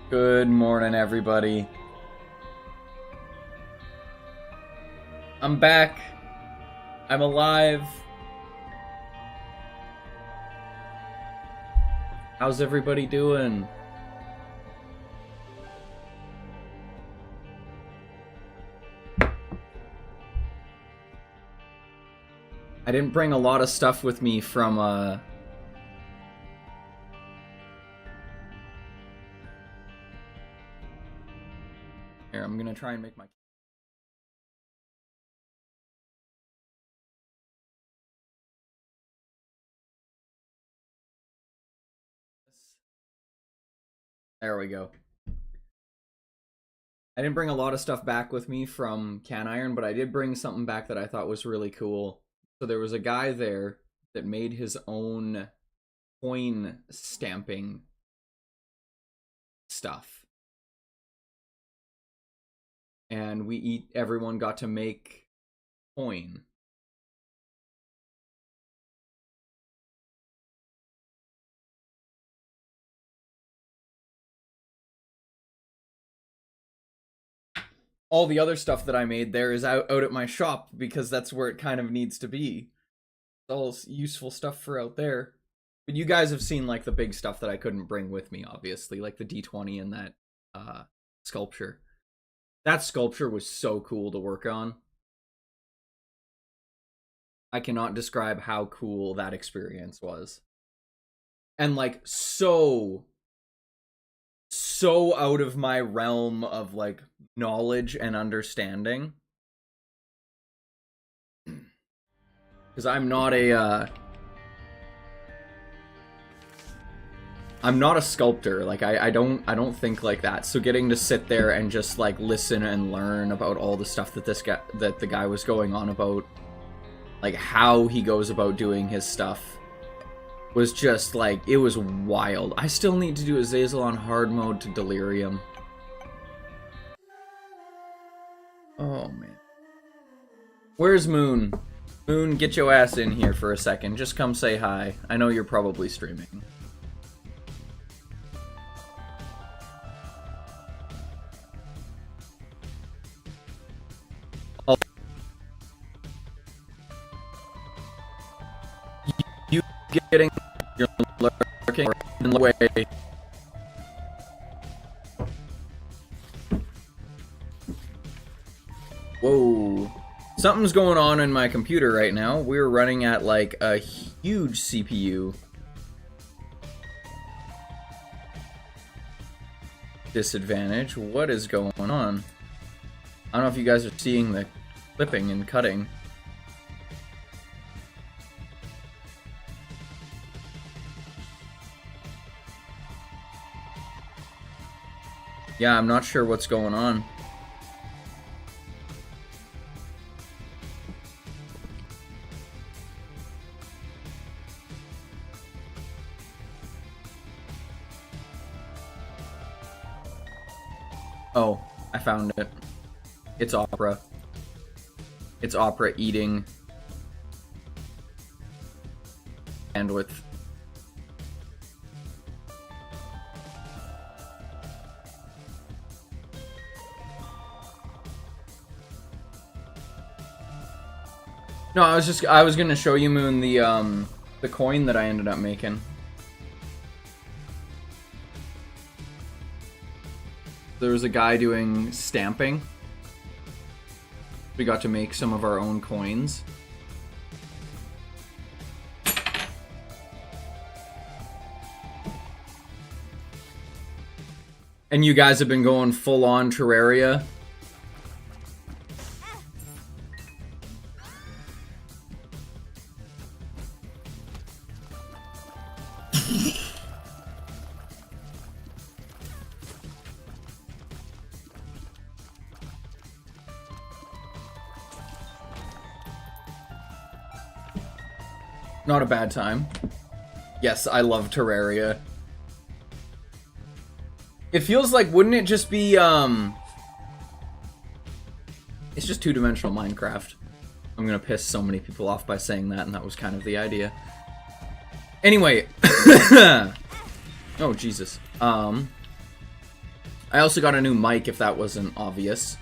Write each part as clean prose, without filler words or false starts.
Good morning, everybody. I'm back. I'm alive. How's everybody doing? I didn't bring a lot of stuff with me from, Here, I'm gonna try and make my... There we go. I didn't bring a lot of stuff back with me from Can Iron, but I did bring something back that I thought was really cool. So there was a guy there that made his own coin stamping stuff. And everyone got to make coin. All the other stuff that I made there is out at my shop because that's where it kind of needs to be. It's all useful stuff for out there. But you guys have seen like the big stuff that I couldn't bring with me, obviously, like the D20 and that sculpture. That sculpture was so cool to work on. I cannot describe how cool that experience was. And like so out of my realm of like knowledge and understanding. Because I'm not a sculptor. Like I don't think like that. So getting to sit there and just like listen and learn about all the stuff that the guy was going on about, like how he goes about doing his stuff, was just like, it was wild. I still need to do Azazel on hard mode to Delirium. Oh man. Where's Moon? Moon, get your ass in here for a second. Just come say hi. I know you're probably streaming. You getting your lurking in the way. Whoa. Something's going on in my computer right now. We're running at like a huge CPU disadvantage. What is going on? I don't know if you guys are seeing the clipping and cutting. Yeah, I'm not sure what's going on. Oh, I found it. It's Opera. It's Opera eating bandwidth. No, I was gonna show you, Moon, the coin that I ended up making. There was a guy doing stamping. We got to make some of our own coins. And you guys have been going full on Terraria. Not a bad time. Yes, I love Terraria. It feels like, wouldn't it just be, it's just two-dimensional Minecraft. I'm gonna piss so many people off by saying that, and that was kind of the idea. Anyway. Oh, Jesus. I also got a new mic, if that wasn't obvious.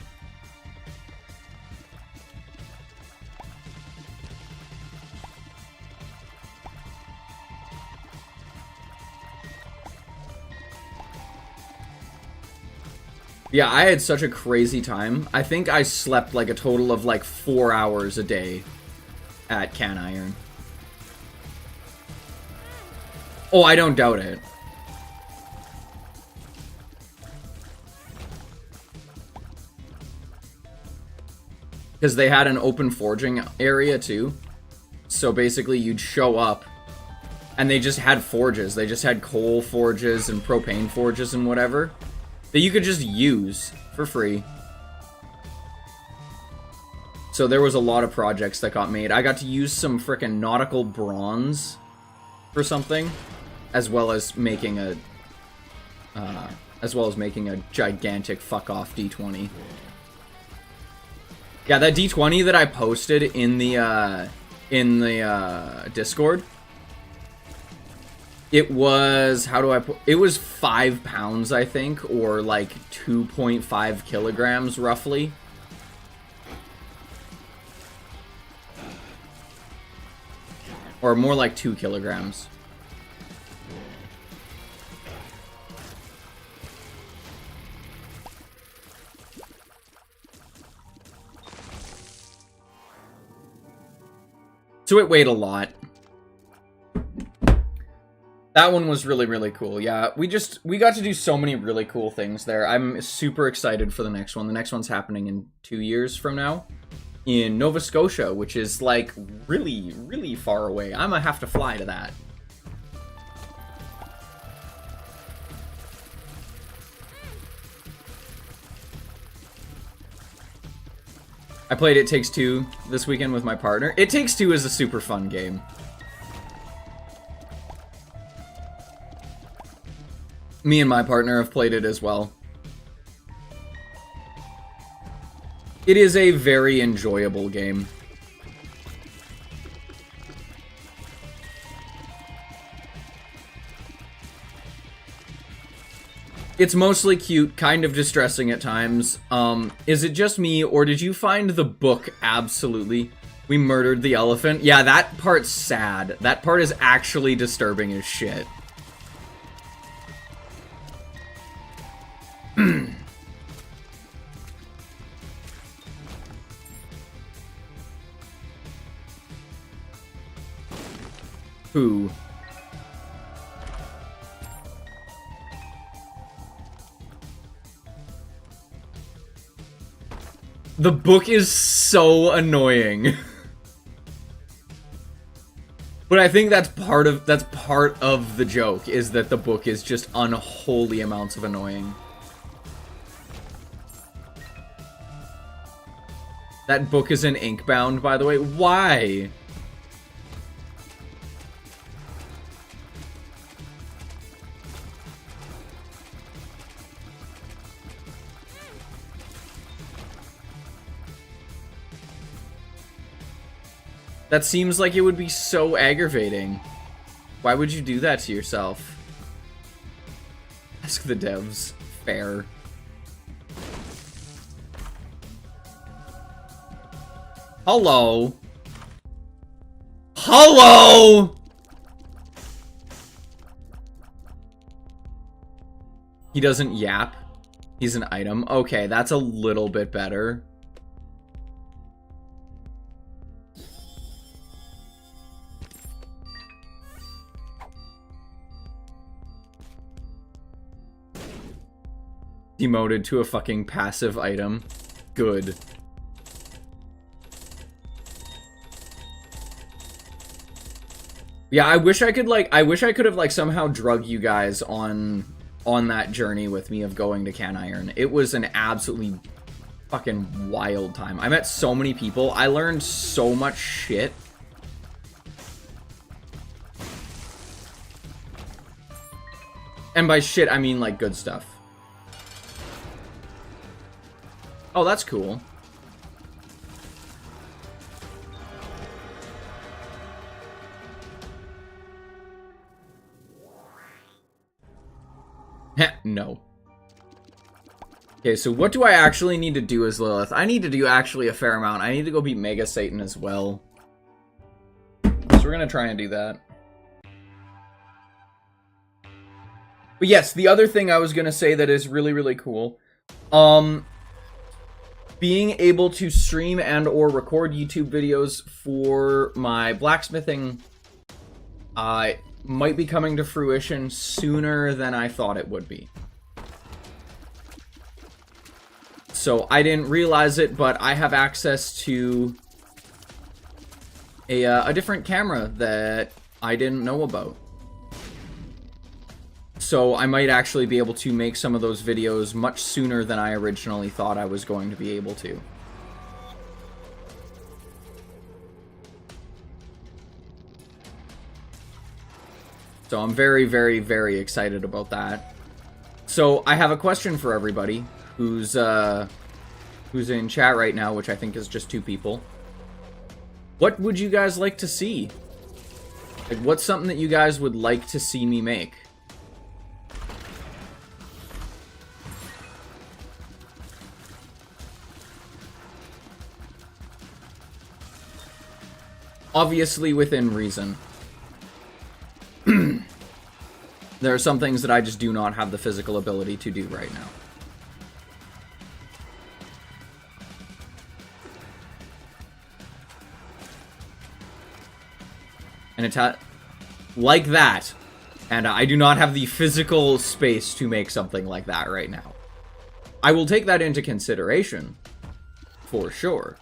Yeah, I had such a crazy time. I think I slept like a total of like 4 hours a day at Can Iron. Oh, I don't doubt it. Because they had an open forging area too. So basically you'd show up and they just had forges. They just had coal forges and propane forges and whatever that you could just use for free. So there was a lot of projects that got made. I got to use some frickin' nautical bronze for something, as well as making a gigantic fuck off D20. Yeah, that D20 that I posted in the Discord. It was, how do I put, it was 5 pounds, I think, or like 2.5 kilograms, roughly. Or more like 2 kilograms. So it weighed a lot. That one was really, really cool. Yeah, we got to do so many really cool things there. I'm super excited for the next one. The next one's happening in 2 years from now in Nova Scotia, which is like really, really far away. I'm gonna have to fly to that. I played It Takes Two this weekend with my partner. It Takes Two is a super fun game. Me and my partner have played it as well. It is a very enjoyable game. It's mostly cute, kind of distressing at times. Is it just me, or did you find the book absolutely? We murdered the elephant? Yeah, that part's sad. That part is actually disturbing as shit. Who? The book is so annoying. But I think that's part of the joke, is that the book is just unholy amounts of annoying. That book is in Inkbound, by the way. Why? That seems like it would be so aggravating. Why would you do that to yourself? Ask the devs. Fair. Hello? Hello? He doesn't yap. He's an item. Okay, that's a little bit better. Demoted to a fucking passive item. Good. Yeah, I wish I could have like somehow drug you guys on that journey with me of going to Can Iron. It was an absolutely fucking wild time. I met so many people. I learned so much shit. And by shit, I mean like good stuff. Oh, that's cool. Heh, no. Okay, so what do I actually need to do as Lilith? I need to do actually a fair amount. I need to go beat Mega Satan as well. So we're gonna try and do that. But yes, the other thing I was gonna say that is really, really cool. Being able to stream and or record YouTube videos for my blacksmithing might be coming to fruition sooner than I thought it would be. So I didn't realize it, but I have access to a different camera that I didn't know about. So I might actually be able to make some of those videos much sooner than I originally thought I was going to be able to. So I'm very, very, very excited about that. So I have a question for everybody who's in chat right now, which I think is just 2 people. What would you guys like to see? Like, what's something that you guys would like to see me make? Obviously within reason. There are some things that I just do not have the physical ability to do right now. And it's like that. And I do not have the physical space to make something like that right now. I will take that into consideration. For sure.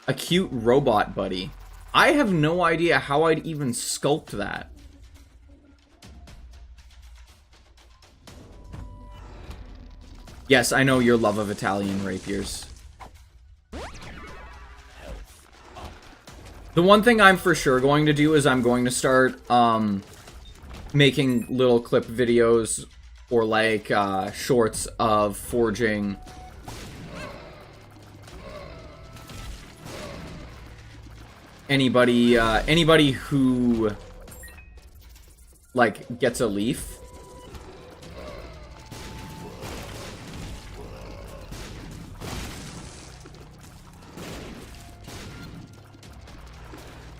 A cute robot buddy. I have no idea how I'd even sculpt that. Yes, I know your love of Italian rapiers. The one thing I'm for sure going to do is I'm going to start making little clip videos or like shorts of forging anybody who like gets a leaf.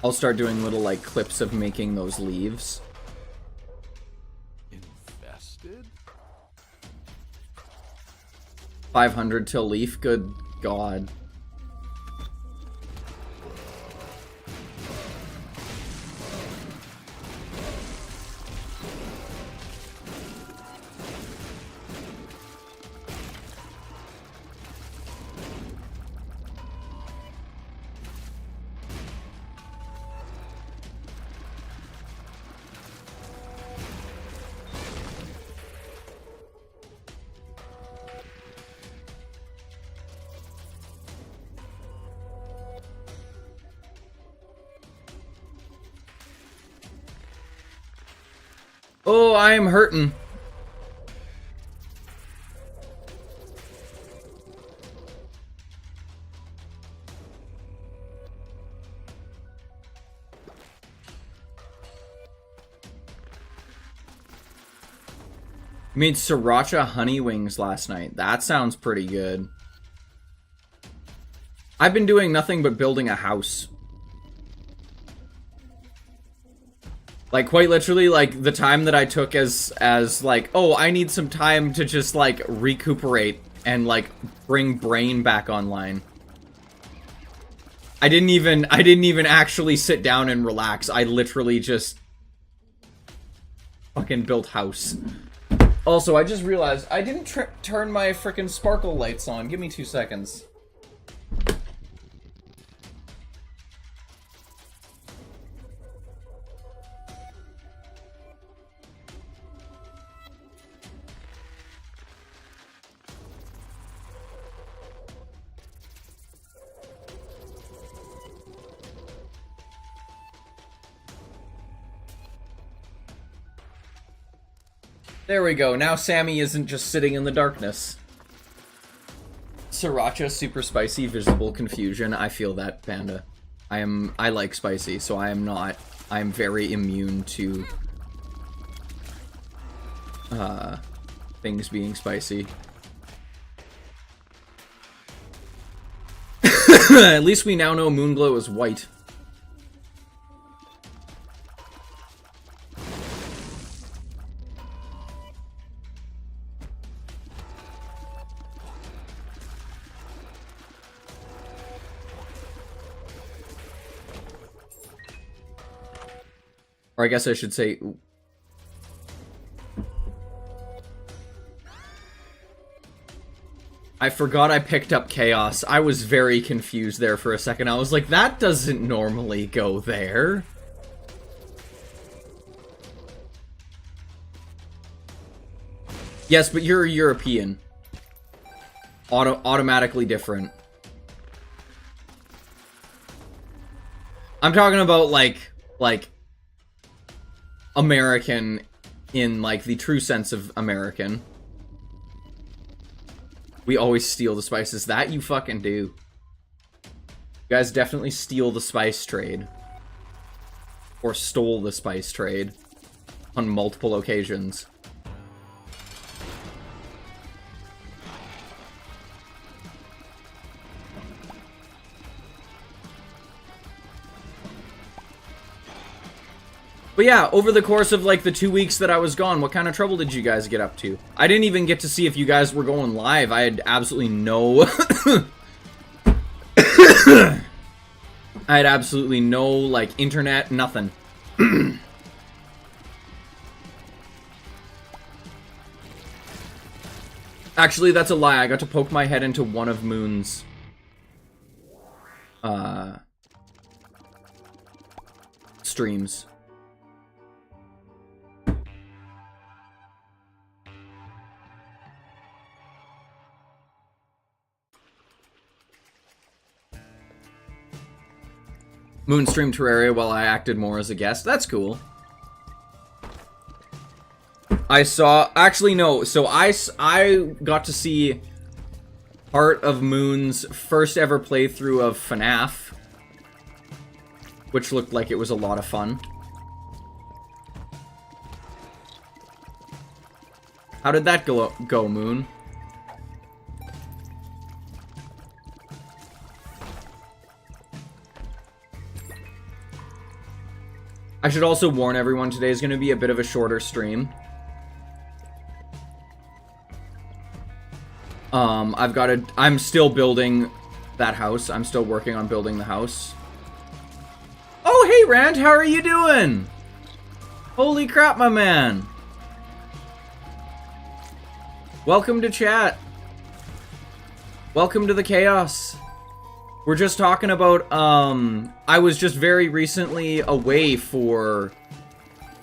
I'll start doing little like clips of making those leaves. Infested? 500 till leaf, good god. Oh, I am hurting. Made sriracha honey wings last night. That sounds pretty good. I've been doing nothing but building a house. Like, quite literally, like, the time that I took as like, oh, I need some time to just, like, recuperate and, like, bring brain back online. I didn't even actually sit down and relax. I literally just fucking built house. Also, I just realized I didn't turn my frickin' sparkle lights on. Give me 2 seconds. There we go. Now Sammy isn't just sitting in the darkness. Sriracha, super spicy, visible confusion. I feel that, Panda. I like spicy, so I'm very immune to things being spicy. At least we now know Moonglow is white. Or I guess I should say... I forgot I picked up Chaos. I was very confused there for a second. I was like, that doesn't normally go there. Yes, but you're a European. Automatically different. I'm talking about, like... American in, like, the true sense of American. We always steal the spices. That you fucking do. You guys definitely steal the spice trade. Or stole the spice trade. On multiple occasions. But yeah, over the course of, like, the 2 weeks that I was gone, what kind of trouble did you guys get up to? I didn't even get to see if you guys were going live. I had absolutely no... I had absolutely no, like, internet, nothing. Actually, that's a lie. I got to poke my head into one of Moon's... streams. Moon streamed Terraria while I acted more as a guest. That's cool. I saw... Actually, no. So I got to see part of Moon's first ever playthrough of FNAF, which looked like it was a lot of fun. How did that go, Moon? I should also warn everyone, today is going to be a bit of a shorter stream. I'm still building that house. I'm still working on building the house. Oh, hey, Rand, how are you doing? Holy crap, my man. Welcome to chat. Welcome to the chaos. We're just talking about, I was just very recently away for,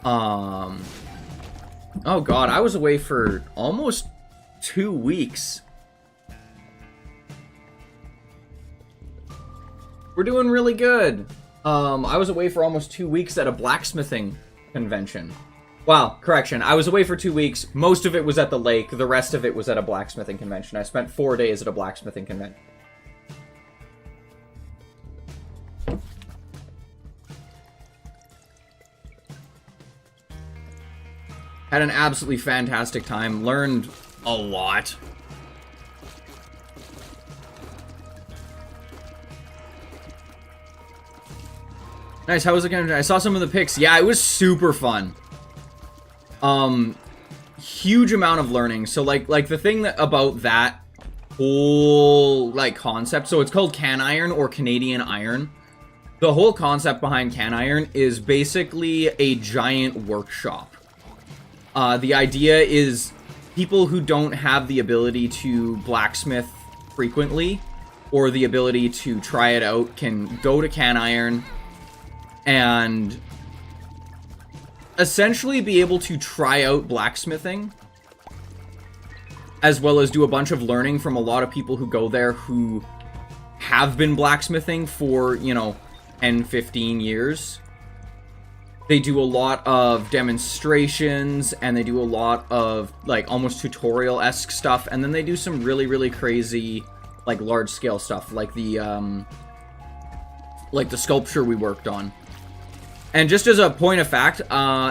oh god, I was away for almost 2 weeks. We're doing really good. I was away for almost 2 weeks at a blacksmithing convention. Wow, correction, I was away for 2 weeks. Most of it was at the lake, the rest of it was at a blacksmithing convention. I spent 4 days at a blacksmithing convention. Had an absolutely fantastic time. Learned a lot. Nice, how was it going? I saw some of the pics. Yeah, it was super fun. Huge amount of learning. So, like the thing about that whole, like, concept, so it's called Can Iron or Canadian Iron. The whole concept behind Can Iron is basically a giant workshop. The idea is people who don't have the ability to blacksmith frequently or the ability to try it out can go to Can Iron and essentially be able to try out blacksmithing, as well as do a bunch of learning from a lot of people who go there who have been blacksmithing for, you know, 10, 15 years. They do a lot of demonstrations, and they do a lot of, like, almost tutorial-esque stuff, and then they do some really, really crazy, like, large-scale stuff, like the, like the sculpture we worked on. And just as a point of fact,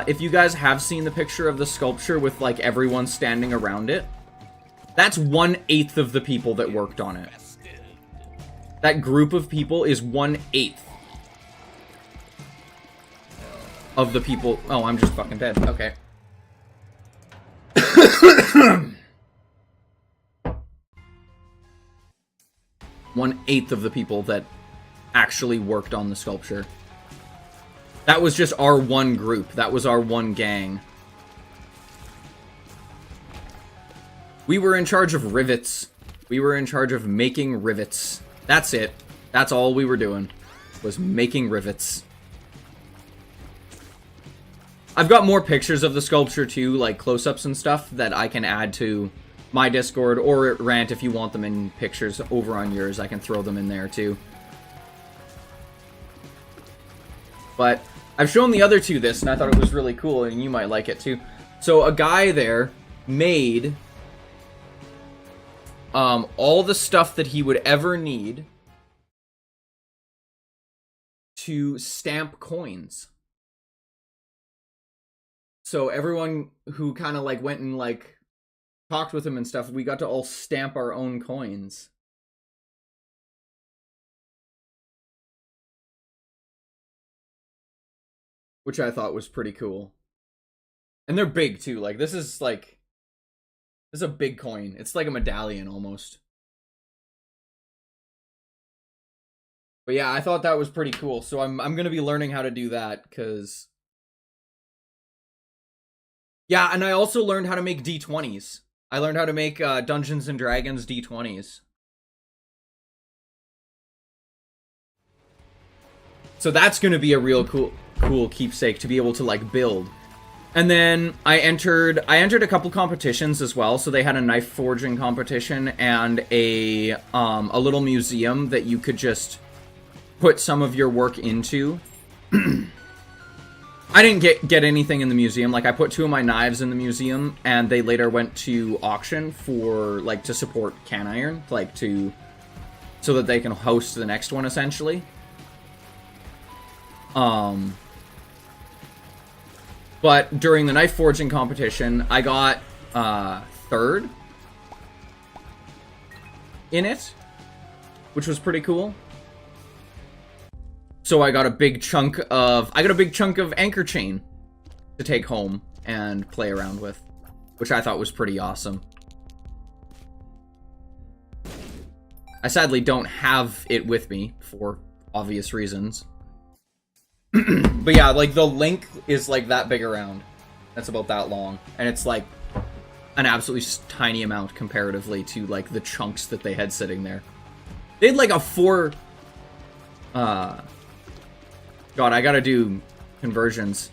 if you guys have seen the picture of the sculpture with like everyone standing around it, that's 1/8 of the people that worked on it. That group of people is 1/8 of the people. Oh, I'm just fucking dead. Okay. 1/8 of the people that actually worked on the sculpture. That was just our one group. That was our one gang. We were in charge of rivets. We were in charge of making rivets. That's it. That's all we were doing, was making rivets. I've got more pictures of the sculpture too, like close-ups and stuff, that I can add to my Discord, or Rant, if you want them in pictures over on yours, I can throw them in there too. But I've shown the other two this, and I thought it was really cool, and you might like it too. So a guy there made all the stuff that he would ever need to stamp coins. So everyone who kind of like went and like talked with him and stuff, we got to all stamp our own coins. Which I thought was pretty cool. And they're big too. Like this is a big coin. It's like a medallion almost. But yeah, I thought that was pretty cool. So I'm gonna be learning how to do that, cause yeah, and I also learned how to make D20s. I learned how to make Dungeons and Dragons D20s. So that's gonna be a real cool keepsake to be able to like build. And then I entered a couple competitions as well. So they had a knife forging competition and a little museum that you could just put some of your work into. I didn't get anything in the museum. Like I put 2 of my knives in the museum, and they later went to auction for like to support Can Iron, like so that they can host the next one essentially. But during the knife forging competition, I got 3rd in it, which was pretty cool. So I got a big chunk of anchor chain to take home and play around with, which I thought was pretty awesome. I sadly don't have it with me for obvious reasons. But yeah, like the link is like that big around. That's about that long. And it's like an absolutely tiny amount comparatively to like the chunks that they had sitting there. They had like a 4... God, I gotta do conversions.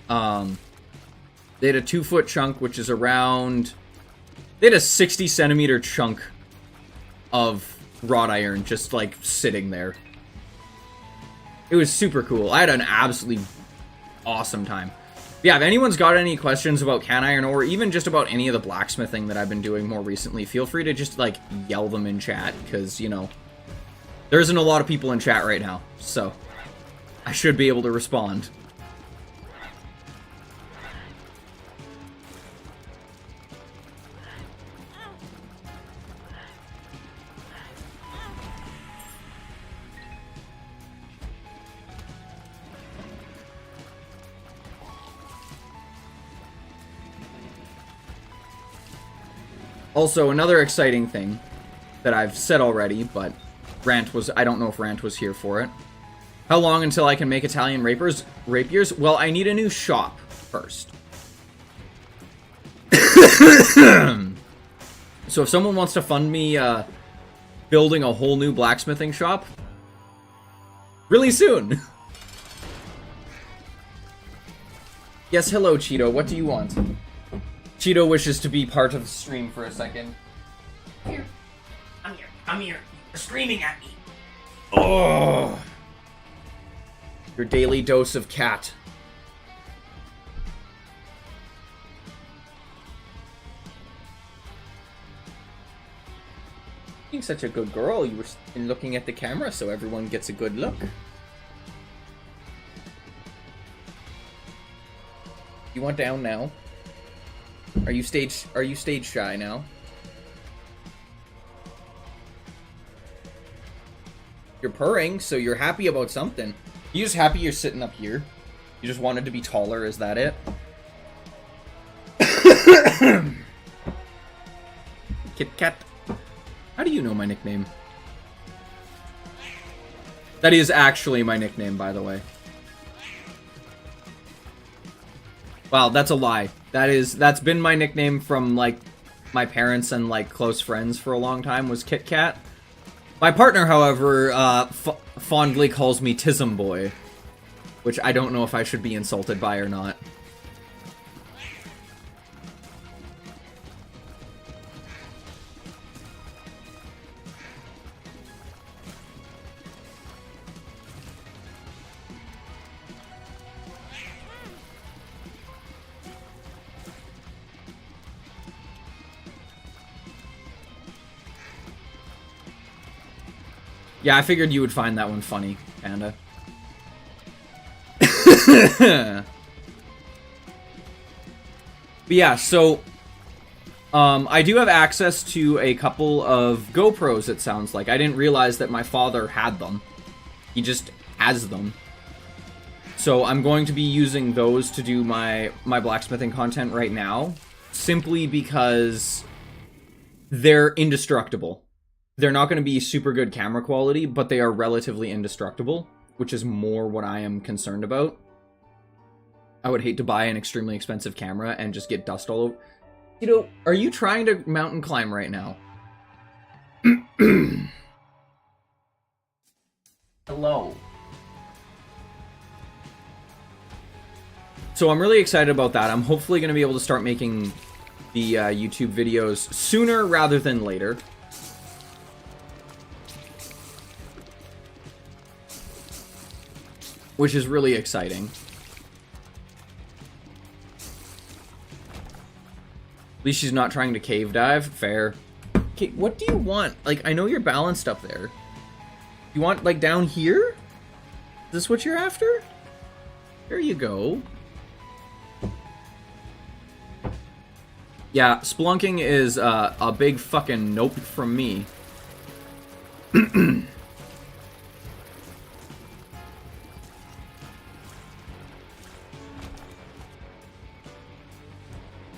They had a 2-foot chunk, which is around... They had a 60-centimeter chunk of wrought iron just like sitting there. It was super cool. I had an absolutely awesome time. Yeah, if anyone's got any questions about Can Iron, or even just about any of the blacksmithing that I've been doing more recently, feel free to just, like, yell them in chat, because, you know, there isn't a lot of people in chat right now, so I should be able to respond. Also, another exciting thing that I've said already, but I don't know if Rant was here for it. How long until I can make Italian rapiers? Well, I need a new shop first. So if someone wants to fund me building a whole new blacksmithing shop, really soon. Yes, hello, Cheeto. What do you want? Cheeto wishes to be part of the stream for a second. Here. I'm here. You're screaming at me. Oh. Your daily dose of cat. Being such a good girl, you were looking at the camera so everyone gets a good look. You want down now? Are you stage shy now? You're purring, so you're happy about something. You just happy you're sitting up here? You just wanted to be taller, is that it? Kit Kat. How do you know my nickname? That is actually my nickname, by the way. Wow, that's a lie. That's been my nickname from, like, my parents and, like, close friends for a long time, was Kit Kat. My partner, however, fondly calls me Tism Boy, which I don't know if I should be insulted by or not. Yeah, I figured you would find that one funny, Panda. But yeah, so I do have access to a couple of GoPros, it sounds like. I didn't realize that my father had them. He just has them. So I'm going to be using those to do my blacksmithing content right now, simply because they're indestructible. They're not going to be super good camera quality, but they are relatively indestructible, which is more what I am concerned about. I would hate to buy an extremely expensive camera and just get dust all over. You know, are you trying to mountain climb right now? Hello. So I'm really excited about that. I'm hopefully going to be able to start making the YouTube videos sooner rather than later. Which is really exciting. At least she's not trying to cave dive. Fair. Okay, what do you want? Like, I know you're balanced up there. You want, like, down here? Is this what you're after? There you go. Yeah, splunking is a big fucking nope from me.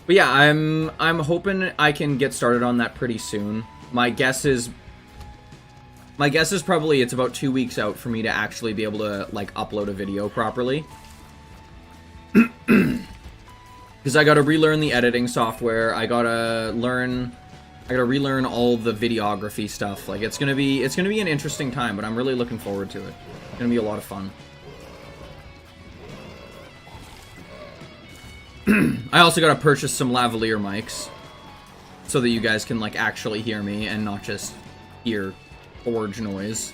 But yeah, I'm hoping I can get started on that pretty soon. My guess is probably it's about 2 weeks out for me to actually be able to, like, upload a video properly. Because I gotta relearn the editing software. I gotta relearn all the videography stuff. Like, it's gonna be an interesting time, but I'm really looking forward to it. It's gonna be a lot of fun. I also gotta purchase some lavalier mics so that you guys can, like, actually hear me and not just hear forge noise.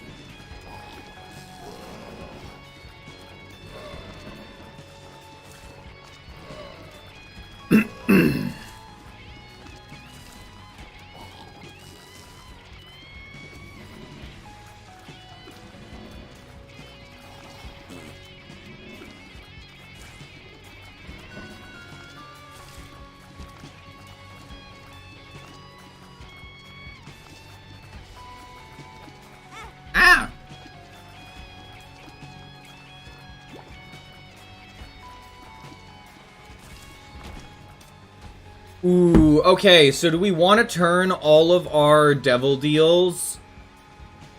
Ooh, okay, so do we want to turn all of our devil deals,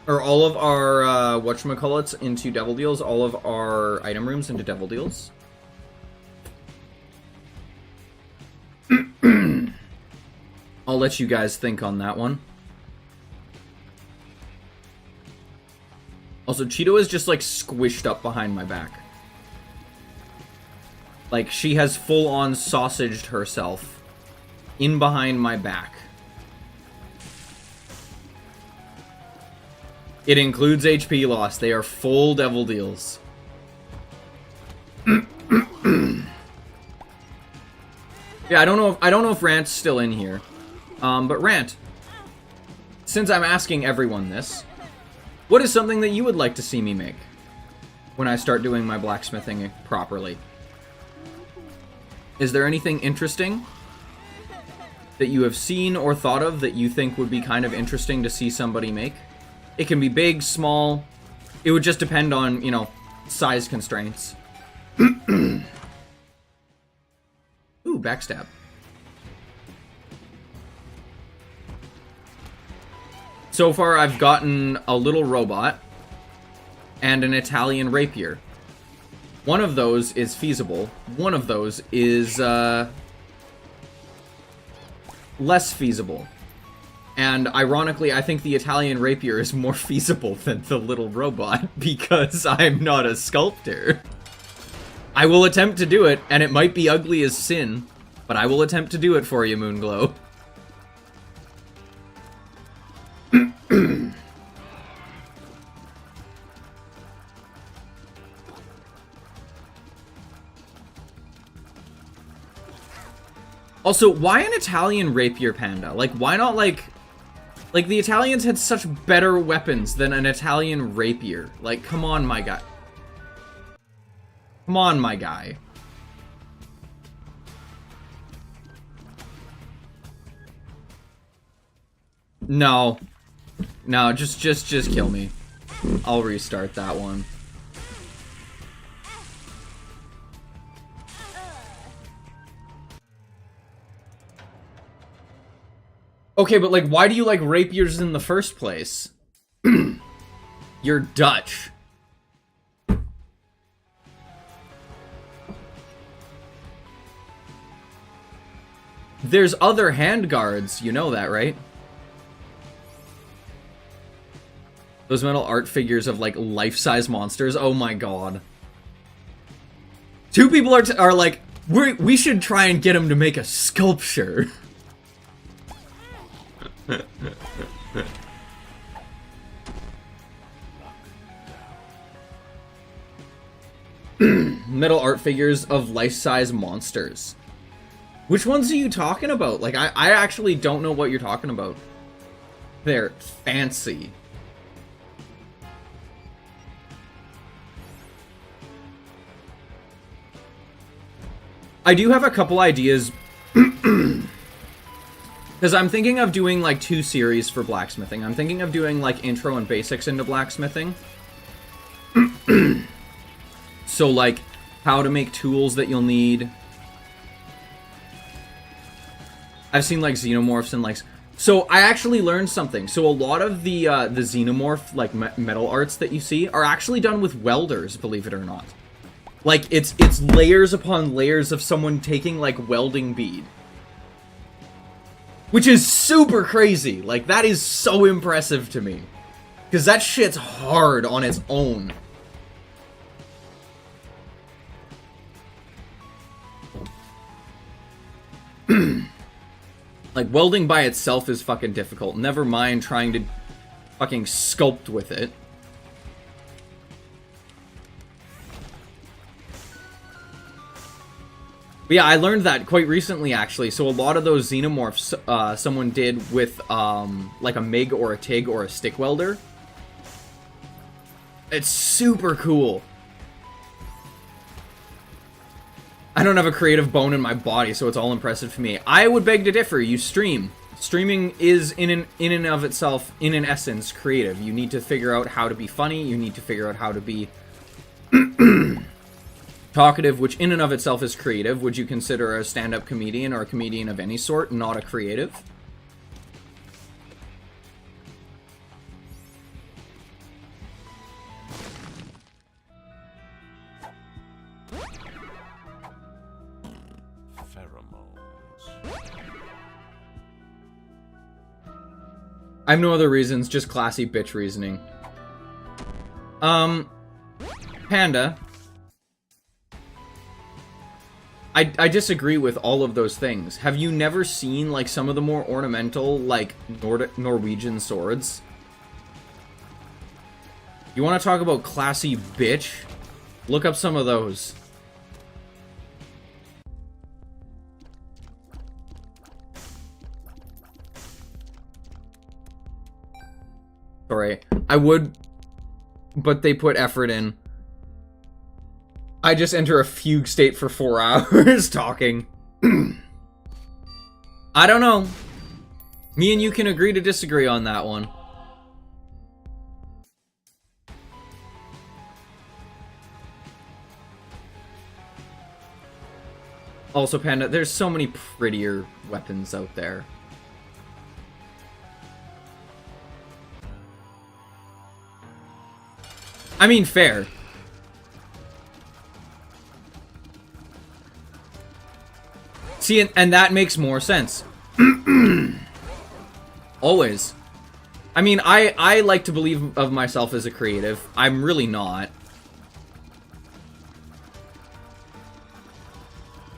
or all of our, whatchamacallits into devil deals, all of our item rooms into devil deals? I'll let you guys think on that one. Also, Cheeto is just, like, squished up behind my back. Like, she has full-on sausaged herself in behind my back. It includes HP loss. They are full devil deals. Yeah, I don't know if Rant's still in here. But Rant, since I'm asking everyone this, what is something that you would like to see me make when I start doing my blacksmithing properly? Is there anything interesting that you have seen or thought of that you think would be kind of interesting to see somebody make? It can be big, small. It would just depend on, you know, size constraints. Ooh, backstab. So far, I've gotten a little robot and an Italian rapier. One of those is feasible. One of those is, less feasible. And ironically, I think the Italian rapier is more feasible than the little robot because I'm not a sculptor. I will attempt to do it, and it might be ugly as sin, but I will attempt to do it for you, Moonglow. Also, why an Italian rapier, Panda? Like, why not, like, the Italians had such better weapons than an Italian rapier. Like, come on, my guy. Come on, my guy. No. No, just kill me. I'll restart that one. Okay, but, like, why do you like rapiers in the first place? You're Dutch. There's other handguards, you know that, right? Those metal art figures of, like, life-size monsters, oh my god. Two people are like, we should try and get him to make a sculpture. Metal art figures of life-size monsters. Which ones are you talking about? Like, I actually don't know what you're talking about. They're fancy. I do have a couple ideas. Because I'm thinking of doing, like, 2 series for blacksmithing. I'm thinking of doing, like, intro and basics into blacksmithing. So, like, how to make tools that you'll need. I've seen, like, xenomorphs and, like... So, I actually learned something. So, a lot of the xenomorph, like, metal arts that you see are actually done with welders, believe it or not. Like, it's layers upon layers of someone taking, like, welding bead. Which is super crazy. Like, that is so impressive to me. Because that shit's hard on its own. Like, welding by itself is fucking difficult. Never mind trying to fucking sculpt with it. But yeah, I learned that quite recently, actually. So a lot of those xenomorphs someone did with, like a MIG or a TIG or a stick welder. It's super cool. I don't have a creative bone in my body, so it's all impressive to me. I would beg to differ. You stream. Streaming is, in and of itself, in an essence, creative. You need to figure out how to be funny. You need to figure out how to be... talkative, which in and of itself is creative. Would you consider a stand-up comedian or a comedian of any sort not a creative? I have no other reasons, just classy bitch reasoning. Panda. I disagree with all of those things. Have you never seen, like, some of the more ornamental, like, Norwegian swords? You want to talk about classy bitch? Look up some of those. Sorry. I would, but they put effort in. I just enter a fugue state for 4 hours talking. I don't know. Me and you can agree to disagree on that one. Also, Panda, there's so many prettier weapons out there. I mean, fair. See, and that makes more sense. Always. I mean, I like to believe of myself as a creative. I'm really not.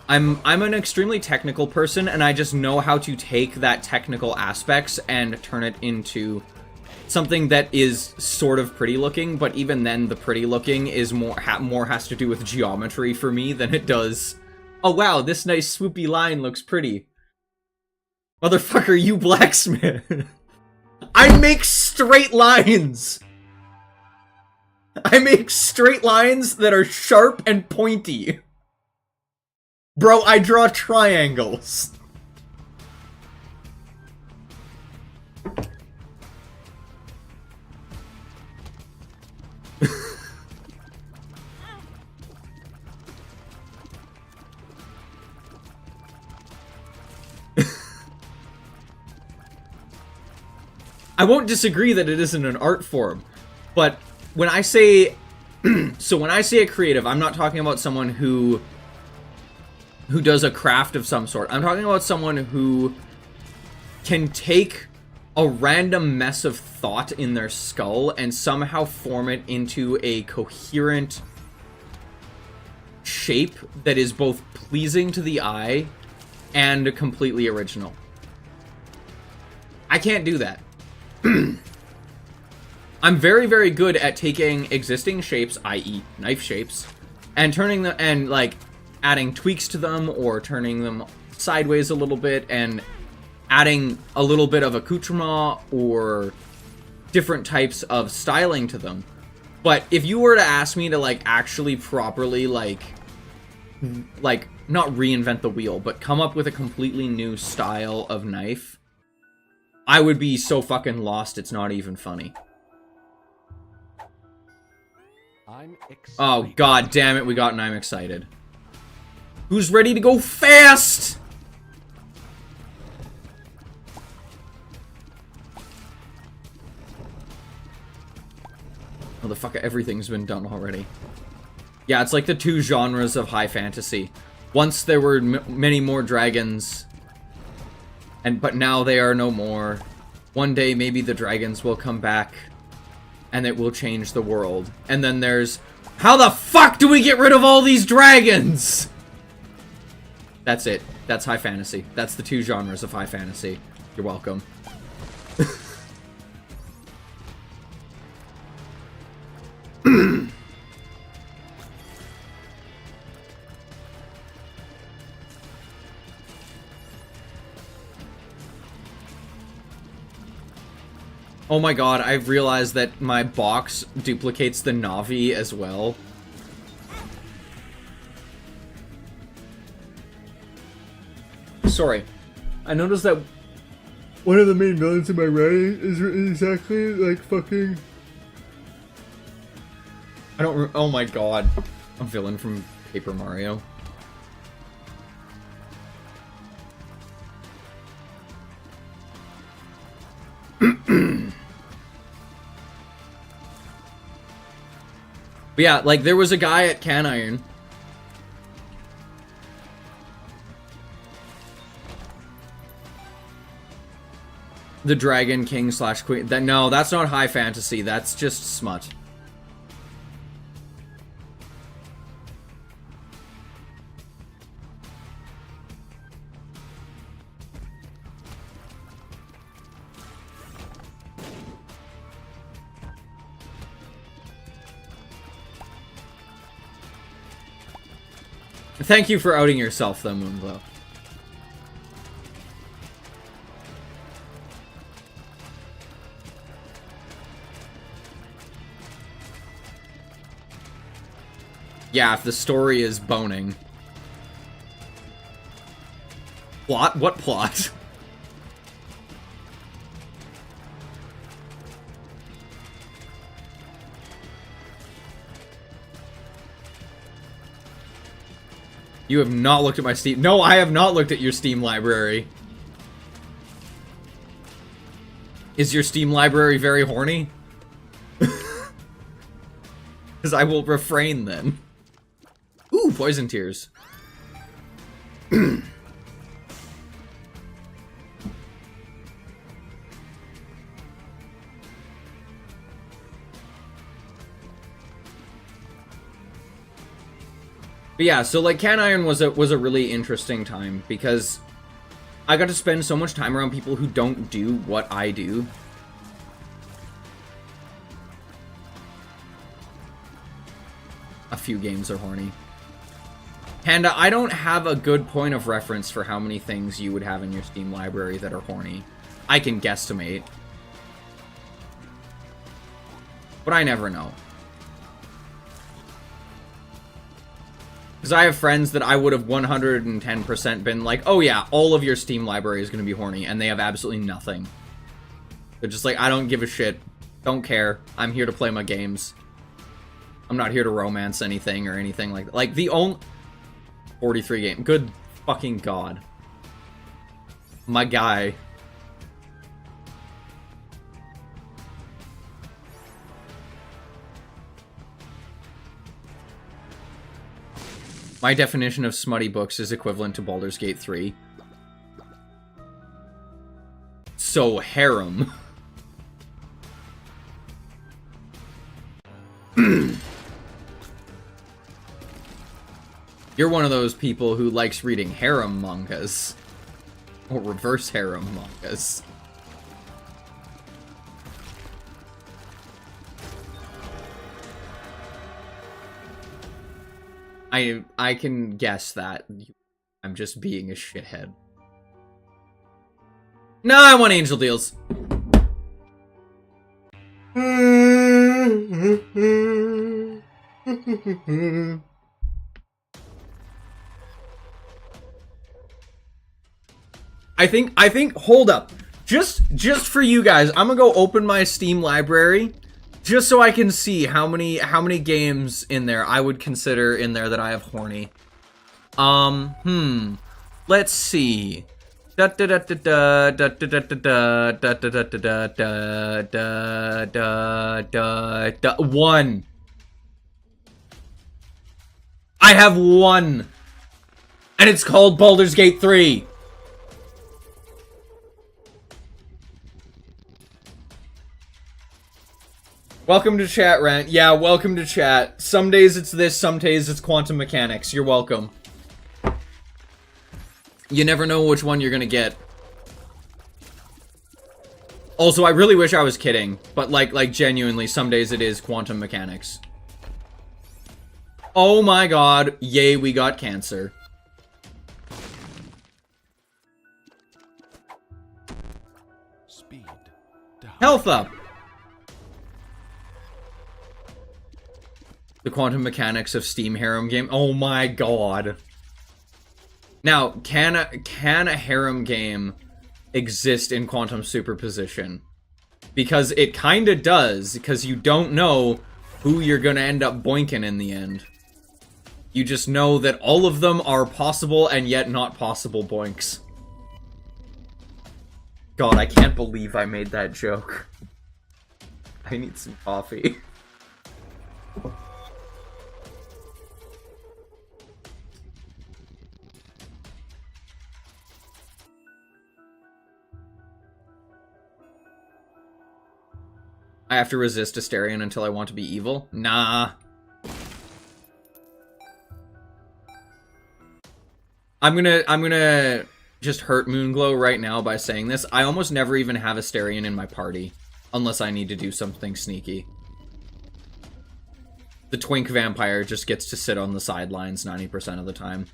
I'm an extremely technical person, and I just know how to take that technical aspects and turn it into something that is sort of pretty looking, but even then the pretty looking is more has to do with geometry for me than it does, oh wow, this nice swoopy line looks pretty. Motherfucker, you blacksmith. I make straight lines. I make straight lines that are sharp and pointy. Bro, I draw triangles. I won't disagree that it isn't an art form, but when I say so when I say a creative, I'm not talking about someone who does a craft of some sort. I'm talking about someone who can take a random mess of thought in their skull and somehow form it into a coherent shape that is both pleasing to the eye and completely original. I can't do that. I'm very, very good at taking existing shapes, i.e. knife shapes, and turning them, and like adding tweaks to them or turning them sideways a little bit and adding a little bit of accoutrement or different types of styling to them. But if you were to ask me to like actually properly like not reinvent the wheel, but come up with a completely new style of knife, I would be so fucking lost, it's not even funny. Oh, god damn it, we got an I'm excited. Who's ready to go fast? Motherfucker, everything's been done already. Yeah, it's like the two genres of high fantasy. Once there were many more dragons, but now they are no more. One day maybe the dragons will come back and it will change the world. And then there's, how the fuck do we get rid of all these dragons? That's it. That's high fantasy. That's the two genres of high fantasy. You're welcome. Oh my god, I've realized that my box duplicates the Navi as well. Sorry. I noticed that one of the main villains in my writing is exactly like fucking... oh my god. A villain from Paper Mario. But yeah, like, there was a guy at Can Iron. The Dragon King / Queen. No, that's not high fantasy. That's just smut. Thank you for outing yourself, though, Moonglow. Yeah, if the story is boning. Plot? What plot? You have not looked at my Steam... No, I have not looked at your Steam library. Is your Steam library very horny? Because I will refrain then. Ooh, Poison Tears. But yeah, so like Can Iron was a really interesting time because I got to spend so much time around people who don't do what I do. A few games are horny. Panda, I don't have a good point of reference for how many things you would have in your Steam library that are horny. I can guesstimate. But I never know. Because I have friends that I would have 110% been like, oh yeah, all of your Steam library is going to be horny, and they have absolutely nothing. They're just like, I don't give a shit. Don't care. I'm here to play my games. I'm not here to romance anything or anything like that. Like, the only... 43 game. Good fucking god. My guy. My definition of smutty books is equivalent to Baldur's Gate 3. So, harem. You're one of those people who likes reading harem mangas. Or reverse harem mangas. I can guess that. I'm just being a shithead. No, I want Angel Deals. I think, hold up. Just for you guys, I'm gonna go open my Steam library. Just so I can see how many games in there I would consider in there that I have horny. Let's see. One. I have one. And it's called Baldur's Gate 3. Welcome to chat, Rant. Yeah, welcome to chat. Some days it's this, some days it's quantum mechanics. You're welcome. You never know which one you're gonna get. Also, I really wish I was kidding, but like genuinely, some days it is quantum mechanics. Oh my god, yay, we got cancer. Speed down. Health up. The quantum mechanics of Steam harem game. Oh my god. Now, can a harem game exist in quantum superposition? Because it kinda does, because you don't know who you're gonna end up boinking in the end. You just know that all of them are possible and yet not possible boinks. God, I can't believe I made that joke. I need some coffee. I have to resist Asterion until I want to be evil? Nah. I'm gonna just hurt Moonglow right now by saying this. I almost never even have Asterion in my party. Unless I need to do something sneaky. The twink vampire just gets to sit on the sidelines 90% of the time.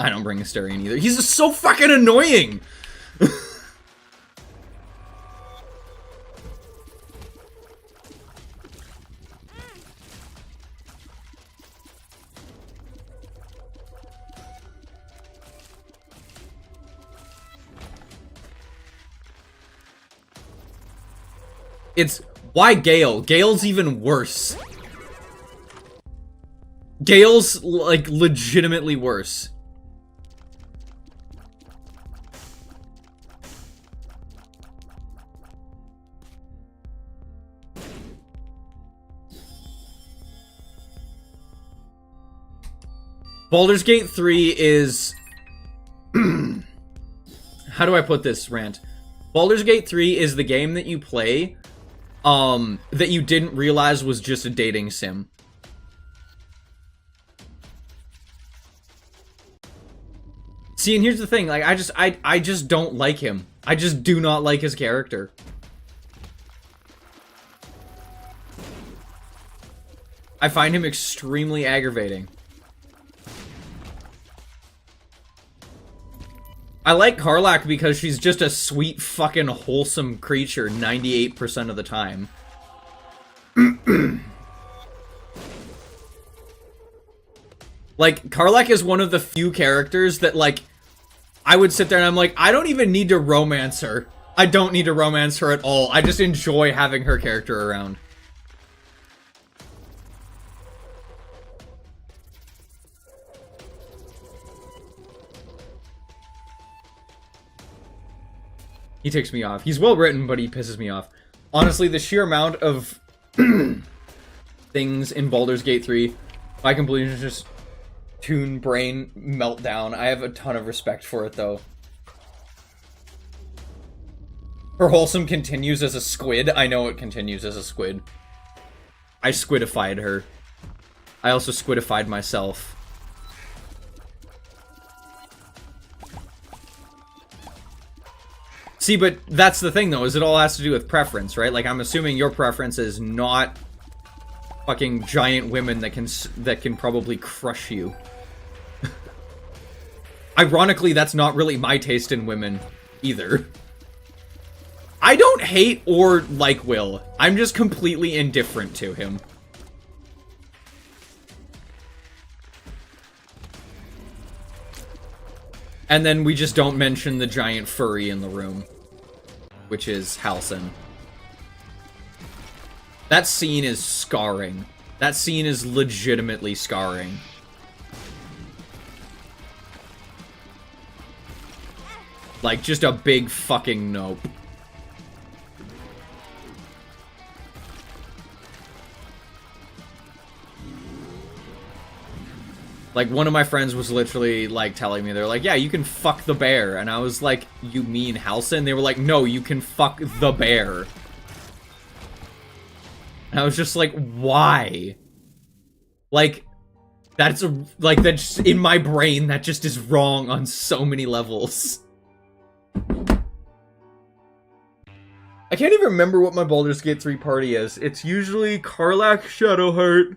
I don't bring Astarion either. He's just so fucking annoying! It's... Why Gale? Gale's even worse. Gale's, like, legitimately worse. Baldur's Gate 3 is... How do I put this, Rant? Baldur's Gate 3 is the game that you play, that you didn't realize was just a dating sim. See, and here's the thing, like, I just don't like him. I just do not like his character. I find him extremely aggravating. I like Karlach because she's just a sweet fucking wholesome creature 98% of the time. Like, Karlach is one of the few characters that, like, I would sit there and I'm like, I don't even need to romance her. I don't need to romance her at all. I just enjoy having her character around. He takes me off. He's well written, but he pisses me off. Honestly, the sheer amount of things in Baldur's Gate 3, I completely just Toon brain meltdown. I have a ton of respect for it, though. Her wholesome continues as a squid. I know it continues as a squid. I squidified her. I also squidified myself. See, but that's the thing, though, is it all has to do with preference, right? Like, I'm assuming your preference is not fucking giant women that can probably crush you. Ironically, that's not really my taste in women, either. I don't hate or like Will. I'm just completely indifferent to him. And then we just don't mention the giant furry in the room, which is Halsin. That scene is scarring. That scene is legitimately scarring. Like, just a big fucking nope. Like, one of my friends was literally, like, telling me, they're like, yeah, you can fuck the bear. And I was like, you mean Halsin? They were like, no, you can fuck the bear. And I was just like, why? Like, that's in my brain, that just is wrong on so many levels. I can't even remember what my Baldur's Gate 3 party is. It's usually Karlach, Shadowheart.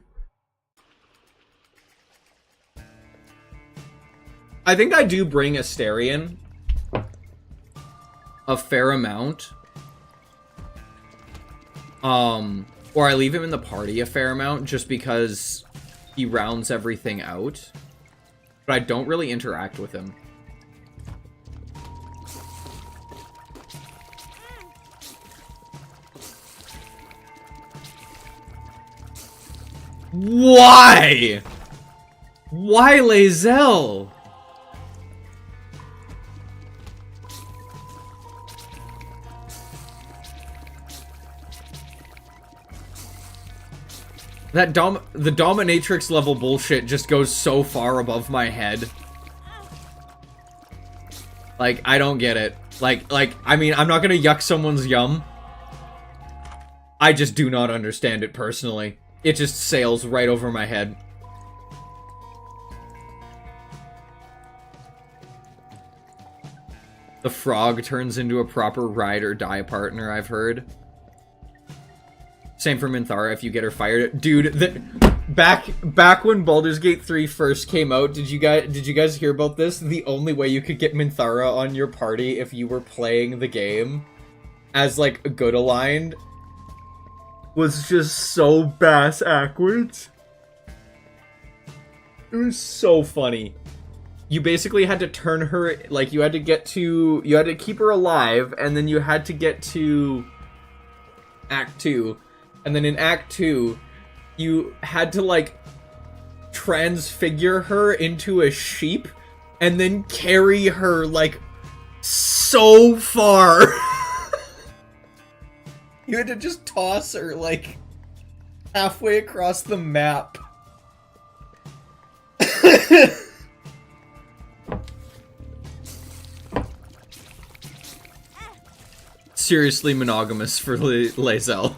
I think I do bring Astarion a fair amount. Or I leave him in the party a fair amount just because he rounds everything out. But I don't really interact with him. Why? Why Lae'zel? That the dominatrix level bullshit just goes so far above my head. Like, I don't get it. Like, I mean, I'm not gonna yuck someone's yum. I just do not understand it personally. It just sails right over my head. The frog turns into a proper ride or die partner, I've heard. Same for Minthara if you get her fired. Dude, back when Baldur's Gate 3 first came out, did you guys hear about this? The only way you could get Minthara on your party if you were playing the game as like good aligned was just so bass-ackwards. It was so funny. You basically had to turn her, like, you had to keep her alive, and then you had to get to Act 2. And then in Act 2, you had to, like, transfigure her into a sheep, and then carry her, like, so far. You had to just toss her, like, halfway across the map. Seriously monogamous for Lae'zel.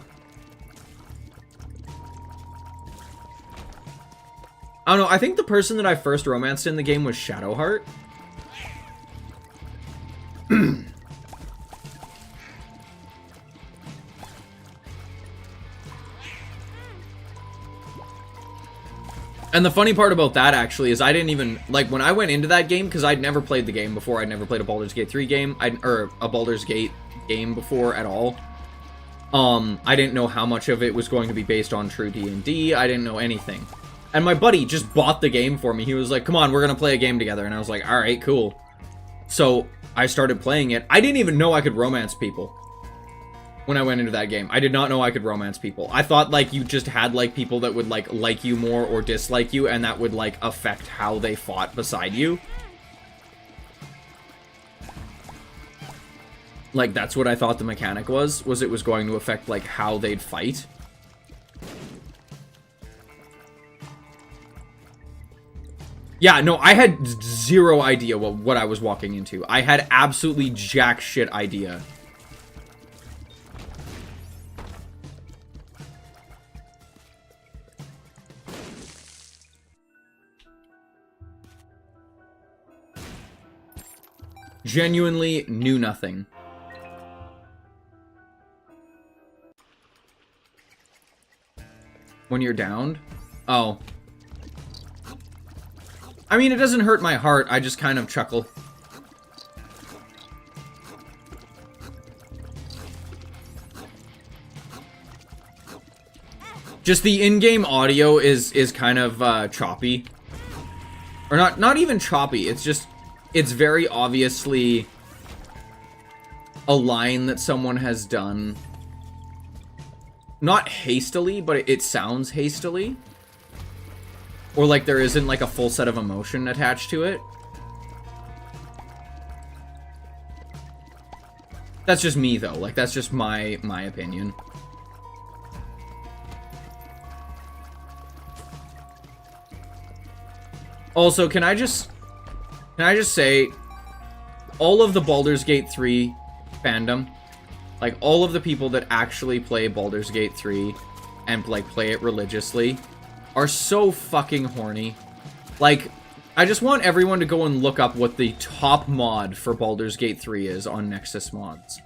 I don't know, I think the person that I first romanced in the game was Shadowheart. And the funny part about that, actually, is I didn't even, like, when I went into that game, because I'd never played the game before, I'd never played a Baldur's Gate 3 game, or a Baldur's Gate game before at all. I didn't know how much of it was going to be based on true D&D, I didn't know anything. And my buddy just bought the game for me. He was like, come on, we're gonna play a game together. And I was like, alright, cool. So, I started playing it. I didn't even know I could romance people when I went into that game. I did not know I could romance people. I thought, like, you just had, like, people that would, like you more or dislike you, and that would, like, affect how they fought beside you. Like, that's what I thought the mechanic was it was going to affect, like, how they'd fight. Yeah, no, I had zero idea what I was walking into. I had absolutely jack shit idea. Genuinely knew nothing. When you're downed? Oh. I mean, it doesn't hurt my heart, I just kind of chuckle. Just the in-game audio is kind of choppy. Or not even choppy, it's just, it's very obviously a line that someone has done. Not hastily, but it sounds hastily. Or like there isn't like a full set of emotion attached to it. That's just me though, like that's just my opinion. Also, can I just say, all of the Baldur's Gate 3 fandom, like all of the people that actually play Baldur's Gate 3 and like play it religiously, are so fucking horny. Like, I just want everyone to go and look up what the top mod for Baldur's Gate 3 is on Nexus Mods.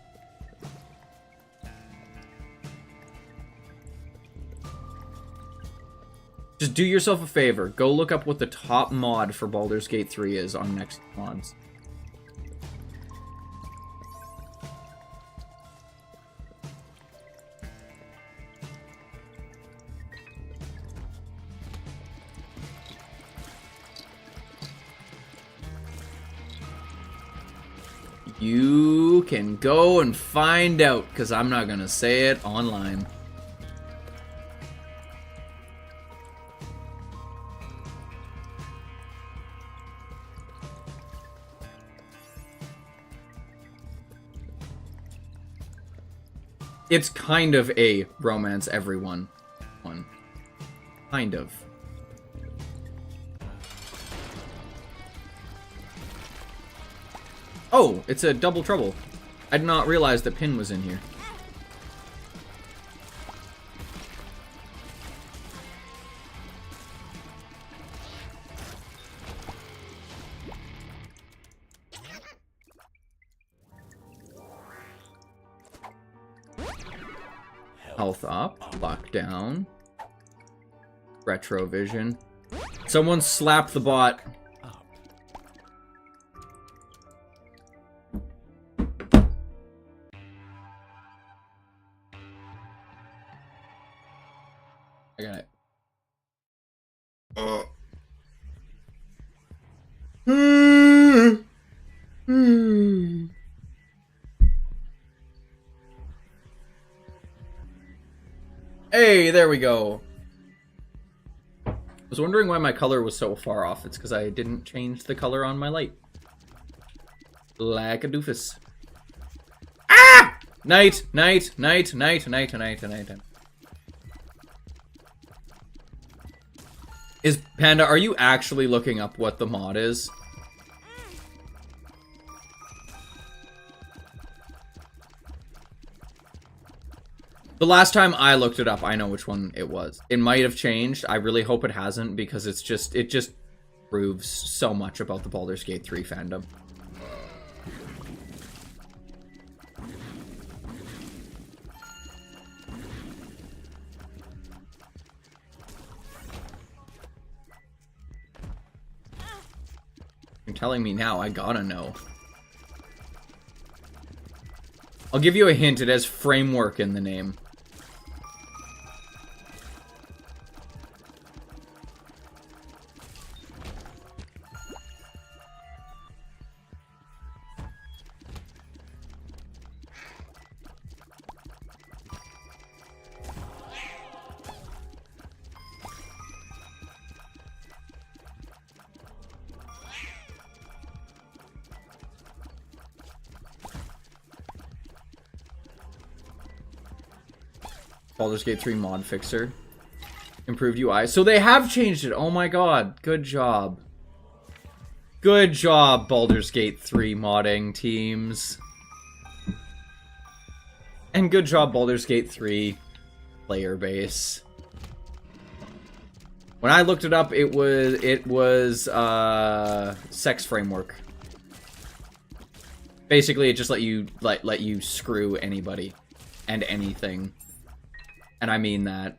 Just do yourself a favor. Go look up what the top mod for Baldur's Gate 3 is on Nexus Mods. You can go and find out, because I'm not going to say it online. It's kind of a romance everyone one. Kind of. Oh, it's a double trouble. I did not realize that Pin was in here. Health up, lockdown. Retrovision. Someone slapped the bot. Up. I got it. Hey, there we go. I was wondering why my color was so far off. It's because I didn't change the color on my light. Like a doofus. Ah! Night. Is Panda, are you actually looking up what the mod is? The last time I looked it up, I know which one it was. It might have changed. I really hope it hasn't, because it just proves so much about the Baldur's Gate 3 fandom. You're telling me now, I gotta know. I'll give you a hint, it has framework in the name. Baldur's Gate 3 mod fixer. Improved UI. So they have changed it. Oh my god. Good job. Good job, Baldur's Gate 3 modding teams. And good job, Baldur's Gate 3 player base. When I looked it up, it was sex framework. Basically, it just let you screw anybody and anything. And I mean that.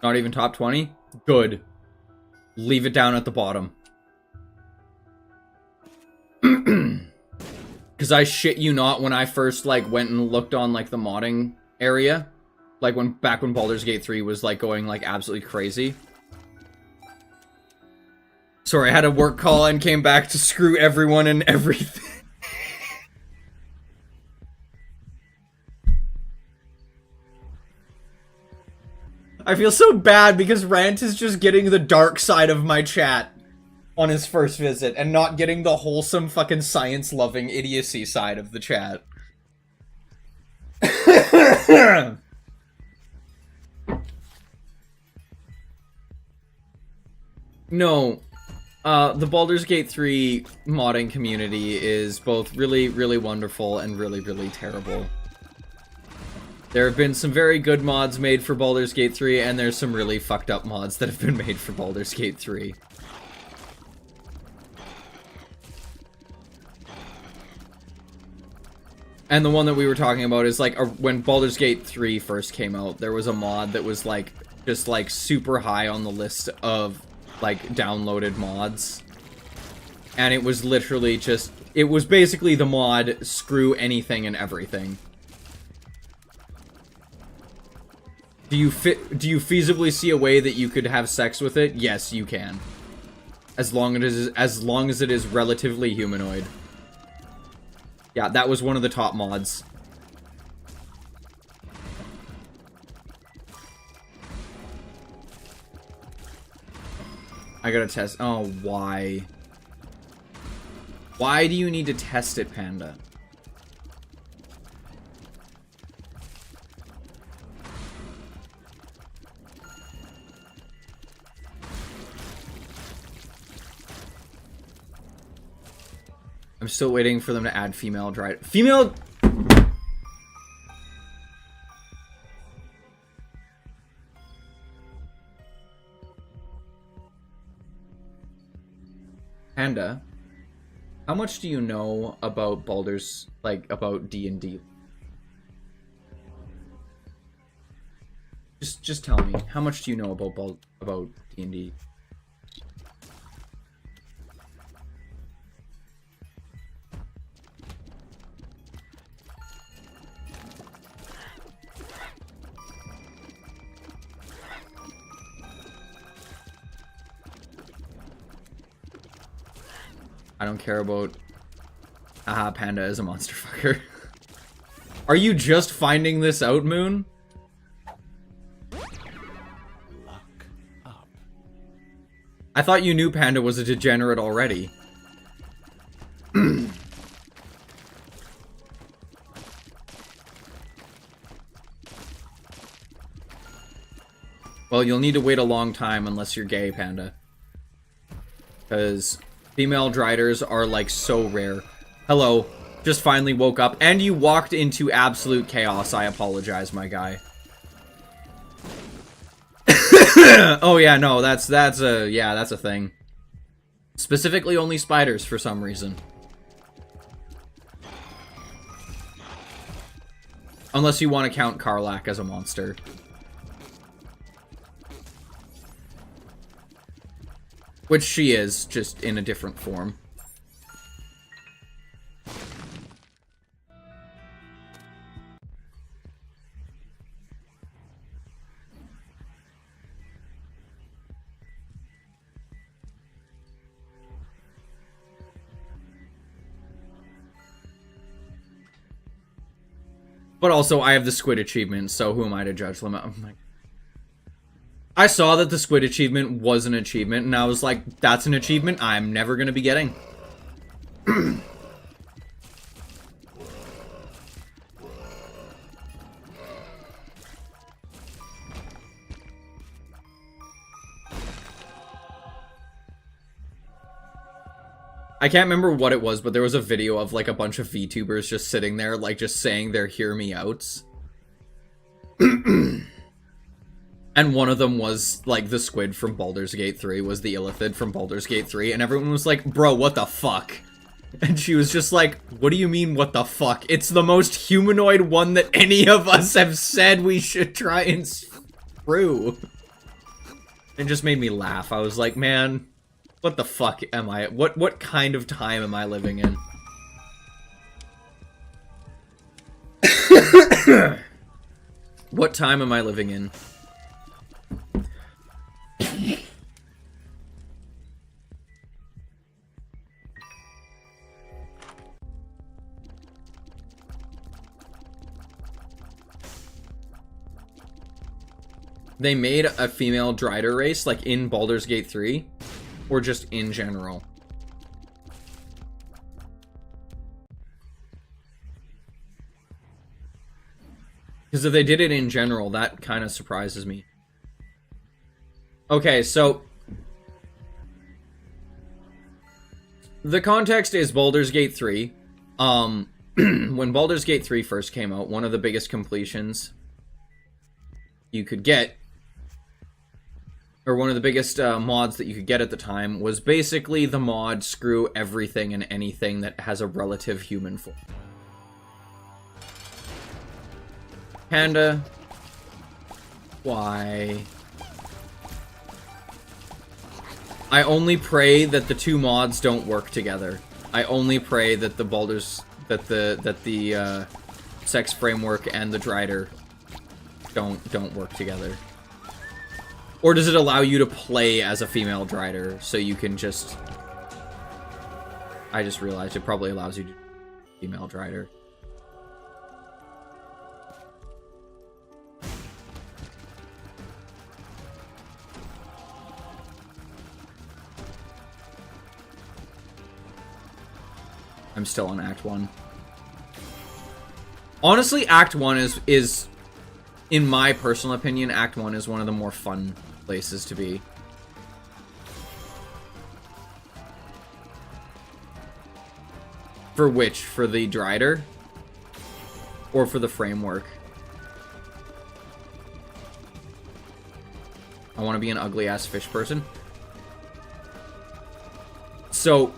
Not even top 20? Good. Leave it down at the bottom. Because I shit you not, when I first, like, went and looked on, like, the modding area, like, back when Baldur's Gate 3 was, like, going, like, absolutely crazy. Sorry, I had a work call and came back to screw everyone and everything. I feel so bad because Rant is just getting the dark side of my chat on his first visit and not getting the wholesome fucking science-loving idiocy side of the chat. No. The Baldur's Gate 3 modding community is both really, really wonderful and really, really terrible. There have been some very good mods made for Baldur's Gate 3, and there's some really fucked up mods that have been made for Baldur's Gate 3. And the one that we were talking about is, like, when Baldur's Gate 3 first came out, there was a mod that was, like, just, like, super high on the list of, like, downloaded mods. And it was literally just, it was basically the mod, screw anything and everything. Do you feasibly see a way that you could have sex with it? Yes, you can. As long as it is relatively humanoid. Yeah, that was one of the top mods. I gotta test. Oh, why? Why do you need to test it, Panda? I'm still waiting for them to add female drider. Female... Panda, how much do you know about Baldur's, like, about D&D? Just tell me, how much do you know about D&D? I don't care about... Aha, Panda is a monster fucker. Are you just finding this out, Moon? Luck up. I thought you knew Panda was a degenerate already. Well, you'll need to wait a long time unless you're gay, Panda. Because... female driders are, like, so rare. Hello. Just finally woke up. And you walked into absolute chaos. I apologize, my guy. Oh, yeah, no, that's a thing. Specifically only spiders, for some reason. Unless you want to count Karlach as a monster. Which she is, just in a different form. But also, I have the squid achievement, so who am I to judge them? I'm like... I saw that the squid achievement was an achievement, and I was like, that's an achievement I'm never gonna be getting. I can't remember what it was, but there was a video of, like, a bunch of VTubers just sitting there, like, just saying their hear me outs. And one of them was, like, the squid from Baldur's Gate 3, was the Illithid from Baldur's Gate 3, and everyone was like, bro, what the fuck? And she was just like, what do you mean, what the fuck? It's the most humanoid one that any of us have said we should try and screw. It just made me laugh. I was like, man, what the fuck am I? What kind of time am I living in? What time am I living in? They made a female Drider race, like, in Baldur's Gate 3? Or just in general? Because if they did it in general, that kind of surprises me. Okay, so... the context is Baldur's Gate 3. When Baldur's Gate 3 first came out, one of the biggest completions you could get, or one of the biggest mods that you could get at the time, was basically the mod screw everything and anything that has a relative human form. Panda, why? I only pray that the two mods don't work together. I only pray that the Baldur's, that the sex framework and the Drider don't work together. Or does it allow you to play as a female Drider, so you can just... I just realized it probably allows you to female Drider. I'm still on Act 1. Honestly, Act 1 is, in my personal opinion, Act 1 is one of the more fun places to be. 'Cause For which? For the Drider? Or for the framework? I want to be an ugly-ass fish person. So...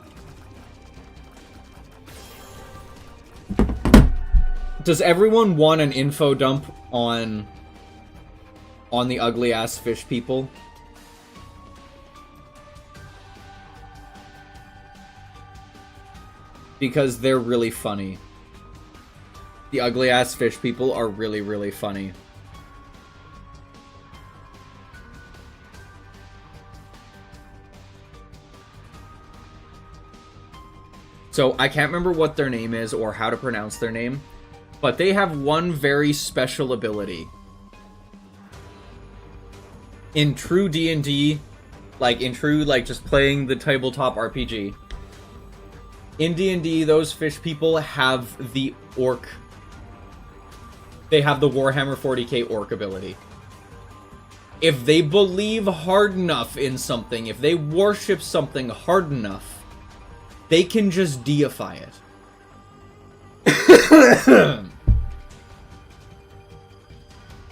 does everyone want an info dump on the ugly-ass fish people? Because they're really funny. The ugly-ass fish people are really, really funny. So, I can't remember what their name is or how to pronounce their name, but they have one very special ability. In true D&D, like just playing the tabletop RPG, in D&D, those fish people have the orc. They have the Warhammer 40k orc ability. If they believe hard enough in something, if they worship something hard enough, they can just deify it.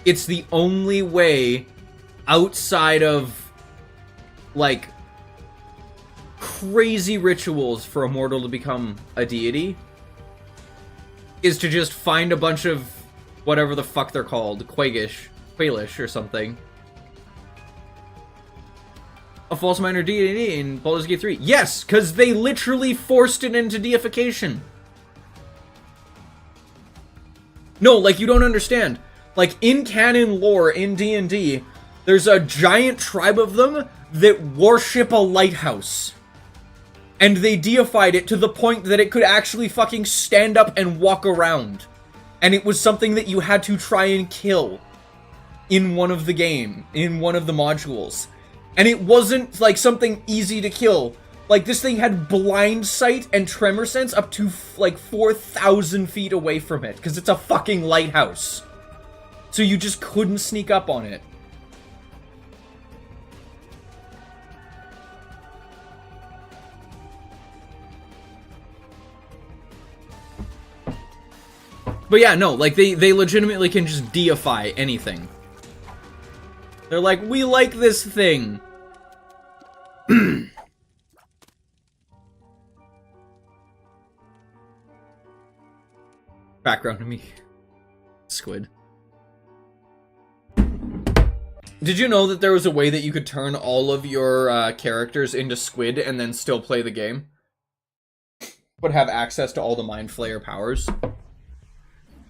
It's the only way outside of, like, crazy rituals for a mortal to become a deity is to just find a bunch of whatever the fuck they're called, Quailish or something. A false minor deity in Baldur's Gate 3. Yes, because they literally forced it into deification. No, like, you don't understand. Like, in canon lore, in D&D, there's a giant tribe of them that worship a lighthouse. And they deified it to the point that it could actually fucking stand up and walk around. And it was something that you had to try and kill in one of the modules. And it wasn't, like, something easy to kill. Like, this thing had blind sight and tremor sense up to, like, 4,000 feet away from it. Because it's a fucking lighthouse. So you just couldn't sneak up on it. But yeah, no, like, they legitimately can just deify anything. They're like, we like this thing. Background to me. Squid. Did you know that there was a way that you could turn all of your characters into squid and then still play the game? But have access to all the Mind Flayer powers?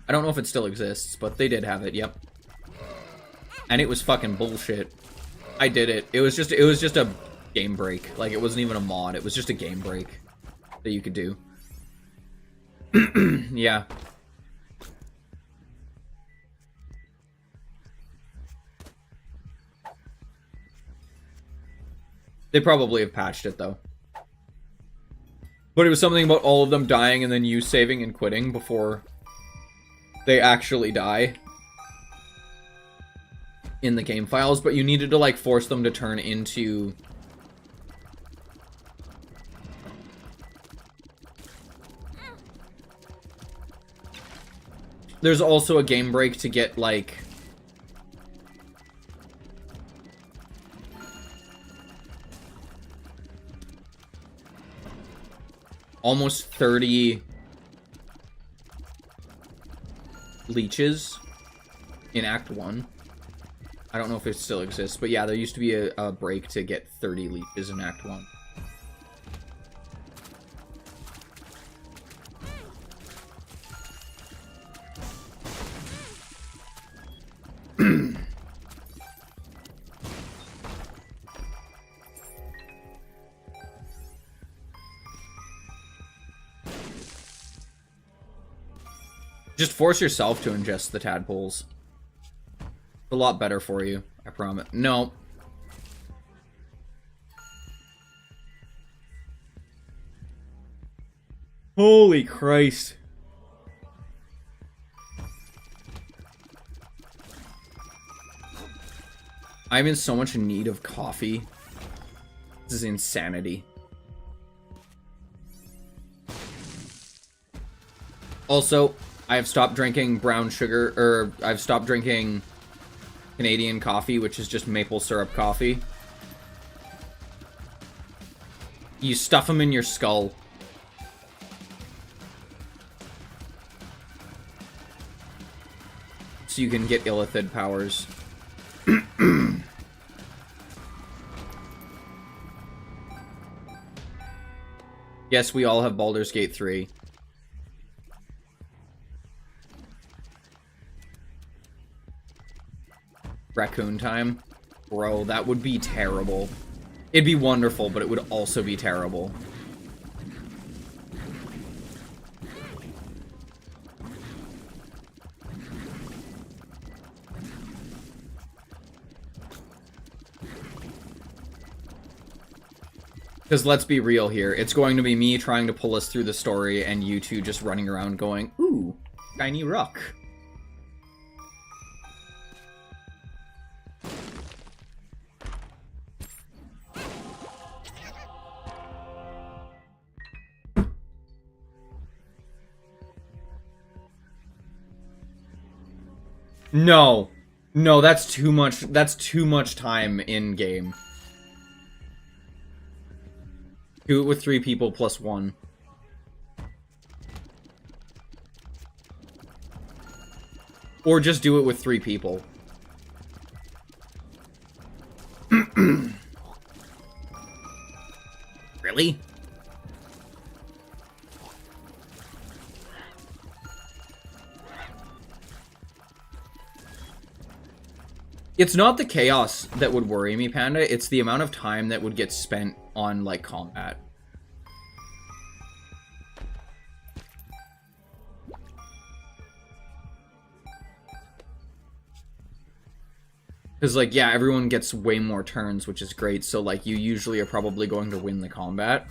I don't know if it still exists, but they did have it, yep. And it was fucking bullshit. I did it. It was just a game break. Like, it wasn't even a mod. It was just a game break that you could do. Yeah. They probably have patched it, though. But it was something about all of them dying and then you saving and quitting before they actually die in the game files, but you needed to, like, force them to turn into... There's also a game break to get, like... almost 30 leeches in Act 1. I don't know if it still exists, but yeah, there used to be a break to get 30 leeches in Act 1. Just force yourself to ingest the tadpoles. It's a lot better for you, I promise. No. Holy Christ. I'm in so much need of coffee. This is insanity. Also, I have stopped drinking brown sugar, or I've stopped drinking Canadian coffee, which is just maple syrup coffee. You stuff them in your skull. So you can get illithid powers. Yes, we all have Baldur's Gate 3. Raccoon time? Bro, that would be terrible. It'd be wonderful, but it would also be terrible. Because let's be real here, it's going to be me trying to pull us through the story and you two just running around going, ooh, shiny rock. No. No, that's too much time in game. Do it with 3 people plus 1. Or just do it with 3 people. Really? It's not the chaos that would worry me, Panda. It's the amount of time that would get spent on, like, combat. Because, like, yeah, everyone gets way more turns, which is great. So, like, you usually are probably going to win the combat.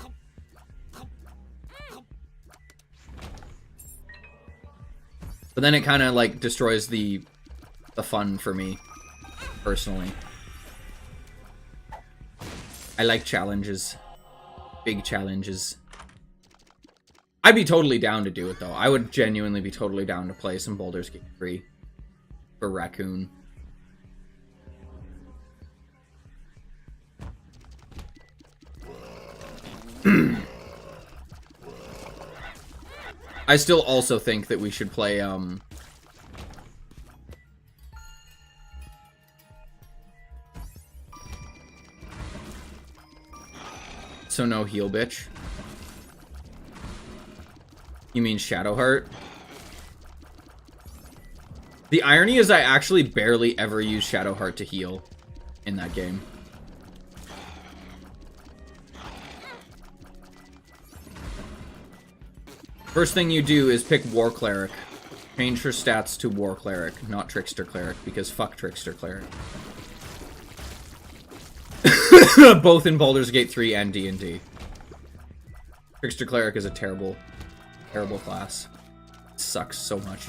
But then it kind of, like, destroys the fun for me. Personally. I like challenges. Big challenges. I'd be totally down to do it, though. I would genuinely be totally down to play some Baldur's Gate 3 for Raccoon. I still also think that we should play, So no heal, bitch. You mean Shadowheart? The irony is I actually barely ever use Shadowheart to heal in that game. First thing you do is pick War Cleric. Change her stats to War Cleric, not Trickster Cleric, because fuck Trickster Cleric. Both in Baldur's Gate 3 and D&D. Trickster Cleric is a terrible, terrible class. It sucks so much.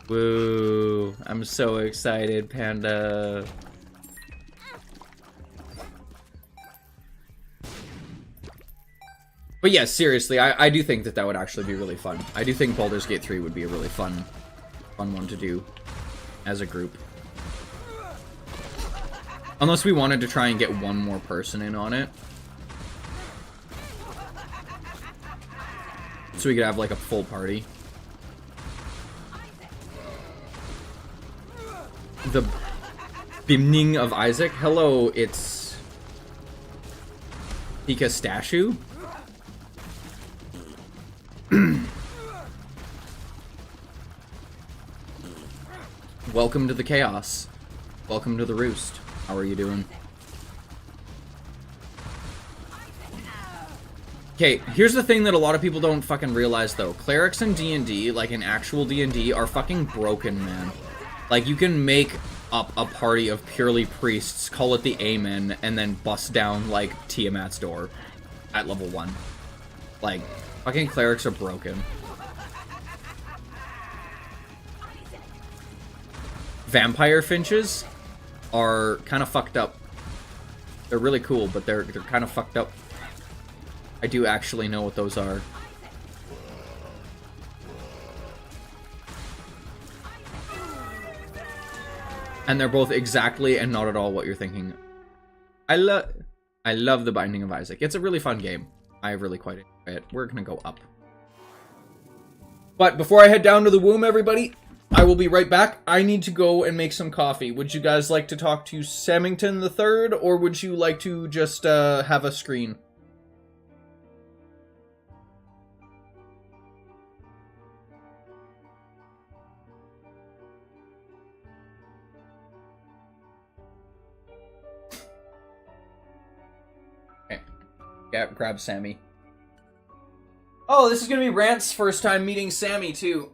Woo. I'm so excited, Panda. But yeah, seriously, I do think that would actually be really fun. I do think Baldur's Gate 3 would be a really fun one to do as a group. Unless we wanted to try and get one more person in on it. So we could have like a full party. The Bimning of Isaac. Hello, it's Pikastachu. Welcome to the chaos. Welcome to the roost. How are you doing? Okay, here's the thing that a lot of people don't fucking realize though. Clerics in D&D, like in actual D&D, are fucking broken, man. Like, you can make up a party of purely priests, call it the Amen, and then bust down, like, Tiamat's door at level 1. Like, fucking clerics are broken. Vampire finches are kind of fucked up. They're really cool, but they're kind of fucked up. I do actually know what those are. And they're both exactly and not at all what you're thinking. I love The Binding of Isaac. It's a really fun game. I really quite enjoy it. We're gonna go up. But before I head down to the womb, everybody, I will be right back. I need to go and make some coffee. Would you guys like to talk to Samington III, or would you like to just have a screen? Okay. Yeah, grab Sammy. Oh, this is gonna be Rant's first time meeting Sammy, too.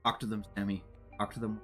Talk to them, Sammy. Talk to them.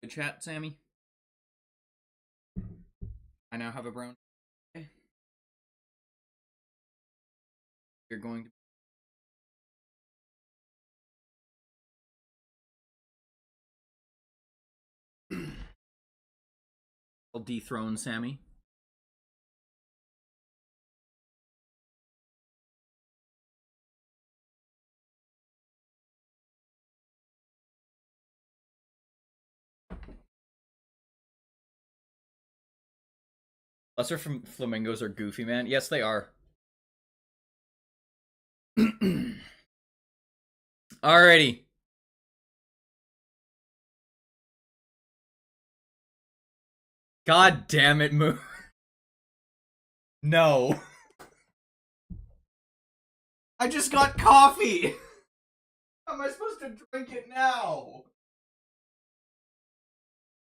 Good chat, Sammy. I now have a brown. Okay. You're going to. I'll dethrone Sammy. Lesser from flamingos are goofy, man. Yes, they are. Alrighty. God damn it, Moon. No. I just got coffee. How am I supposed to drink it now?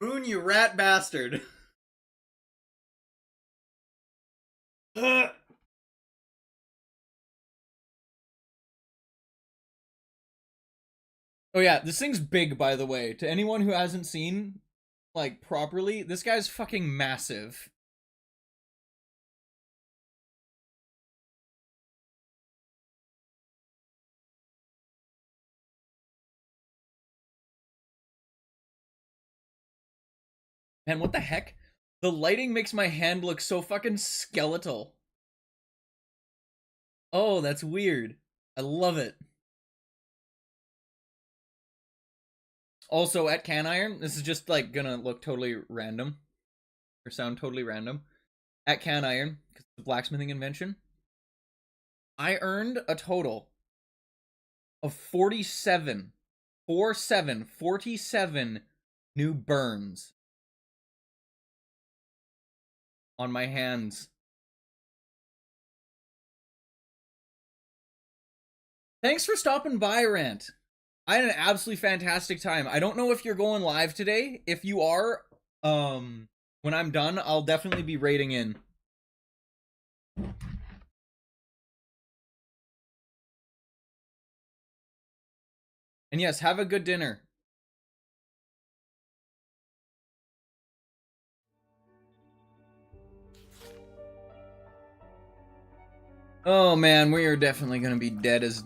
Moon, you rat bastard. Oh yeah, this thing's big, by the way. To anyone who hasn't seen, like, properly, this guy's fucking massive. Man, what the heck? The lighting makes my hand look so fucking skeletal. Oh, that's weird. I love it. Also, at Can Iron, this is just, like, gonna look totally random. Or sound totally random. At Can Iron, because it's the blacksmithing invention, I earned a total of 47 new burns on my hands. Thanks for stopping by, Rant. I had an absolutely fantastic time. I don't know if you're going live today. If you are, when I'm done, I'll definitely be raiding in. And yes, have a good dinner. Oh man, we are definitely gonna be dead as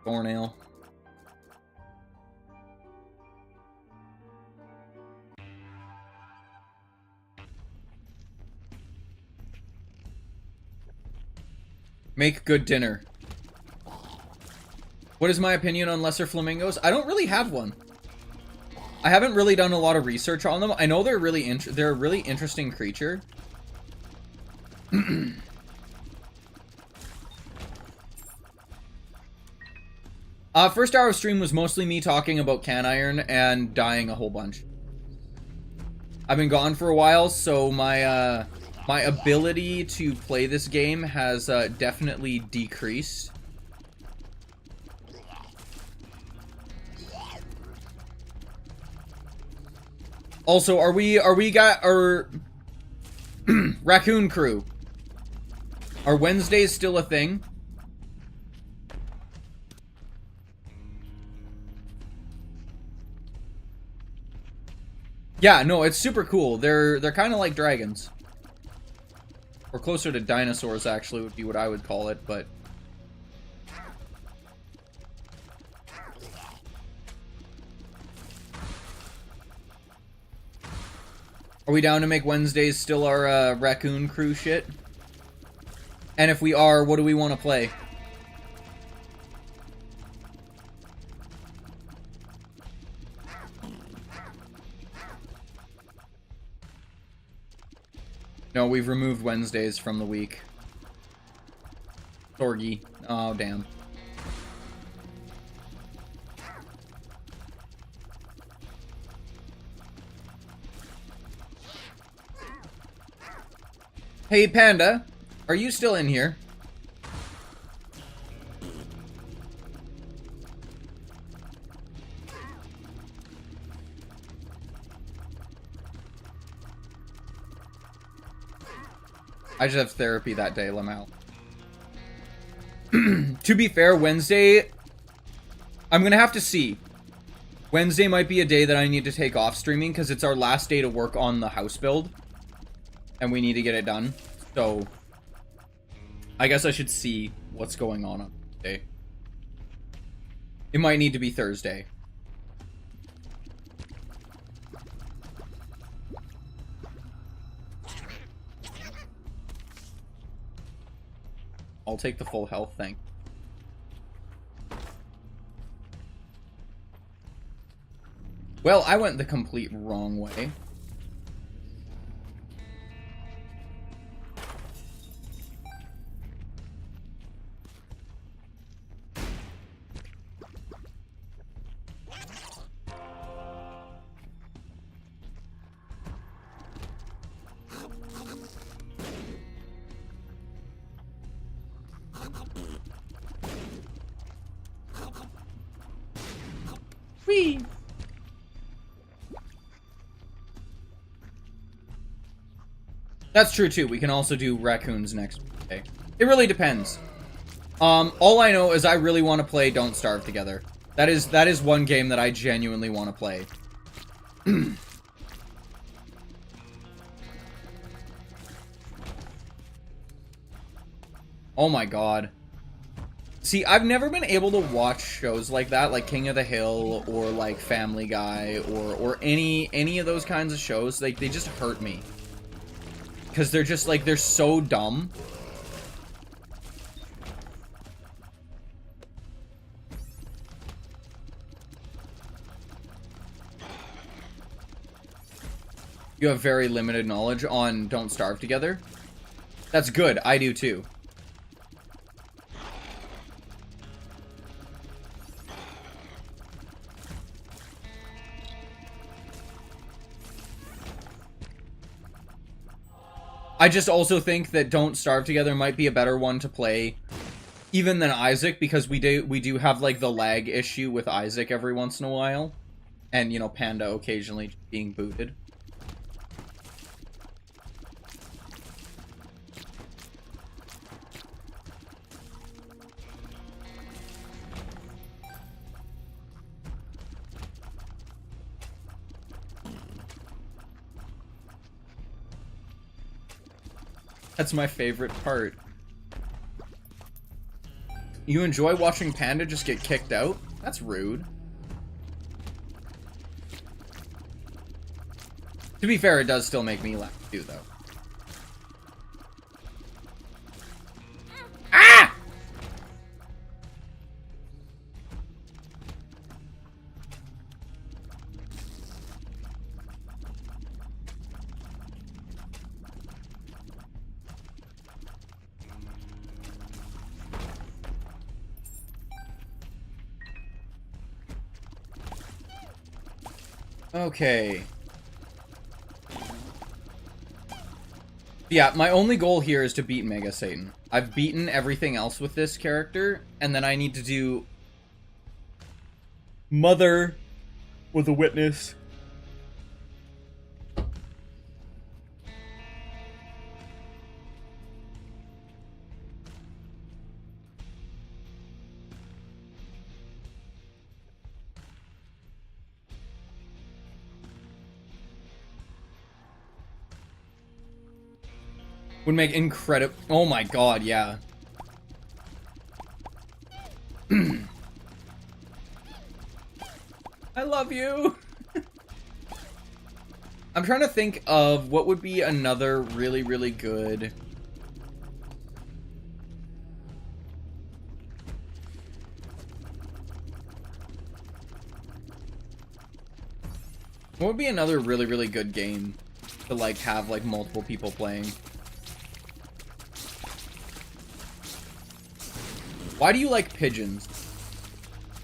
doornail. Make good dinner. What is my opinion on lesser flamingos? I don't really have one. I haven't really done a lot of research on them. I know they're they're a really interesting creature. First hour of stream was mostly me talking about Can Iron and dying a whole bunch. I've been gone for a while, so my my ability to play this game has definitely decreased. Also, are we Raccoon Crew? Are Wednesdays still a thing? Yeah, no, it's super cool. They're kind of like dragons. Or closer to dinosaurs, actually, would be what I would call it, but... Are we down to make Wednesdays still our Raccoon Crew shit? And if we are, what do we want to play? No, we've removed Wednesdays from the week. Sorgy. Oh, damn. Hey, Panda. Are you still in here? I just have therapy that day, Lamau. To be fair, Wednesday, I'm gonna have to see. Wednesday might be a day that I need to take off streaming because it's our last day to work on the house build. And we need to get it done. So, I guess I should see what's going on today. It might need to be Thursday. I'll take the full health thing. Well, I went the complete wrong way. Whee! That's true too. We can also do raccoons next day. It really depends. All I know is I really want to play Don't Starve Together. That is one game that I genuinely want to play. Oh my god. See, I've never been able to watch shows like that, like King of the Hill or like Family Guy or any of those kinds of shows. Like, they just hurt me. Because they're just like, they're so dumb. You have very limited knowledge on Don't Starve Together. That's good. I do too. I just also think that Don't Starve Together might be a better one to play even than Isaac, because we do have like the lag issue with Isaac every once in a while, and you know, Panda occasionally being booted. That's my favorite part. You enjoy watching Panda just get kicked out? That's rude. To be fair, it does still make me laugh too, though. Ah! Okay. Yeah, my only goal here is to beat Mega Satan. I've beaten everything else with this character, and then I need to do Mother with a Witness. Would make incredible. Oh my god, yeah. I love you. I'm trying to think of what would be another really, really good. What would be another really, really good game to like have like multiple people playing? Why do you like pigeons?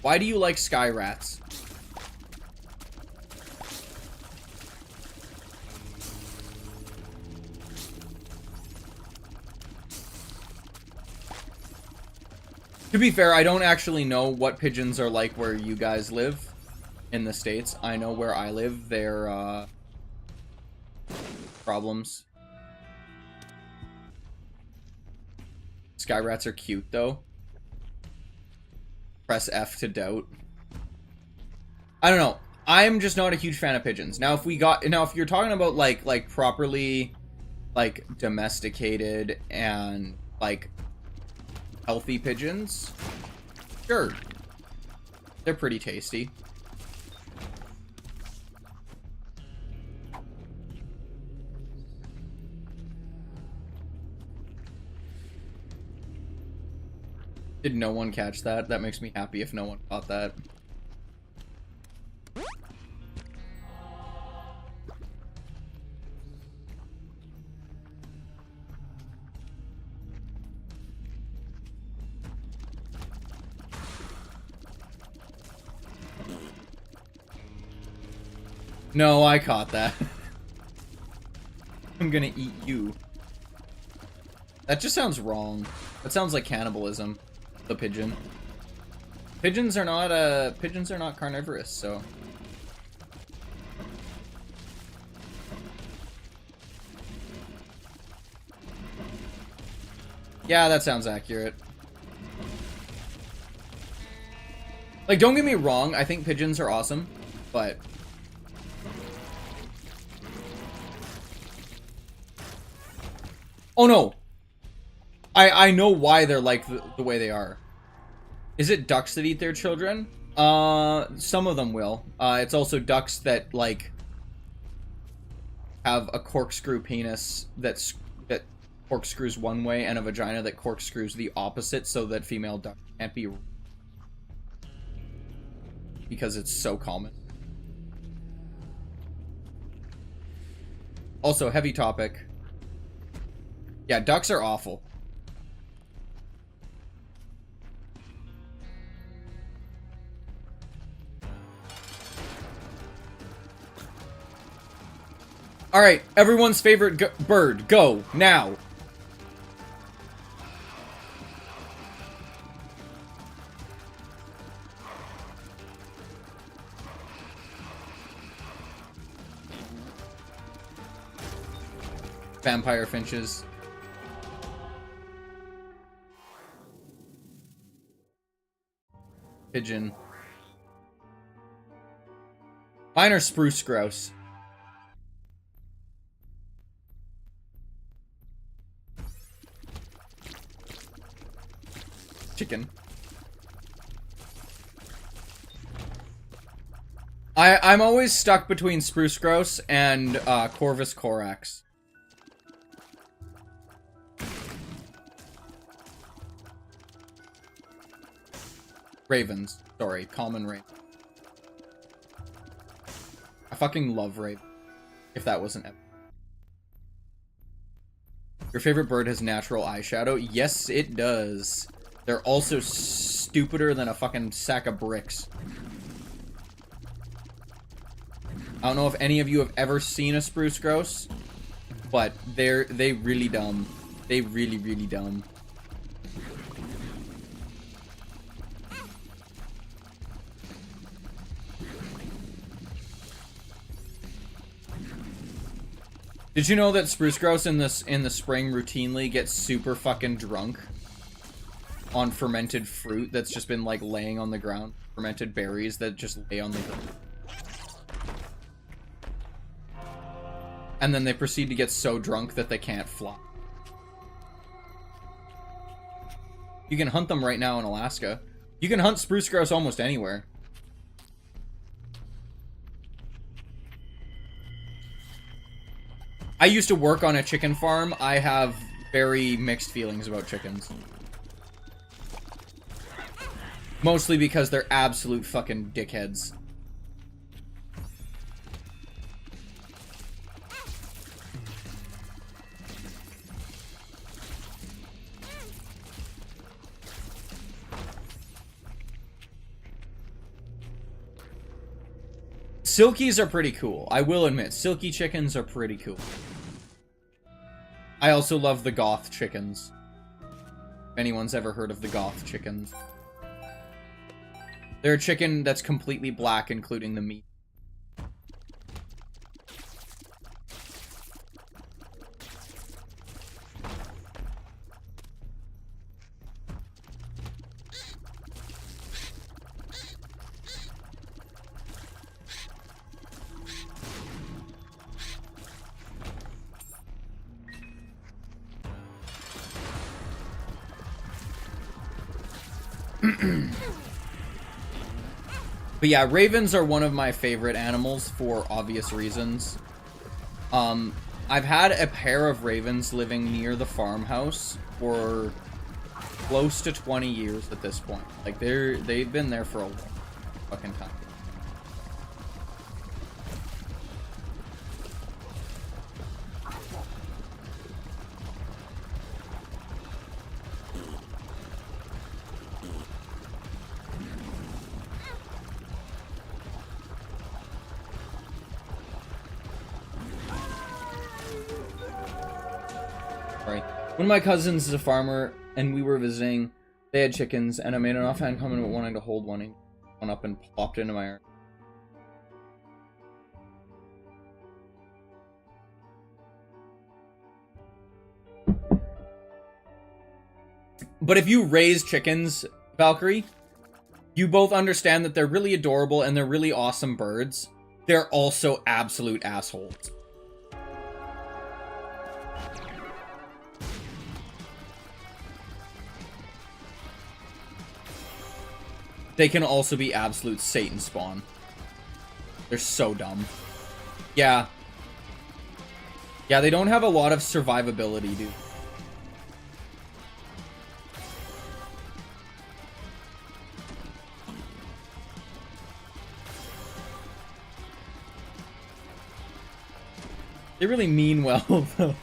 Why do you like sky rats? To be fair, I don't actually know what pigeons are like where you guys live in the States. I know where I live, they're, problems. Sky rats are cute, though. Press F to doubt. I don't know. I'm just not a huge fan of pigeons. Now, if you're talking about like properly, like domesticated and like healthy pigeons, sure, they're pretty tasty. Did no one catch that? That makes me happy if no one caught that. No, I caught that. I'm gonna eat you. That just sounds wrong. That sounds like cannibalism. The pigeon. Pigeons are not carnivorous, so. Yeah, that sounds accurate. Like, don't get me wrong, I think pigeons are awesome, but oh no! I know why they're like the way they are. Is it ducks that eat their children? Some of them will. It's also ducks that, like, have a corkscrew penis that corkscrews one way and a vagina that corkscrews the opposite so that female duck can't be... because it's so common. Also, heavy topic. Yeah, ducks are awful. Alright, everyone's favorite bird, go, now! Vampire finches. Pigeon. Mine are spruce grouse. Chicken. I'm always stuck between spruce grouse and Corvus corax. Ravens. Sorry, common raven. I fucking love raven. If that wasn't epic. Your favorite bird has natural eyeshadow? Yes, it does. They're also stupider than a fucking sack of bricks. I don't know if any of you have ever seen a spruce grouse, but they really dumb. They really, really dumb. Did you know that spruce grouse in the spring routinely get super fucking drunk on fermented fruit that's just been like laying on the ground? Fermented berries that just lay on the ground. And then they proceed to get so drunk that they can't fly. You can hunt them right now in Alaska. You can hunt spruce grouse almost anywhere. I used to work on a chicken farm. I have very mixed feelings about chickens. Mostly because they're absolute fucking dickheads. Silkies are pretty cool. I will admit, silky chickens are pretty cool. I also love the goth chickens. If anyone's ever heard of the goth chickens. They're a chicken that's completely black, including the meat. But yeah, ravens are one of my favorite animals for obvious reasons. I've had a pair of ravens living near the farmhouse for close to 20 years at this point. Like, they've been there for a long fucking time. One of my cousins is a farmer, and we were visiting. They had chickens, and I made an offhand comment about wanting to hold one up and plopped into my arm. But if you raise chickens, Valkyrie, you both understand that they're really adorable and they're really awesome birds. They're also absolute assholes. They can also be absolute Satan spawn. They're so dumb. Yeah. Yeah, they don't have a lot of survivability, dude. They really mean well, though.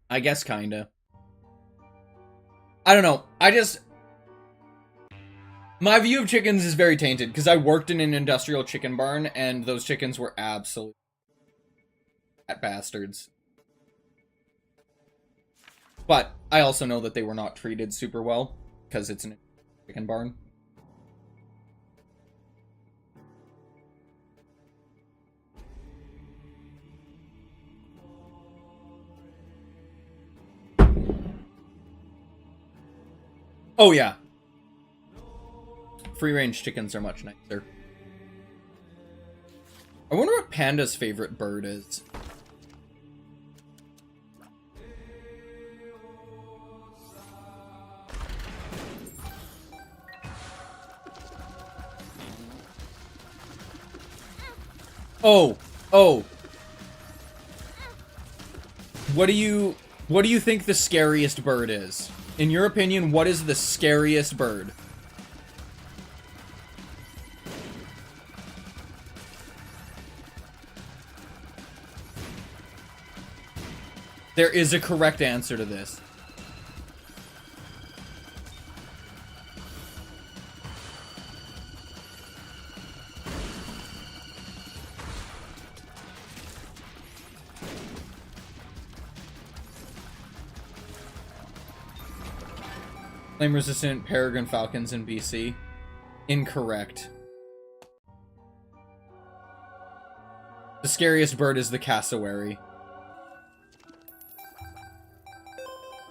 I guess kinda. I don't know. My view of chickens is very tainted, because I worked in an industrial chicken barn, and those chickens were absolute bastards. But I also know that they were not treated super well, because it's an chicken barn. Oh, yeah. Free-range chickens are much nicer. I wonder what Panda's favorite bird is. Oh. What do you think the scariest bird is? In your opinion, what is the scariest bird? There is a correct answer to this. Flame-resistant peregrine falcons in BC. Incorrect. The scariest bird is the cassowary.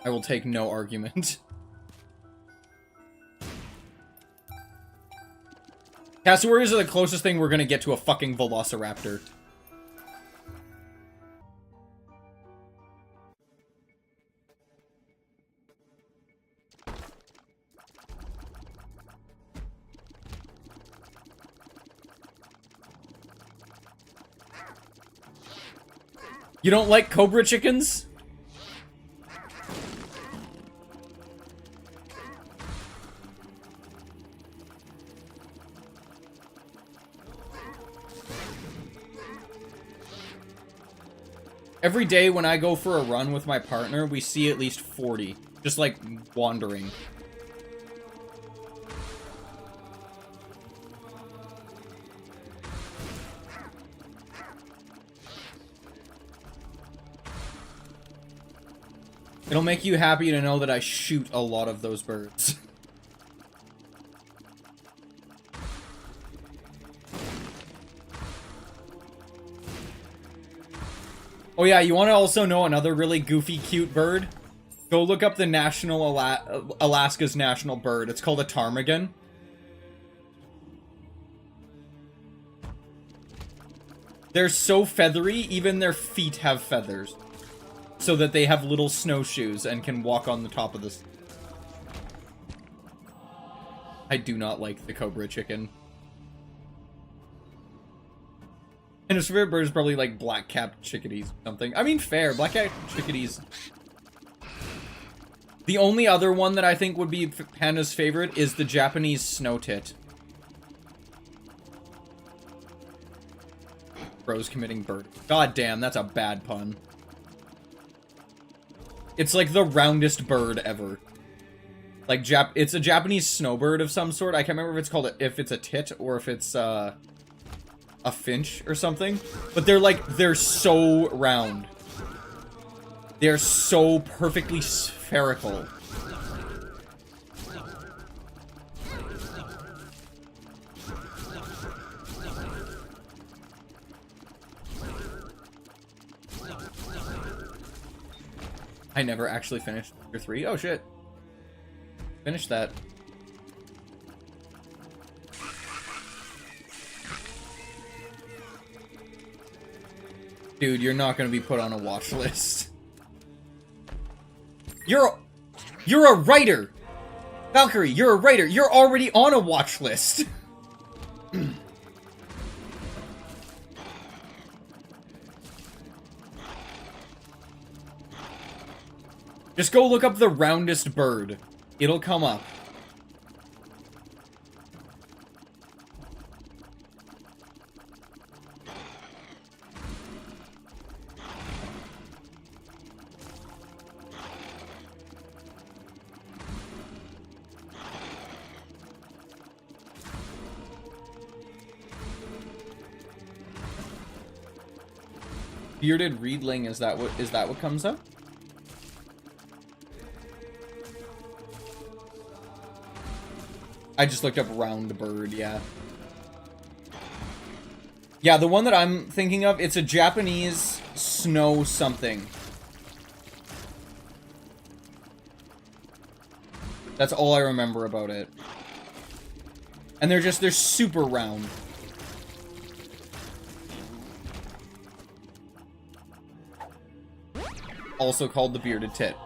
I will take no argument. Cassowaries are the closest thing we're gonna get to a fucking velociraptor. You don't like cobra chickens? Every day when I go for a run with my partner, we see at least 40. Just, like, wandering. It'll make you happy to know that I shoot a lot of those birds. Oh yeah, you want to also know another really goofy, cute bird? Go look up the Alaska's national bird. It's called a ptarmigan. They're so feathery, even their feet have feathers. so that they have little snowshoes and can walk on the top of this. I do not like the cobra chicken. And his favorite bird is probably like black-capped chickadees or something. I mean, fair. Black-capped chickadees. The only other one that I think would be Panda's favorite is the Japanese snow tit. Bro's committing bird. God damn, that's a bad pun. It's like the roundest bird ever. Like, it's a Japanese snowbird of some sort. I can't remember if it's called if it's a tit or if it's a finch or something. But they're so round. They're so perfectly spherical. I never actually finished Chapter 3. Oh shit. Finish that. Dude, you're not gonna be put on a watch list. You're a writer! Valkyrie, you're a writer! You're already on a watch list! Just go look up the roundest bird. It'll come up. Bearded reedling, is that what comes up? I just looked up round bird, yeah. Yeah, the one that I'm thinking of, it's a Japanese snow something. That's all I remember about it. And they're super round. Also called the bearded tit.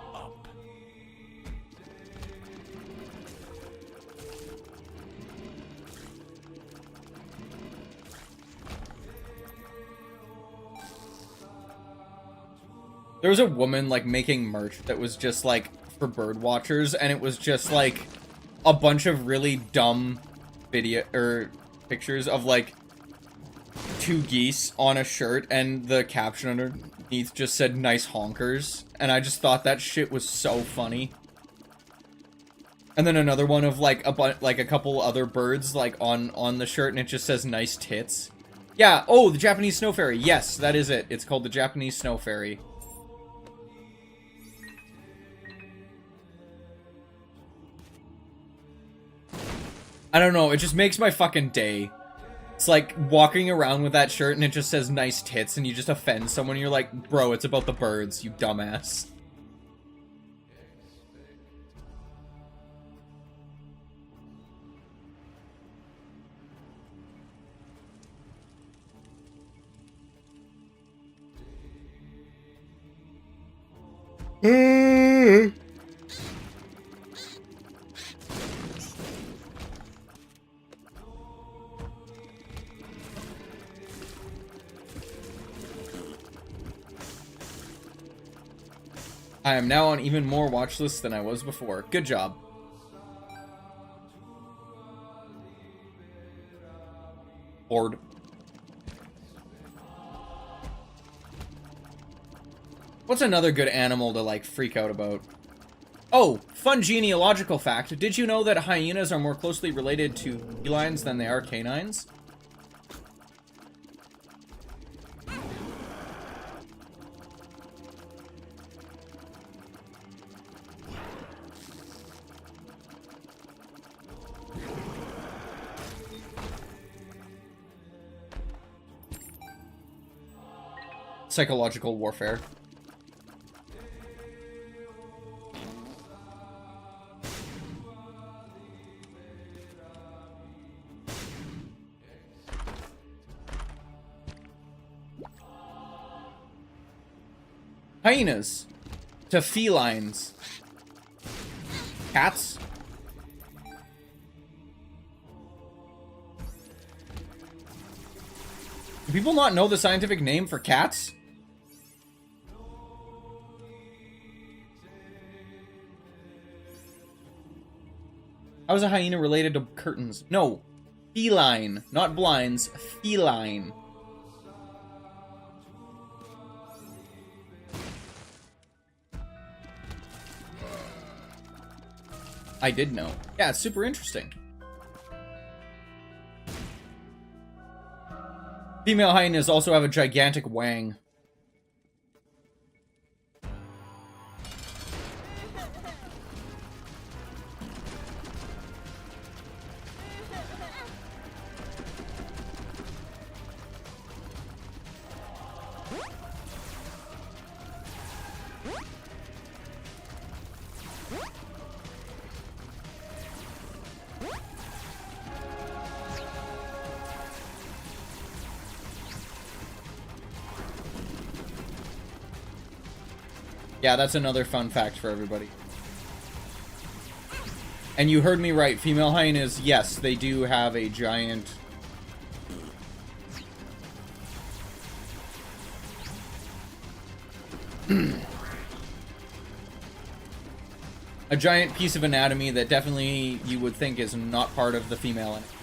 There was a woman, like, making merch that was just, like, for bird watchers, and it was just, like, a bunch of really dumb pictures of, like, two geese on a shirt, and the caption underneath just said, "Nice honkers," and I just thought that shit was so funny. And then another one of, like, a couple other birds, like, on the shirt, and it just says, "Nice tits." Yeah, oh, the Japanese snow fairy. Yes, that is it. It's called the Japanese snow fairy. I don't know, it just makes my fucking day. It's like walking around with that shirt and it just says "nice tits" and you just offend someone and you're like, bro, it's about the birds, you dumbass. I am now on even more watch lists than I was before. Good job. Bored. What's another good animal to, like, freak out about? Oh, fun genealogical fact. Did you know that hyenas are more closely related to felines than they are canines? Psychological warfare. Hyenas. to felines. Cats? Do people not know the scientific name for cats? How is a hyena related to curtains? No. Feline. Not blinds. Feline. I did know. Yeah, it's super interesting. Female hyenas also have a gigantic wang. Yeah, that's another fun fact for everybody. And you heard me right, female hyenas, yes, they do have a giant... a giant piece of anatomy that definitely you would think is not part of the female anatomy.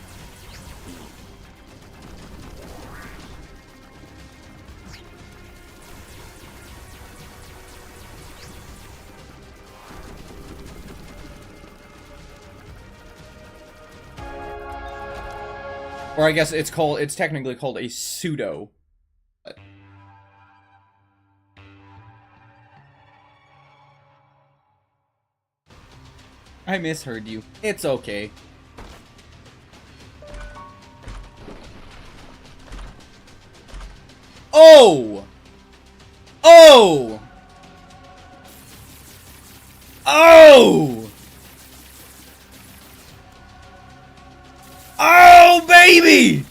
Or I guess it's technically called a pseudo. I misheard you. It's okay. Oh! Oh! Oh! Oh, baby!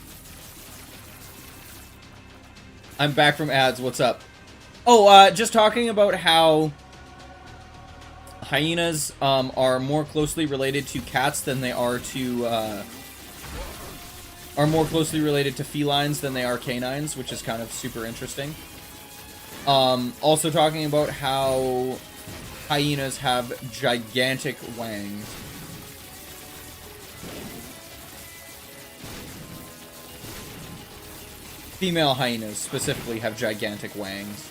I'm back from ads. What's up? Oh, just talking about how hyenas are more closely related to cats than they are to felines than they are canines, which is kind of super interesting. Also talking about how hyenas have gigantic wangs. Female hyenas specifically have gigantic wangs.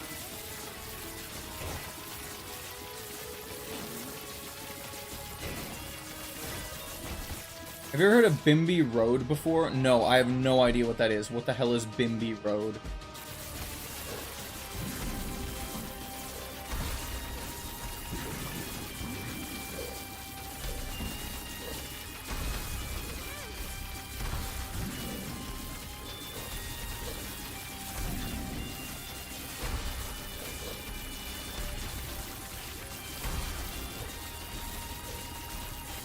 Have you ever heard of Bimby Road before? No, I have no idea what that is. What the hell is Bimby Road?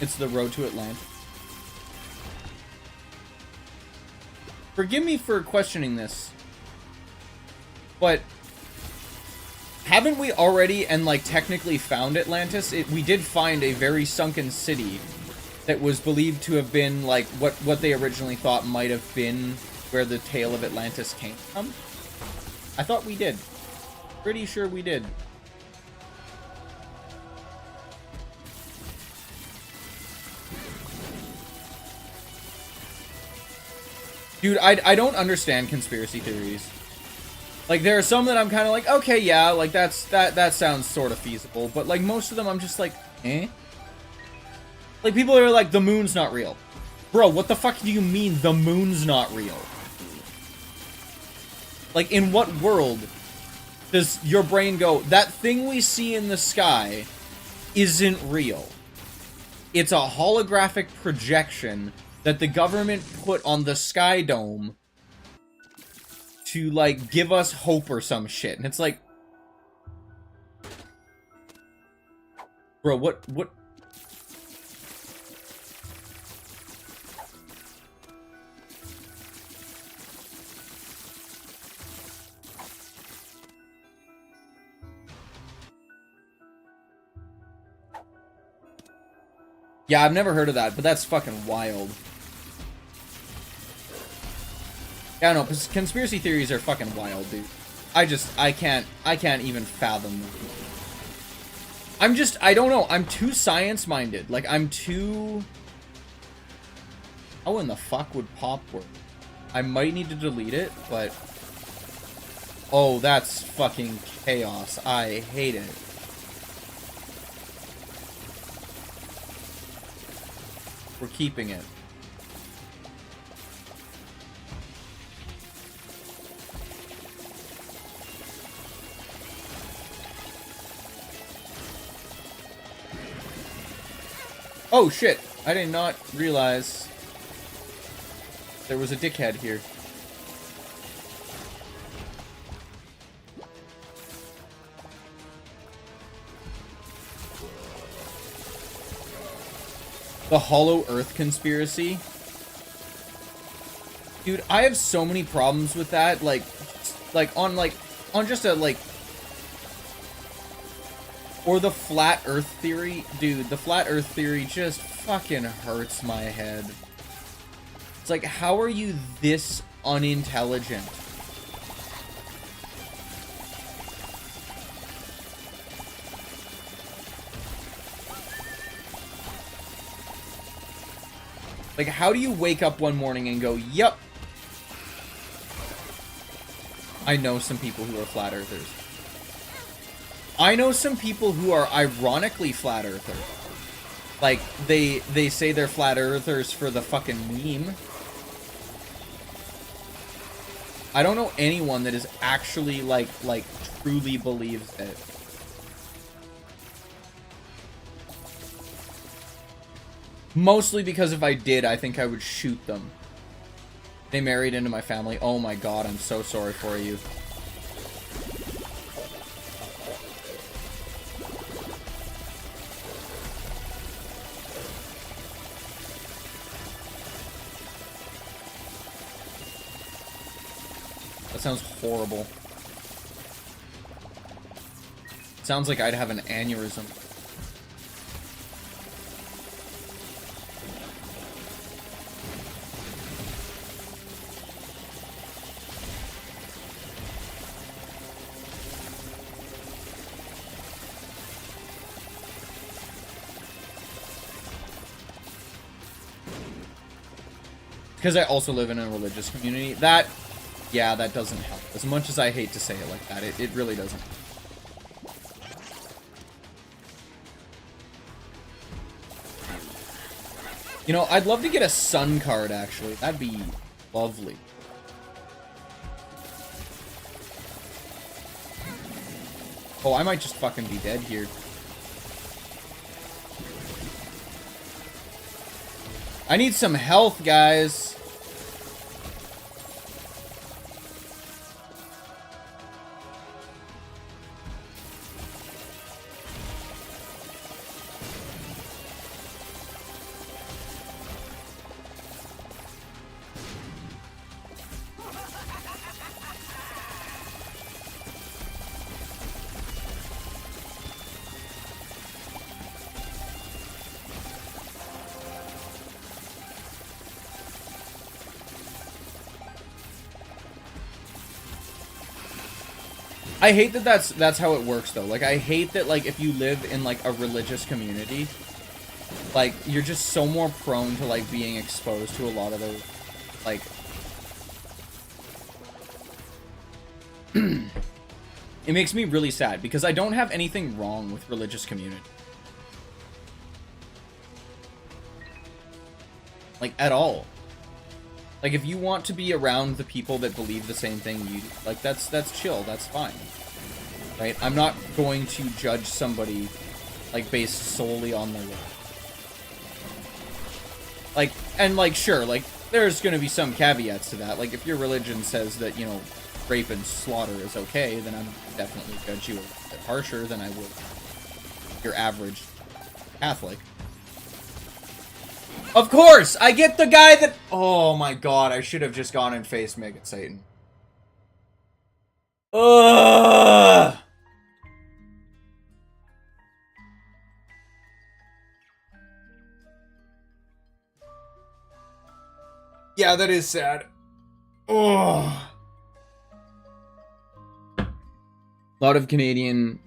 It's the road to Atlantis. Forgive me for questioning this, but haven't we already and like technically found Atlantis? We did find a very sunken city that was believed to have been like what they originally thought might have been where the tale of Atlantis came from. I thought we did. Pretty sure we did. Dude, I don't understand conspiracy theories. Like, there are some that I'm kind of like, okay, yeah, like, that sounds sort of feasible. But, like, most of them I'm just like, eh? Like, people are like, the moon's not real. Bro, what the fuck do you mean the moon's not real? Like, in what world does your brain go, that thing we see in the sky isn't real? It's a holographic projection that the government put on the Sky Dome to, like, give us hope or some shit. And it's like... Bro, what... Yeah, I've never heard of that, but that's fucking wild. Yeah, no, conspiracy theories are fucking wild, dude. I can't even fathom them. I don't know, I'm too science-minded. Like, I'm too... How in the fuck would pop work? I might need to delete it, but... Oh, that's fucking chaos. I hate it. We're keeping it. Oh shit! I did not realize there was a dickhead here. The Hollow Earth conspiracy. Dude, I have so many problems with that. Like on just a, like... Or the Flat Earth theory. Dude, the Flat Earth theory just fucking hurts my head. It's like, how are you this unintelligent? Like, how do you wake up one morning and go, yep, I know some people who are flat earthers. I know some people who are ironically flat earthers. Like, they say they're flat earthers for the fucking meme. I don't know anyone that is actually, like, truly believes it. Mostly because if I did, I think I would shoot them. They married into my family. Oh my god, I'm so sorry for you. That sounds horrible. It sounds like I'd have an aneurysm. Because I also live in a religious community. That, yeah, that doesn't help. As much as I hate to say it like that, it really doesn't. You know, I'd love to get a sun card, actually. That'd be lovely. Oh, I might just fucking be dead here. I need some health, guys. I hate that that's how it works, though. Like, I hate that, like, if you live in, like, a religious community, like, you're just so more prone to, like, being exposed to a lot of those, like... It makes me really sad, because I don't have anything wrong with religious community. Like, at all. Like, if you want to be around the people that believe the same thing you do, like, that's chill, that's fine. Right? I'm not going to judge somebody, like, based solely on their life. Like, and, like, sure, like, there's gonna be some caveats to that. Like, if your religion says that, you know, rape and slaughter is okay, then I'm definitely judge you a bit harsher than I would your average Catholic. Of course! I get the guy that... Oh my god, I should have just gone and faced Megan Satan. Ugh! Yeah, that is sad. Oh. A lot of Canadian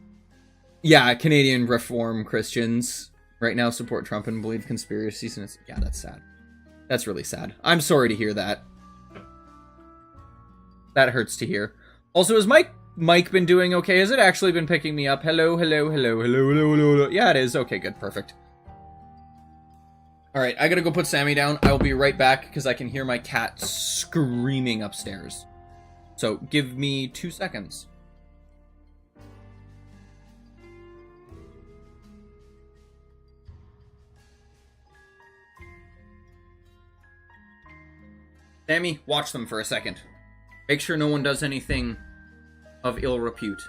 Reform Christians right now support Trump and believe conspiracies, and yeah, that's sad. That's really sad. I'm sorry to hear that. That hurts to hear. Also, has Mike been doing okay? Has it actually been picking me up? Hello. Yeah, it is. Okay, good. Perfect. Alright, I gotta go put Sammy down. I will be right back because I can hear my cat screaming upstairs. So, give me 2 seconds. Sammy, watch them for a second. Make sure no one does anything of ill repute.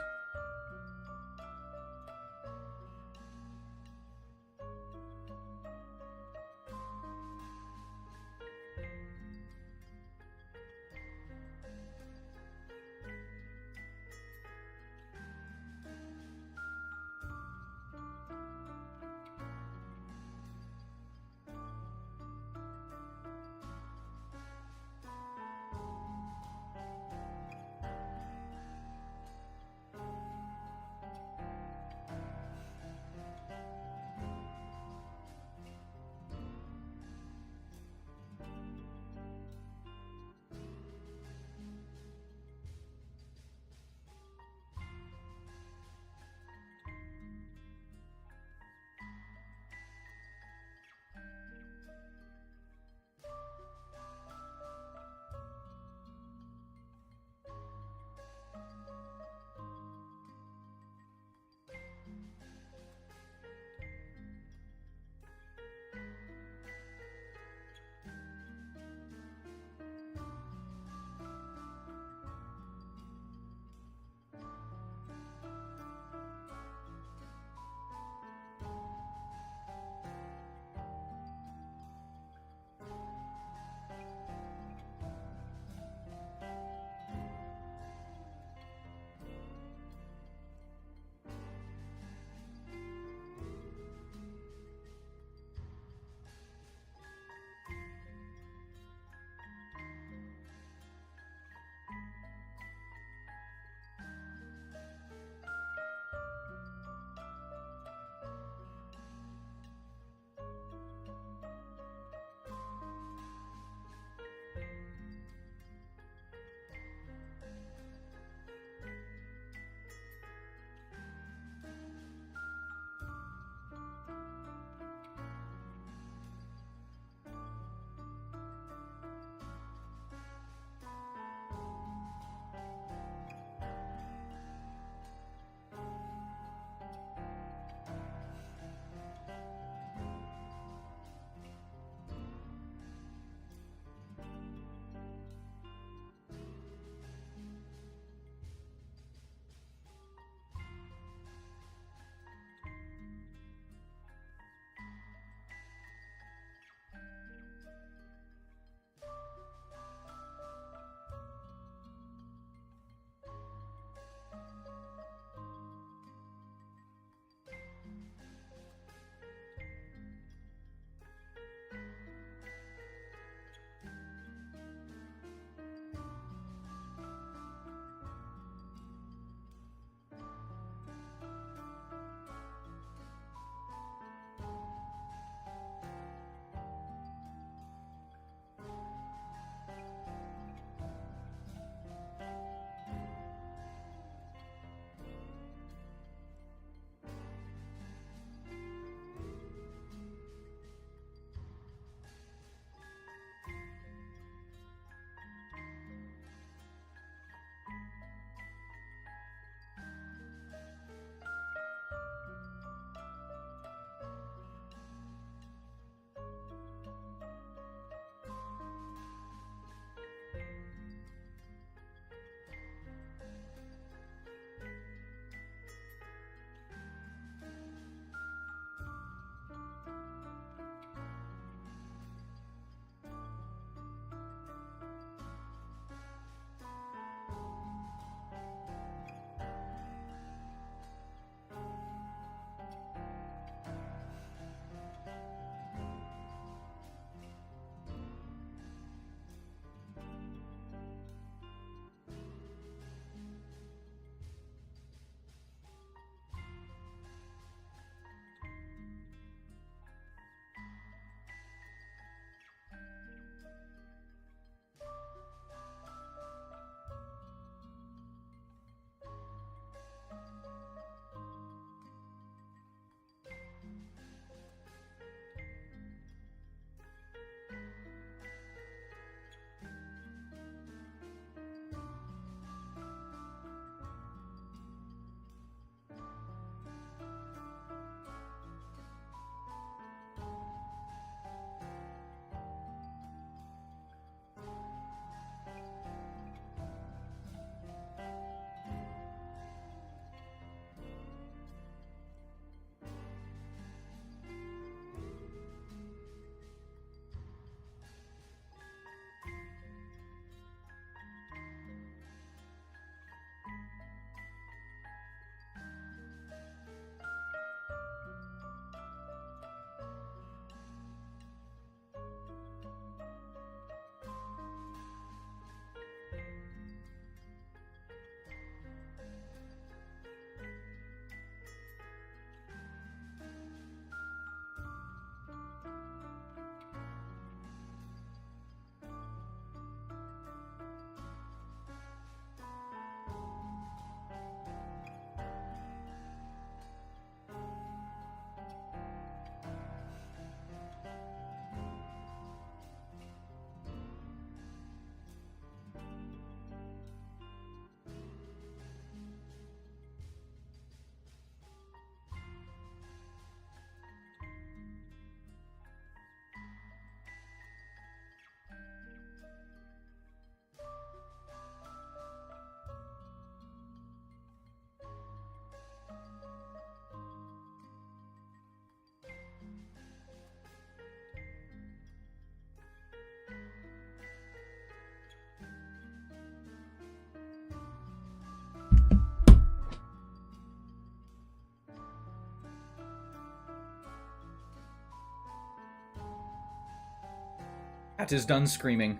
Cat is done screaming.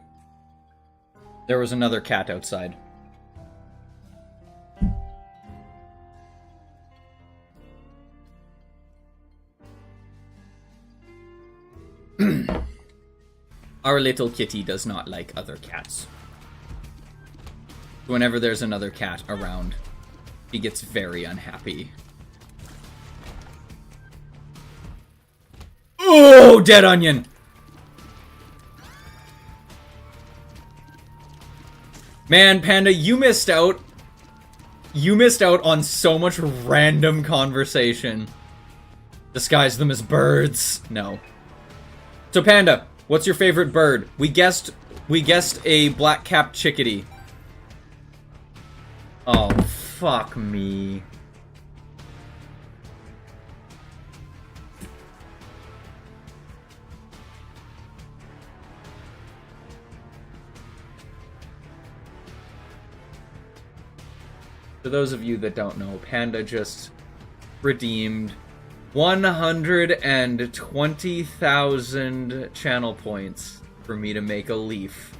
There was another cat outside. Our little kitty does not like other cats. Whenever there's another cat around, he gets very unhappy. Oh, dead onion! Man, Panda, you missed out. You missed out on so much random conversation. Disguise them as birds. No. So, Panda, what's your favorite bird? We guessed a black-capped chickadee. Oh, fuck me. For those of you that don't know, Panda just redeemed 120,000 channel points for me to make a leaf.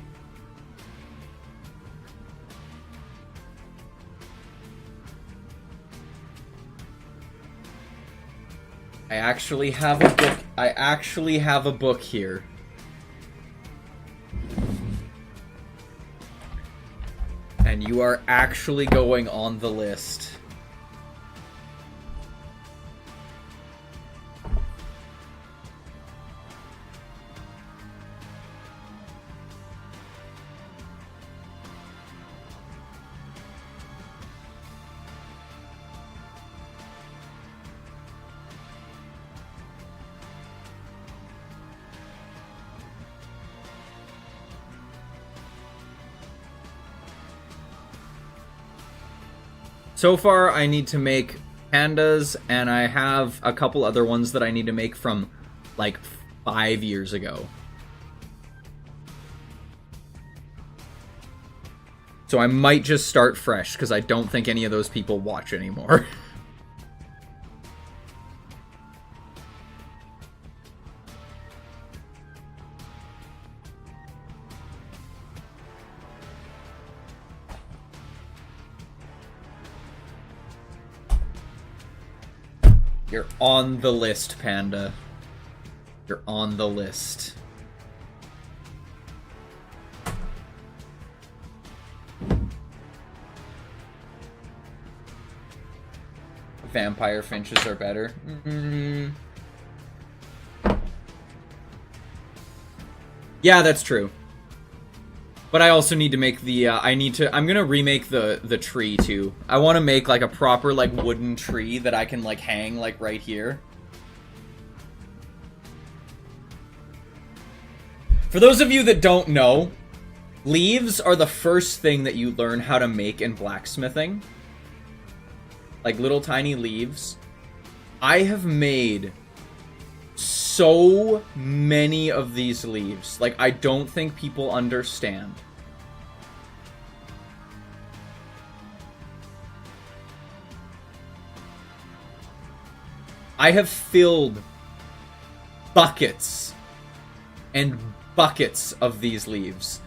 I actually have a book. I actually have a book here. And you are actually going on the list. So far, I need to make pandas, and I have a couple other ones that I need to make from, like, 5 years ago. So I might just start fresh, because I don't think any of those people watch anymore. You're on the list, Panda. You're on the list. Vampire finches are better. Yeah, that's true. But I also need to make the, I'm gonna remake the tree, too. I want to make, like, a proper, like, wooden tree that I can, like, hang, like, right here. For those of you that don't know, leaves are the first thing that you learn how to make in blacksmithing. Like, little tiny leaves. I have made so many of these leaves. Like, I don't think people understand. I have filled buckets and buckets of these leaves.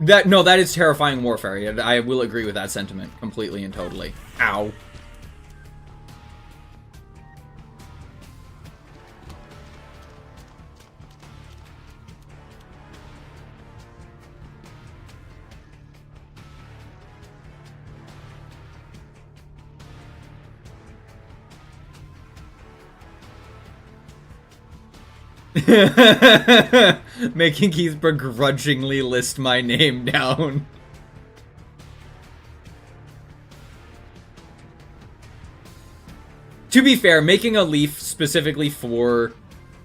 That is terrifying warfare. I will agree with that sentiment completely and totally. Ow. Making Keith begrudgingly list my name down. To be fair, making a leaf specifically for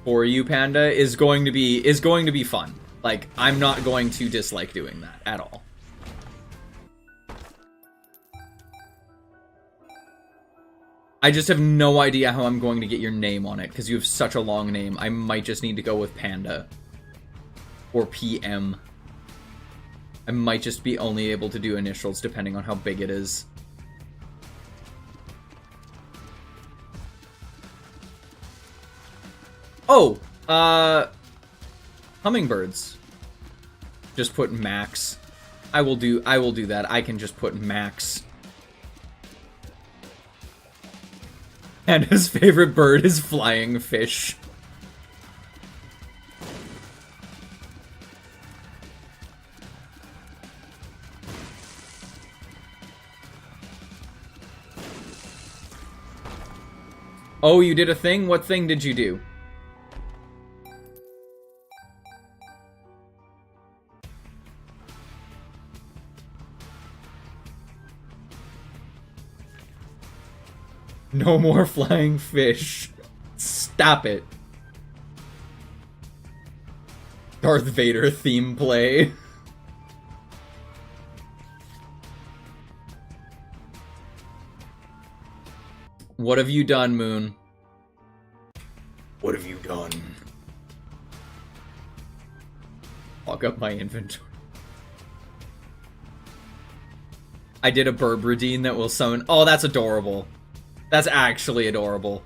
you, Panda, is going to be fun. Like, I'm not going to dislike doing that at all. I just have no idea how I'm going to get your name on it, because you have such a long name. I might just need to go with Panda. Or PM. I might just be only able to do initials depending on how big it is. Oh! Hummingbirds. Just put Max. I will do that. I can just put Max. And his favorite bird is flying fish. Oh, you did a thing? What thing did you do? No more flying fish. Stop it. Darth Vader theme play. What have you done, Moon? What have you done? Log up my inventory. I did a Burbradine that will summon... Oh, that's adorable. That's actually adorable.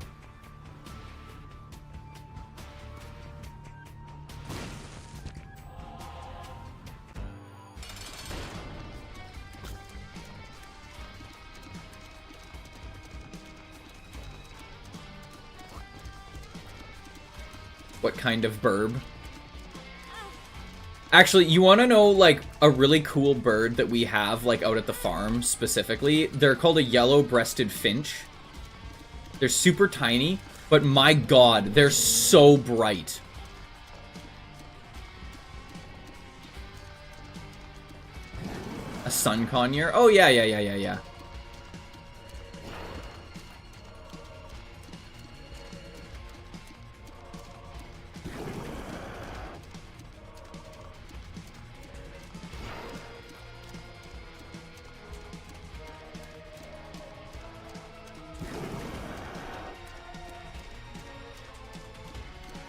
What kind of burb? Actually, you want to know, like, a really cool bird that we have, like, out at the farm, specifically? They're called a yellow-breasted finch. They're super tiny, but my god, they're so bright. A sun conure? Oh, yeah.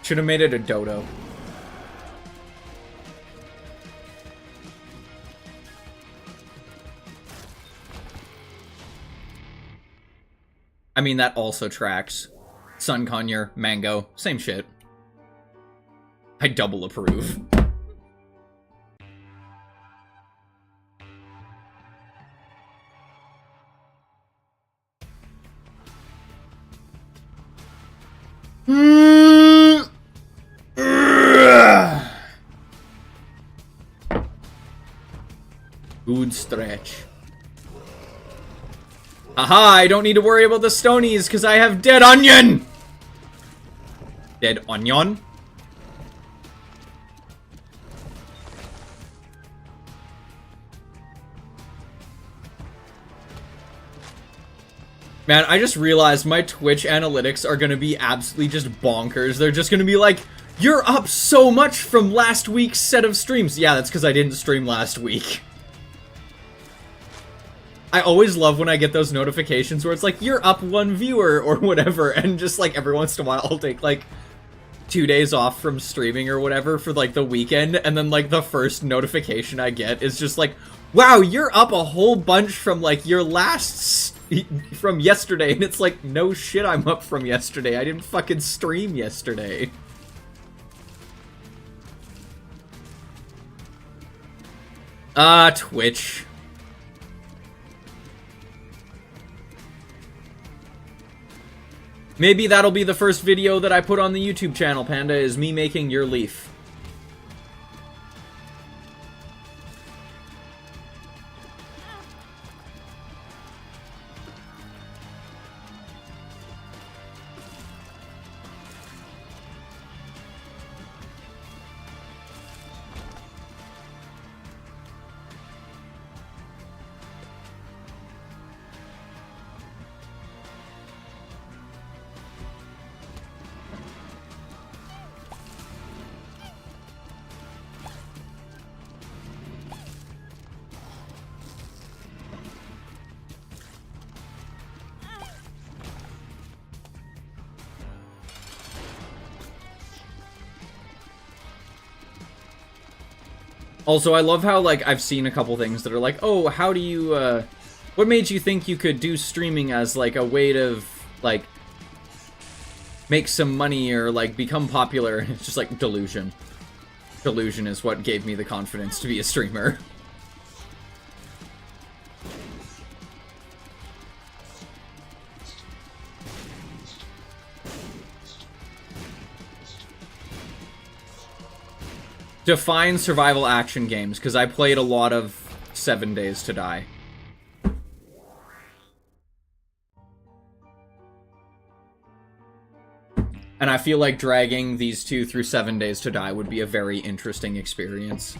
Should have made it a dodo. I mean, that also tracks. Sun conure, mango, same shit. I double approve. Good stretch. Aha, I don't need to worry about the stonies because I have dead onion! Dead onion? Man, I just realized my Twitch analytics are gonna be absolutely just bonkers. They're just gonna be like, you're up so much from last week's set of streams. Yeah, that's because I didn't stream last week. I always love when I get those notifications where it's like, you're up 1 viewer or whatever, and just like every once in a while I'll take like 2 days off from streaming or whatever for like the weekend, and then like the first notification I get is just like, wow, you're up a whole bunch from like your last from yesterday, and it's like, no shit, I'm up from yesterday. I didn't fucking stream yesterday. Twitch. Maybe that'll be the first video that I put on the YouTube channel, Panda, is me making your leaf. Also, I love how, like, I've seen a couple things that are like, oh, how do you, what made you think you could do streaming as, like, a way to, like, make some money or, like, become popular? And it's just, like, delusion. Delusion is what gave me the confidence to be a streamer. Define survival action games, because I played a lot of 7 Days to Die. And I feel like dragging these two through 7 Days to Die would be a very interesting experience.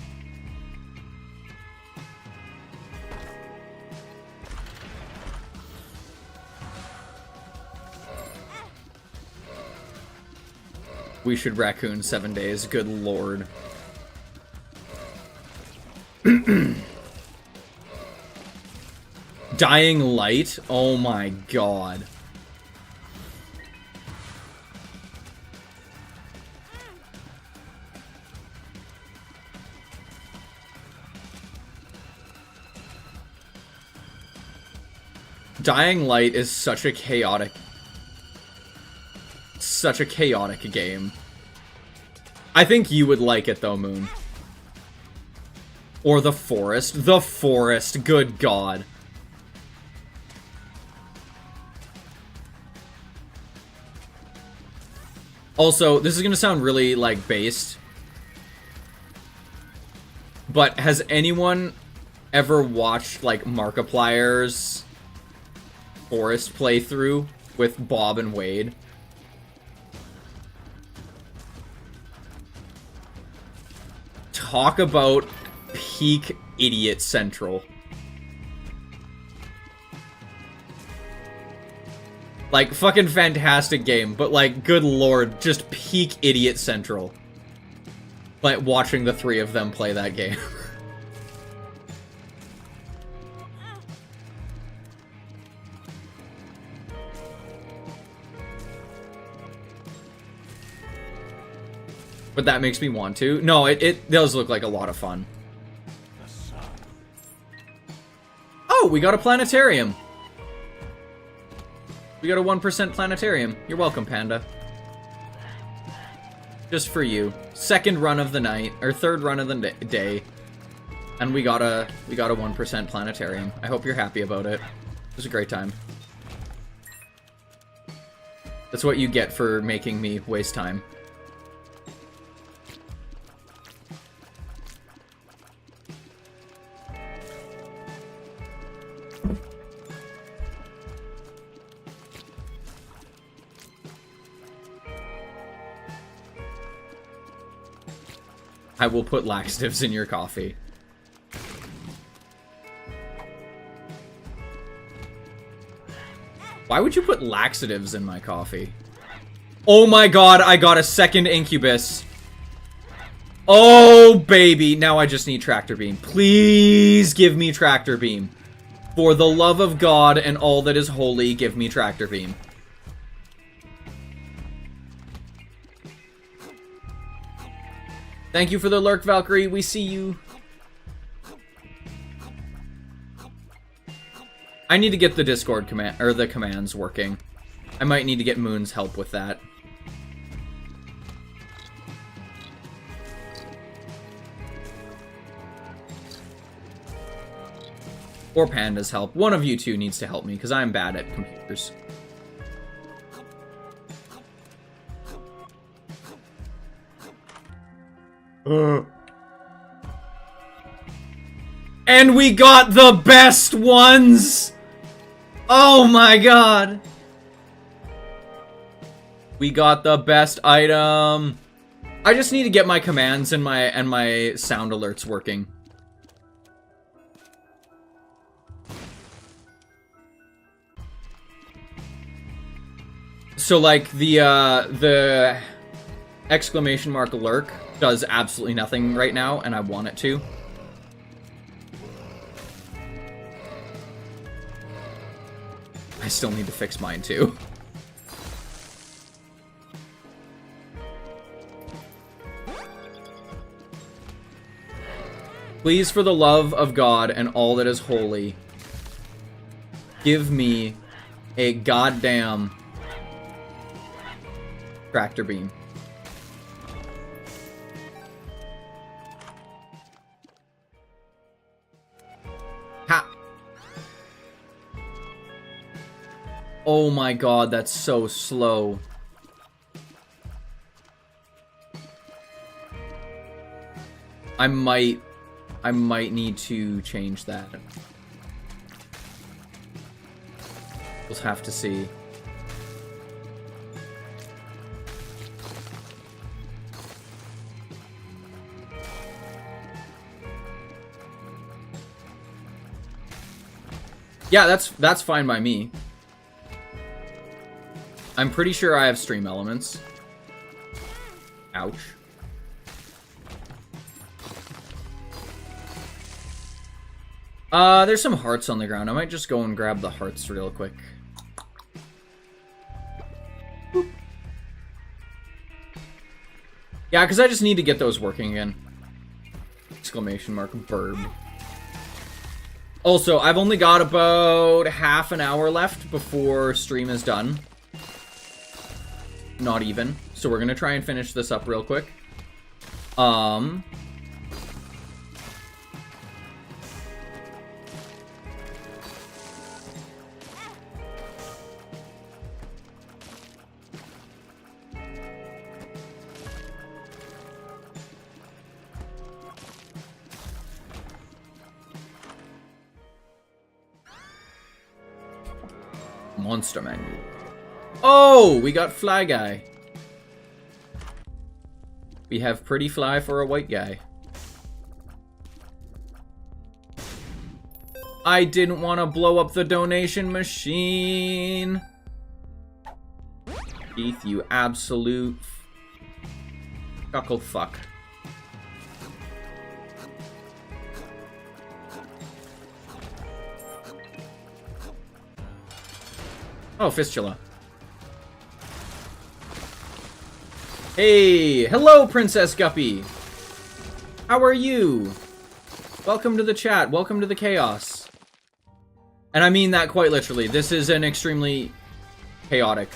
We should raccoon 7 Days, good lord. Dying Light? Oh my god. Dying Light is such a chaotic game. I think you would like it though, Moon. Or The Forest. The Forest, good god. Also, this is gonna sound really, like, based. But has anyone ever watched, like, Markiplier's Forest playthrough with Bob and Wade? Talk about peak idiot central. Like, fucking fantastic game, but, like, good lord, just peak idiot central. Like, watching the three of them play that game. But that makes me want to. No, it does look like a lot of fun. Oh, we got a planetarium. We got a 1% planetarium. You're welcome, Panda. Just for you. Second run of the night, or third run of the day. And we got a 1% planetarium. I hope you're happy about it. It was a great time. That's what you get for making me waste time. I will put laxatives in your coffee. Why would you put laxatives in my coffee? Oh my god, I got a second incubus. Oh, baby. Now I just need tractor beam. Please give me tractor beam. For the love of God and all that is holy, give me tractor beam. Thank you for the lurk, Valkyrie. We see you. I need to get the Discord command, or the commands working. I might need to get Moon's help with that. Or Panda's help. One of you two needs to help me, because I'm bad at computers. And we got the best ones! Oh my god! We got the best item. I just need to get my commands and my sound alerts working. So like the exclamation mark lurk does absolutely nothing right now, and I want it to. I still need to fix mine too. Please, for the love of God and all that is holy, give me a goddamn tractor beam. Ha! Oh my god, that's so slow. I might need to change that. We'll have to see. Yeah, that's fine by me. I'm pretty sure I have stream elements. Ouch. There's some hearts on the ground. I might just go and grab the hearts real quick. Boop. Yeah, because I just need to get those working again. Exclamation mark, burb. Also, I've only got about half an hour left before stream is done. Not even. So we're gonna try and finish this up real quick. Monster menu. Oh, we got Fly Guy. We have Pretty Fly for a white guy. I didn't want to blow up the donation machine. Keith, you absolute cuckle fuck. Oh, Fistula. Hey, hello, Princess Guppy. How are you? Welcome to the chat. Welcome to the chaos. And I mean that quite literally. This is an extremely chaotic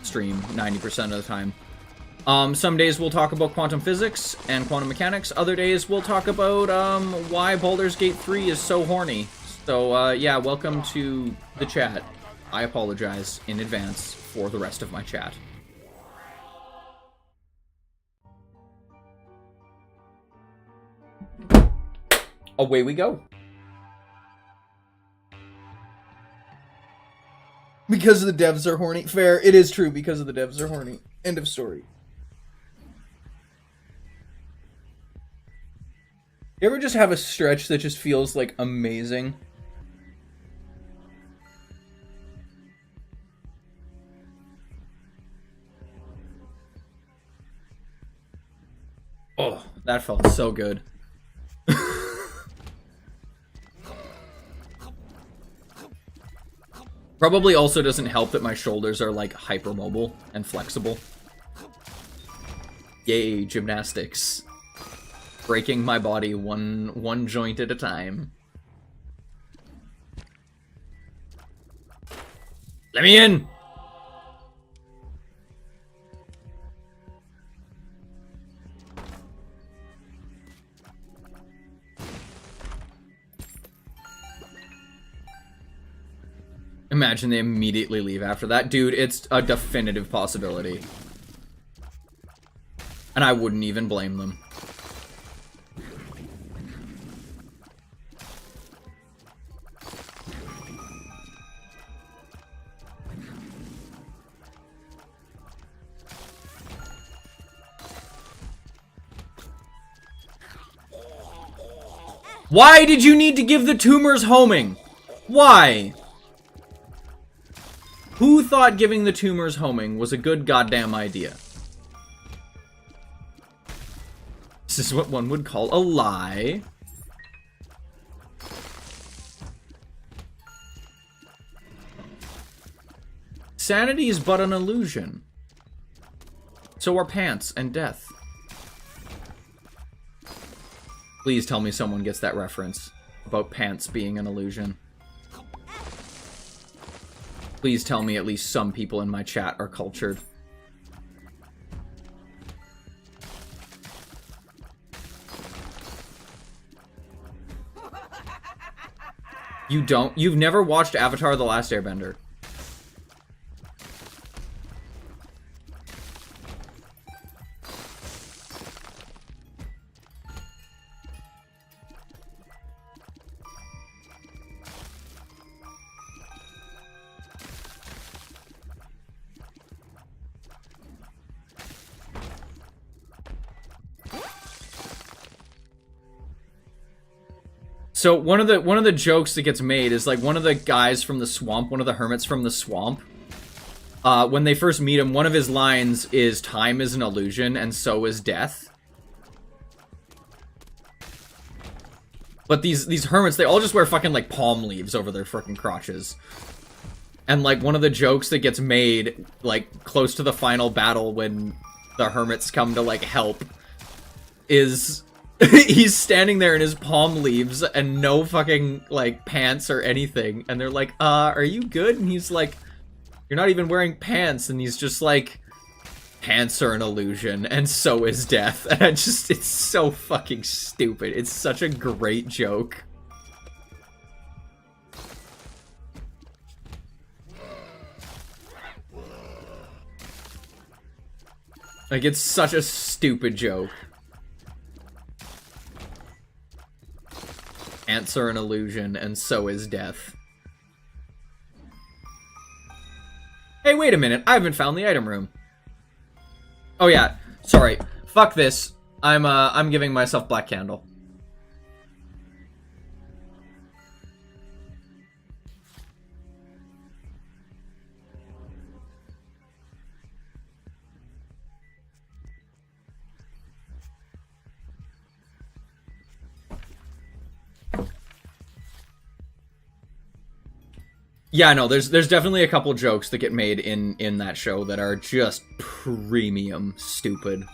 stream 90% of the time. Some days we'll talk about quantum physics and quantum mechanics. Other days we'll talk about why Baldur's Gate 3 is so horny. So yeah, welcome to the chat. I apologize in advance for the rest of my chat. Away we go. Because the devs are horny. Fair, it is true because of the devs are horny. End of story. You ever just have a stretch that just feels like amazing? Oh, that felt so good. Probably also doesn't help that my shoulders are like hypermobile and flexible. Yay, gymnastics. Breaking my body one joint at a time. Let me in! Imagine they immediately leave after that. Dude, it's a definitive possibility. And I wouldn't even blame them. Why did you need to give the tumors homing? Why? Who thought giving the tumors homing was a good goddamn idea? This is what one would call a lie. Sanity is but an illusion. So are pants and death. Please tell me someone gets that reference about pants being an illusion. Please tell me at least some people in my chat are cultured. You don't? You've never watched Avatar: The Last Airbender? So one of the jokes that gets made is like one of the guys from the swamp, one of the hermits from the swamp. When they first meet him, one of his lines is "Time is an illusion, and so is death." But these hermits, they all just wear fucking like palm leaves over their freaking crotches. And like one of the jokes that gets made like close to the final battle when the hermits come to like help is. He's standing there in his palm leaves and no fucking, like, pants or anything. And they're like, are you good? And he's like, you're not even wearing pants. And he's just like, pants are an illusion, and so is death. And it's so fucking stupid. It's such a great joke. Like, it's such a stupid joke. Ants are an illusion, and so is death. Hey, wait a minute. I haven't found the item room. Oh yeah, sorry. Fuck this. I'm giving myself Black Candle. Yeah, no, there's definitely a couple jokes that get made in that show that are just premium stupid.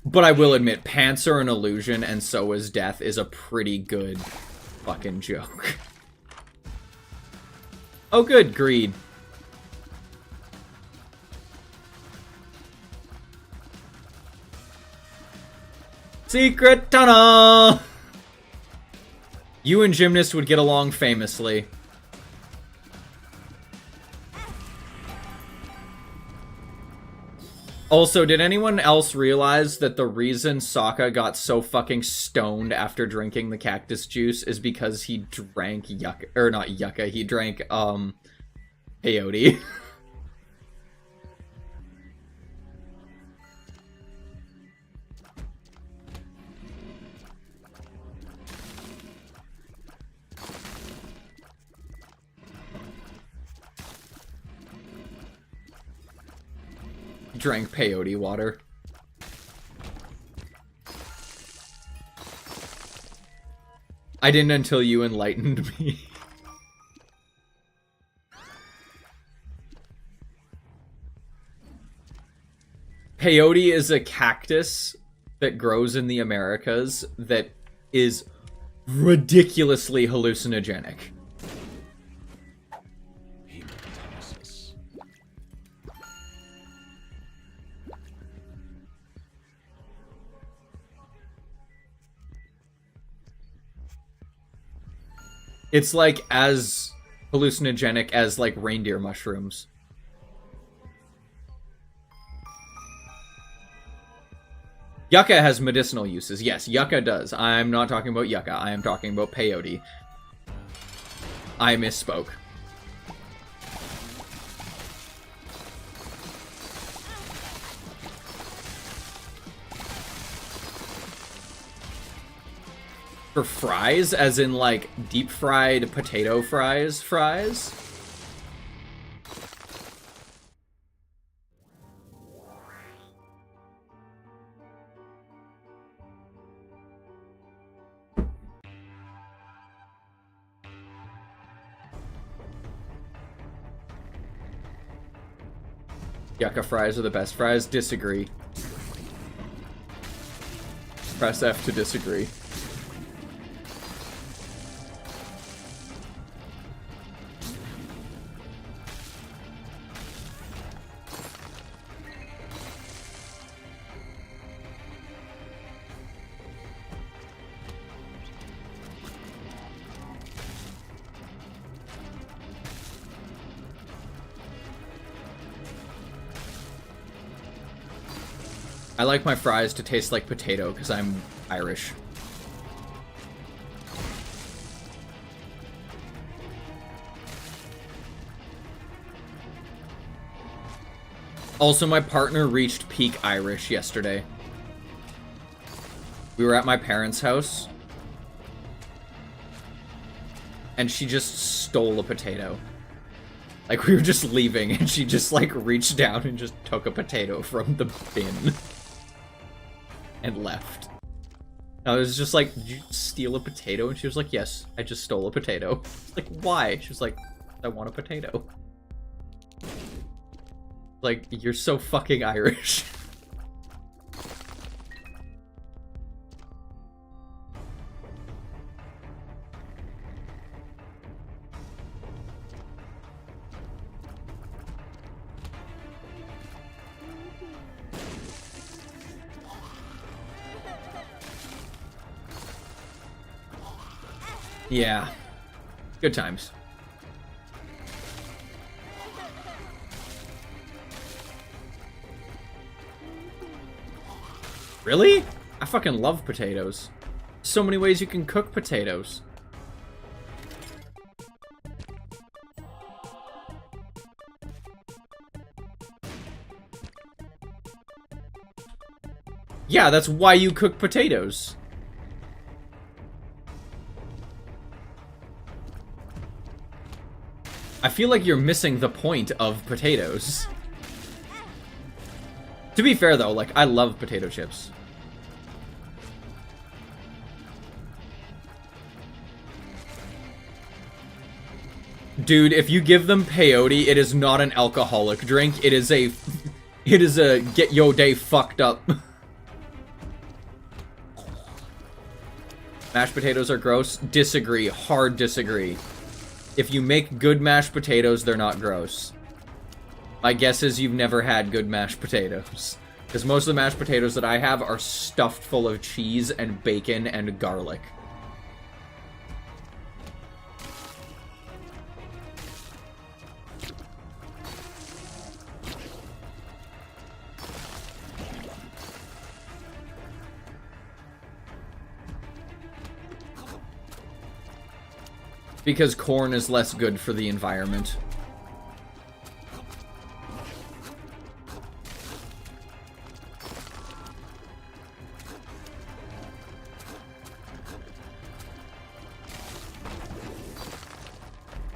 But I will admit, pants are an illusion and so is death is a pretty good fucking joke. Oh good, greed. Secret tunnel! You and Gymnast would get along famously. Also, did anyone else realize that the reason Sokka got so fucking stoned after drinking the cactus juice is because he drank yucca, or not yucca, he drank, peyote. Drank peyote water. I didn't until you enlightened me. Peyote is a cactus that grows in the Americas that is ridiculously hallucinogenic. It's like as hallucinogenic as like reindeer mushrooms. Yucca has medicinal uses. Yes, yucca does. I'm not talking about yucca. I am talking about peyote. I misspoke. For fries, as in like deep fried potato fries? Yucca fries are the best fries? Disagree. Press F to disagree. I like my fries to taste like potato because I'm Irish. Also, my partner reached peak Irish yesterday. We were at my parents' house, and she just stole a potato. Like, we were just leaving, and she just, like, reached down and just took a potato from the bin. And left. I was just like, did you steal a potato? And she was like, yes, I just stole a potato. Like, why? She was like, I want a potato. Like, you're so fucking Irish. Yeah. Good times. Really? I fucking love potatoes. So many ways you can cook potatoes. Yeah, that's why you cook potatoes. I feel like you're missing the point of potatoes. To be fair, though, like, I love potato chips. Dude, if you give them peyote, it is not an alcoholic drink. It is a... It is a get your day fucked up. Mashed potatoes are gross? Disagree. Hard disagree. If you make good mashed potatoes, they're not gross. My guess is you've never had good mashed potatoes. Because most of the mashed potatoes that I have are stuffed full of cheese and bacon and garlic. Because corn is less good for the environment.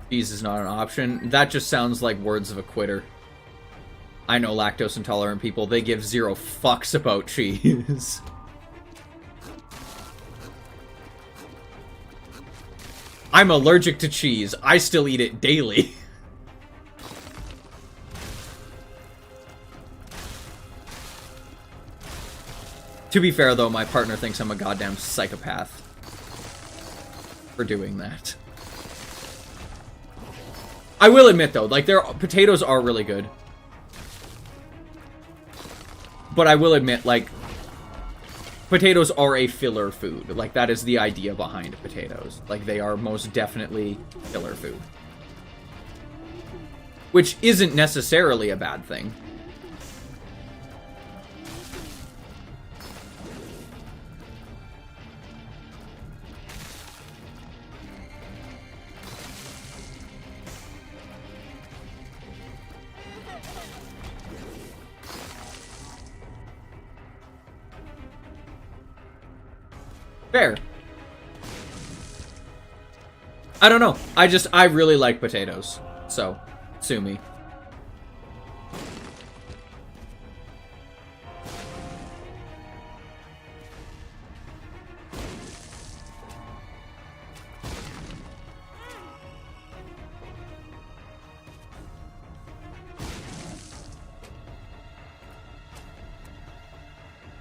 Cheese is not an option. That just sounds like words of a quitter. I know lactose intolerant people, they give zero fucks about cheese. I'm allergic to cheese. I still eat it daily. To be fair, though, my partner thinks I'm a goddamn psychopath for doing that. I will admit, though, like, potatoes are really good. But I will admit, like, potatoes are a filler food. Like, that is the idea behind potatoes. Like, they are most definitely filler food. Which isn't necessarily a bad thing. Fair. I don't know. I really like potatoes. So, sue me.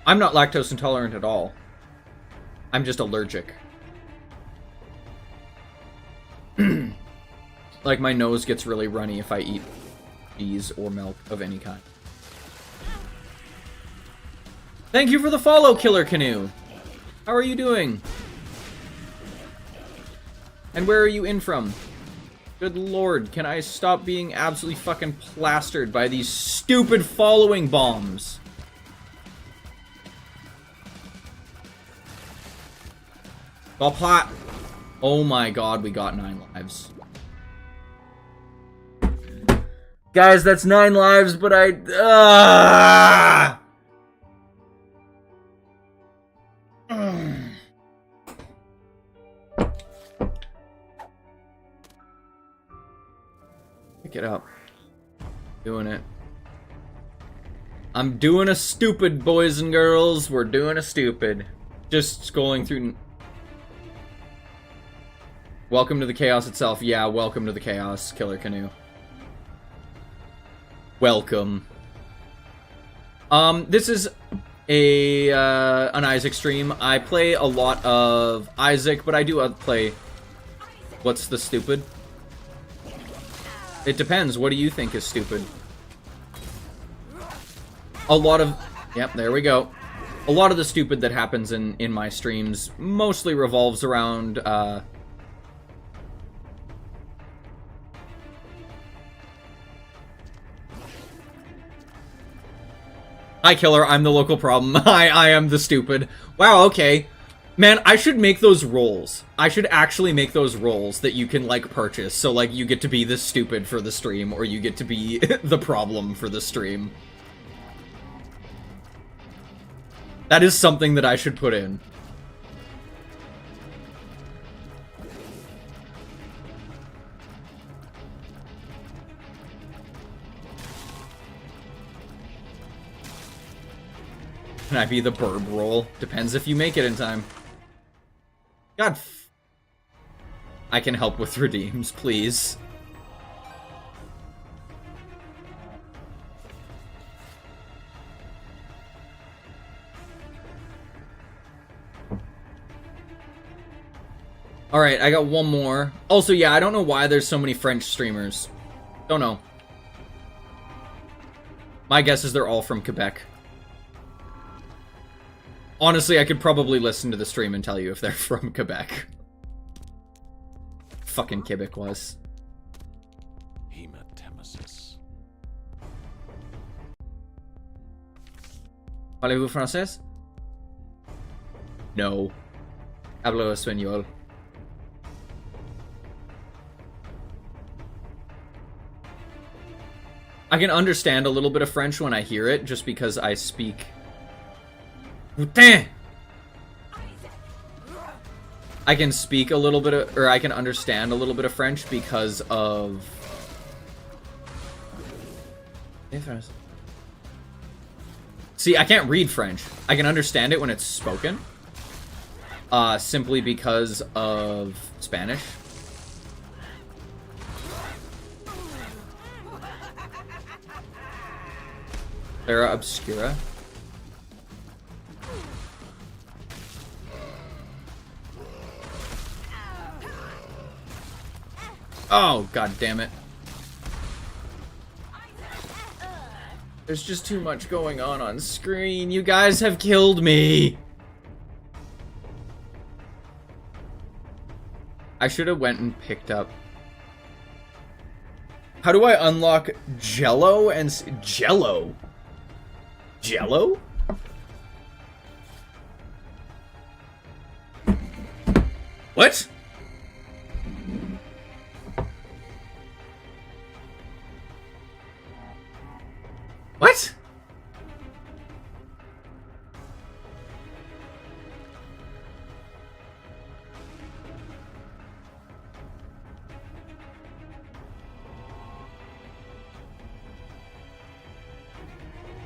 I'm not lactose intolerant at all. I'm just allergic. Like, my nose gets really runny if I eat cheese or milk of any kind. Thank you for the follow, Killer Canoe. How are you doing? And where are you in from? Good lord, can I stop being absolutely fucking plastered by these stupid following bombs? Ball plot. Oh my god, we got 9 lives. Guys, that's 9 lives, but Pick it up. Doing it. I'm doing a stupid, boys and girls. We're doing a stupid. Just scrolling through. Welcome to the chaos itself. Yeah, welcome to the chaos, Killer Canoe. Welcome. This is an Isaac stream. I play a lot of Isaac, but I do play. What's the stupid? It depends. What do you think is stupid? A lot of... Yep, there we go. A lot of the stupid that happens in my streams mostly revolves around, Hi, Killer. I'm the local problem. I am the stupid. Wow, okay. Man, I should make those rolls. I should actually make those rolls that you can, like, purchase. So, like, you get to be the stupid for the stream, or you get to be the problem for the stream. That is something that I should put in. Can I be the burb roll? Depends if you make it in time. God. I can help with redeems, please. Alright, I got one more. Also, yeah, I don't know why there's so many French streamers. Don't know. My guess is they're all from Quebec. Honestly, I could probably listen to the stream and tell you if they're from Quebec. Fucking Quebecois. Hematemesis. Parlez-vous français? No. Hablo español. I can understand a little bit of French when I hear it, just because I speak... Putain! I can speak a little bit of, or I can understand a little bit of French because of... See, I can't read French. I can understand it when it's spoken. Simply because of Spanish. Clara Obscura. Oh, god damn it. There's just too much going on screen. You guys have killed me. I should have went and picked up. How do I unlock Jello and Jello? Jello? What? What?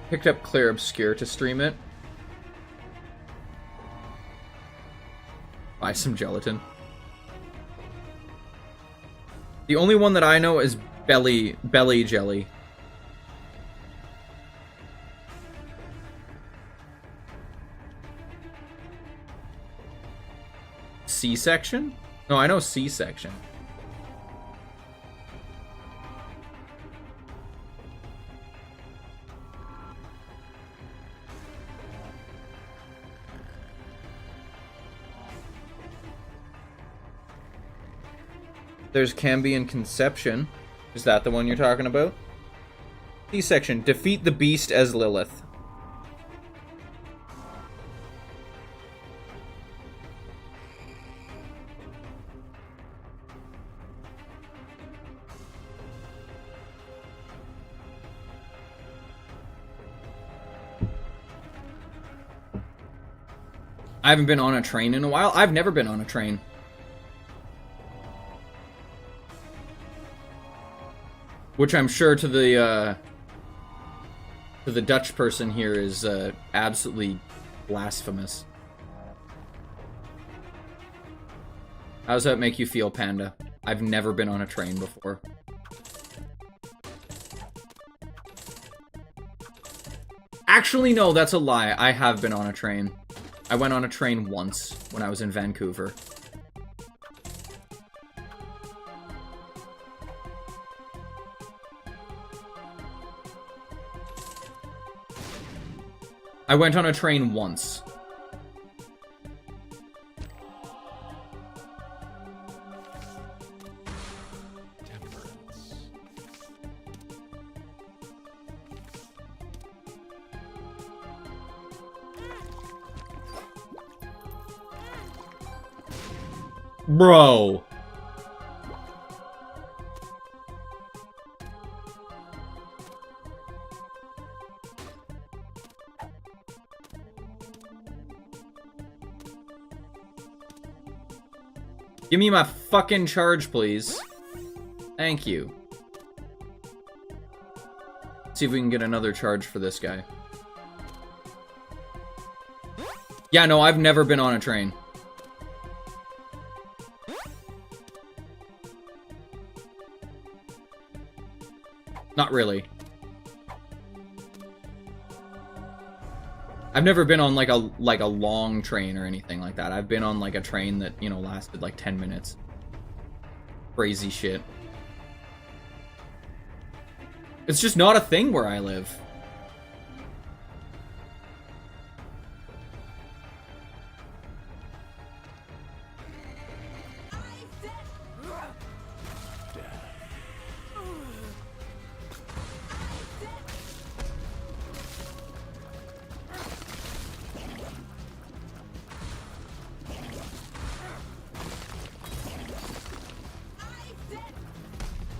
Picked up Claire Obscure to stream it. Buy some gelatin. The only one that I know is belly jelly. C-section? No, I know C-section. There's Cambion Conception. Is that the one you're talking about? C-section. Defeat the beast as Lilith. I haven't been on a train in a while. I've never been on a train. Which I'm sure to the Dutch person here is absolutely blasphemous. How does that make you feel, Panda? I've never been on a train before. Actually, no, that's a lie. I have been on a train. I went on a train once when I was in Vancouver. I went on a train once. Temperance. Bro. Give me my fucking charge, please. Thank you. Let's see if we can get another charge for this guy. Yeah, no, I've never been on a train. Not really. I've never been on like a long train or anything like that. I've been on like a train that, you know, lasted like 10 minutes. Crazy shit. It's just not a thing where I live.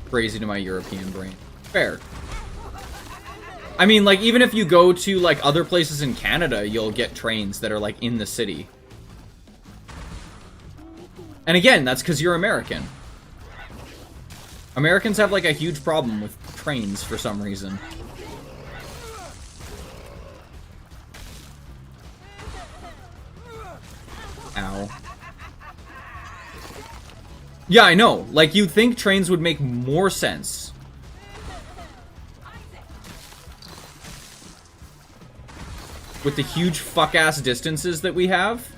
Crazy to my European brain. Fair. I mean, like, even if you go to, like, other places in Canada, you'll get trains that are, like, in the city. And again, that's because you're American. Americans have, like, a huge problem with trains for some reason. Ow. Yeah, I know. Like, you'd think trains would make more sense. With the huge fuck-ass distances that we have.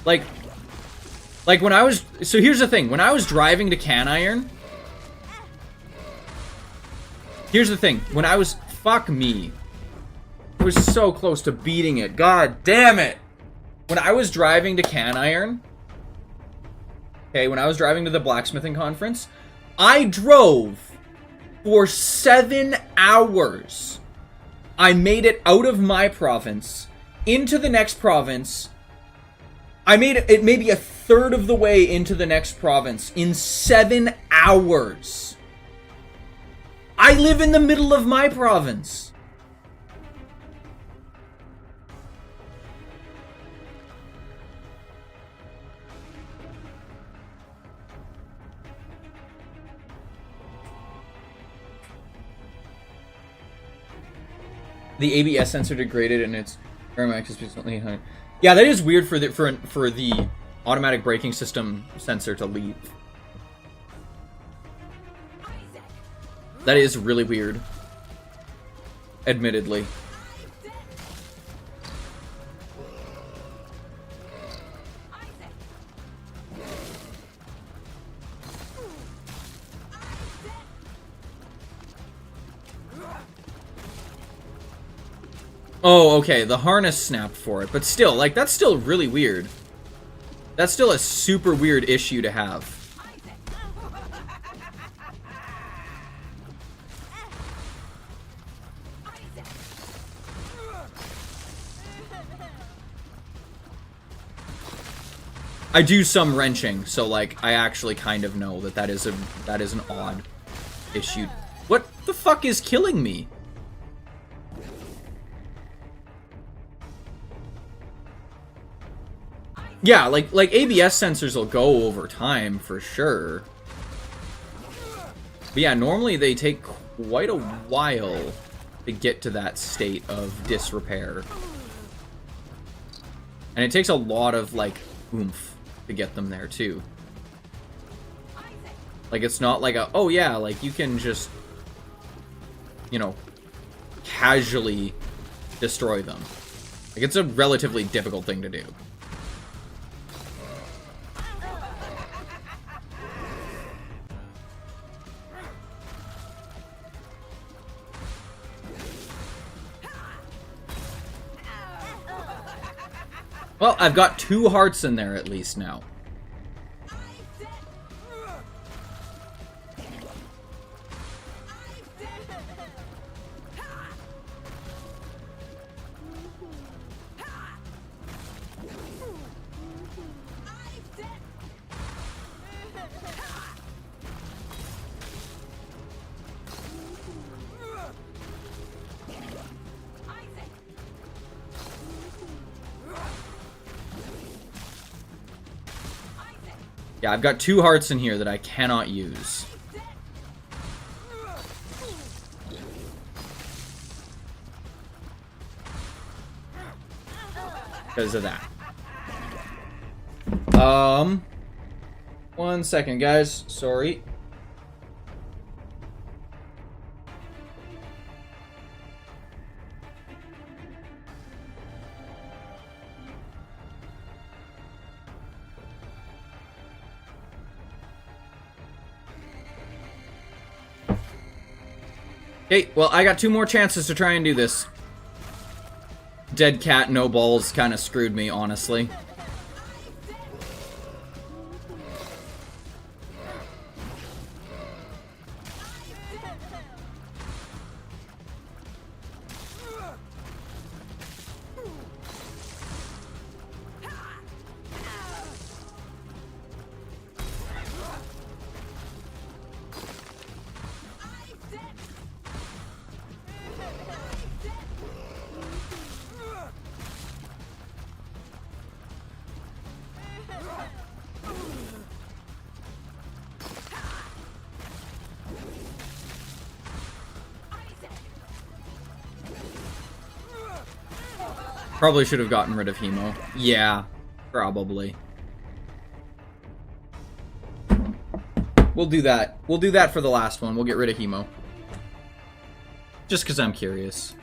Like when I was... So here's the thing. When I was driving to Caniron... Here's the thing. When I was... Fuck me. I was so close to beating it. God damn it! When I was driving to Caniron... Okay, when I was driving to the blacksmithing conference... I drove... for 7 hours. I made it out of my province, into the next province. I made it maybe a third of the way into the next province in 7 hours. I live in the middle of my province. The ABS sensor degraded and its Aeromax is recently high. Yeah, that is weird for the automatic braking system sensor to leave. That is really weird. Oh, okay, the harness snapped for it, but still, like, that's still really weird. That's still a super weird issue to have. I do some wrenching, so like I actually kind of know that that is an odd issue. What the fuck is killing me? Yeah, like ABS sensors will go over time for sure. But yeah, normally they take quite a while to get to that state of disrepair. And it takes a lot of like oomph to get them there too. Like it's not like a, oh yeah, like you can just, you know, casually destroy them. Like it's a relatively difficult thing to do. Well, I've got 2 hearts in there at least now. Yeah, I've got 2 hearts in here that I cannot use. Because of that. 1 second, guys. Sorry. Okay, well, I got 2 more chances to try and do this. Dead cat, no balls kind of screwed me, honestly. Probably should have gotten rid of Hemo. Yeah, probably. We'll do that. We'll do that for the last one. We'll get rid of Hemo. Just because I'm curious.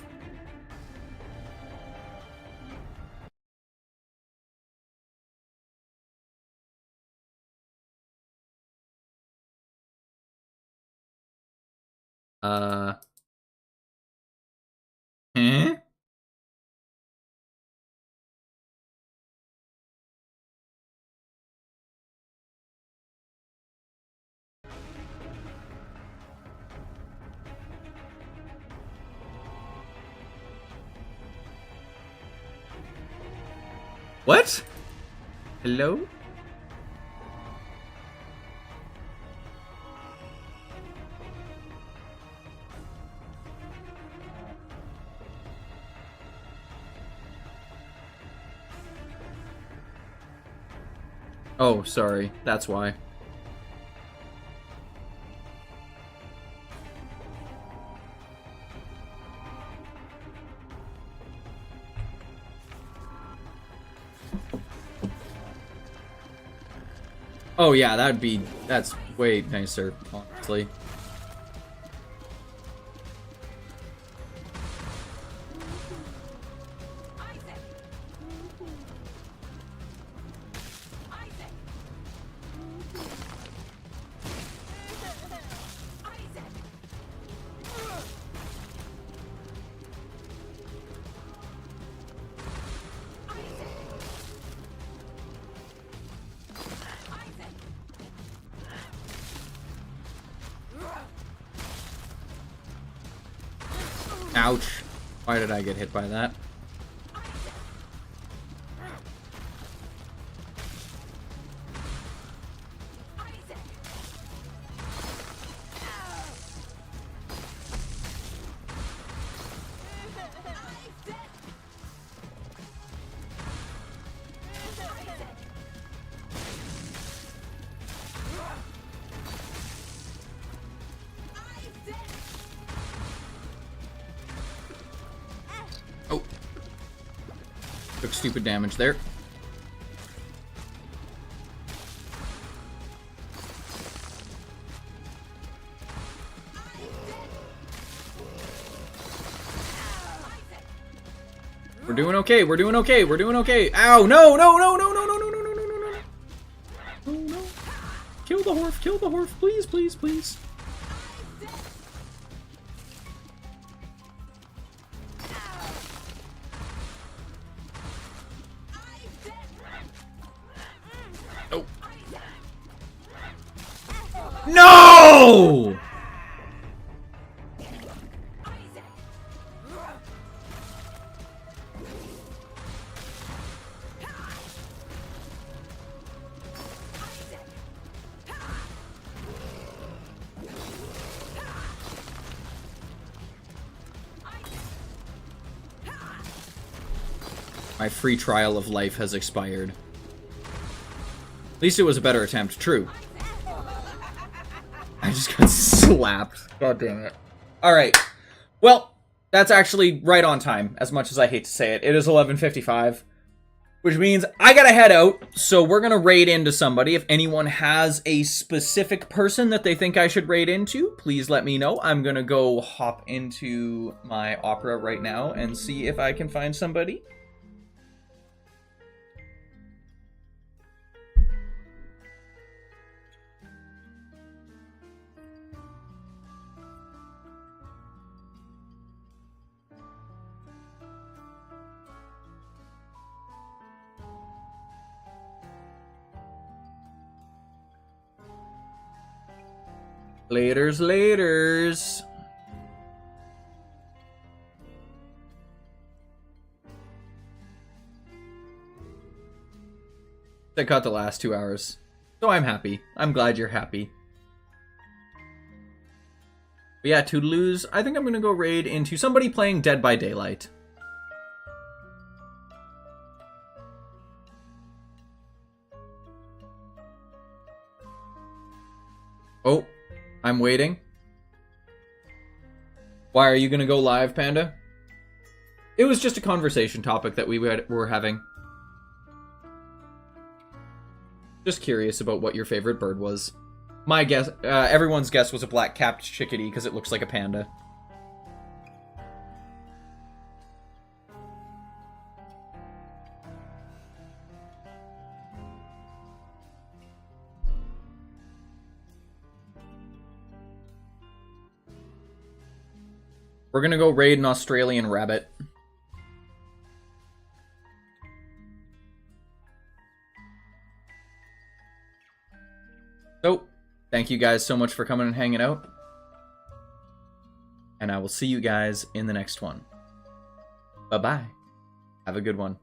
Eh? What? Hello? Oh, sorry. That's why. Oh yeah, that's way nicer, honestly. Ouch. Why did I get hit by that? Oh. Took stupid damage there. We're doing okay, we're doing okay, we're doing okay. Ow, no, no, no, no, no, no, no, no, no, no, no, no. Oh, no. Kill the Horf, please, please, please. Oh. No! My free trial of life has expired. At least it was a better attempt, true. I just got slapped. God damn it. Alright. Well, that's actually right on time, as much as I hate to say it. It is 11:55, which means I gotta head out, so we're gonna raid into somebody. If anyone has a specific person that they think I should raid into, please let me know. I'm gonna go hop into my Opera right now and see if I can find somebody. Laters. I cut the last 2 hours. So I'm happy. I'm glad you're happy. But yeah, toodaloos. I think I'm gonna go raid into somebody playing Dead by Daylight. Oh. I'm waiting. Why are you gonna go live, Panda? It was just a conversation topic that we were having. Just curious about what your favorite bird was. My guess, everyone's guess was a black-capped chickadee because it looks like a panda. We're gonna go raid an Australian rabbit. So, thank you guys so much for coming and hanging out. And I will see you guys in the next one. Bye-bye. Have a good one.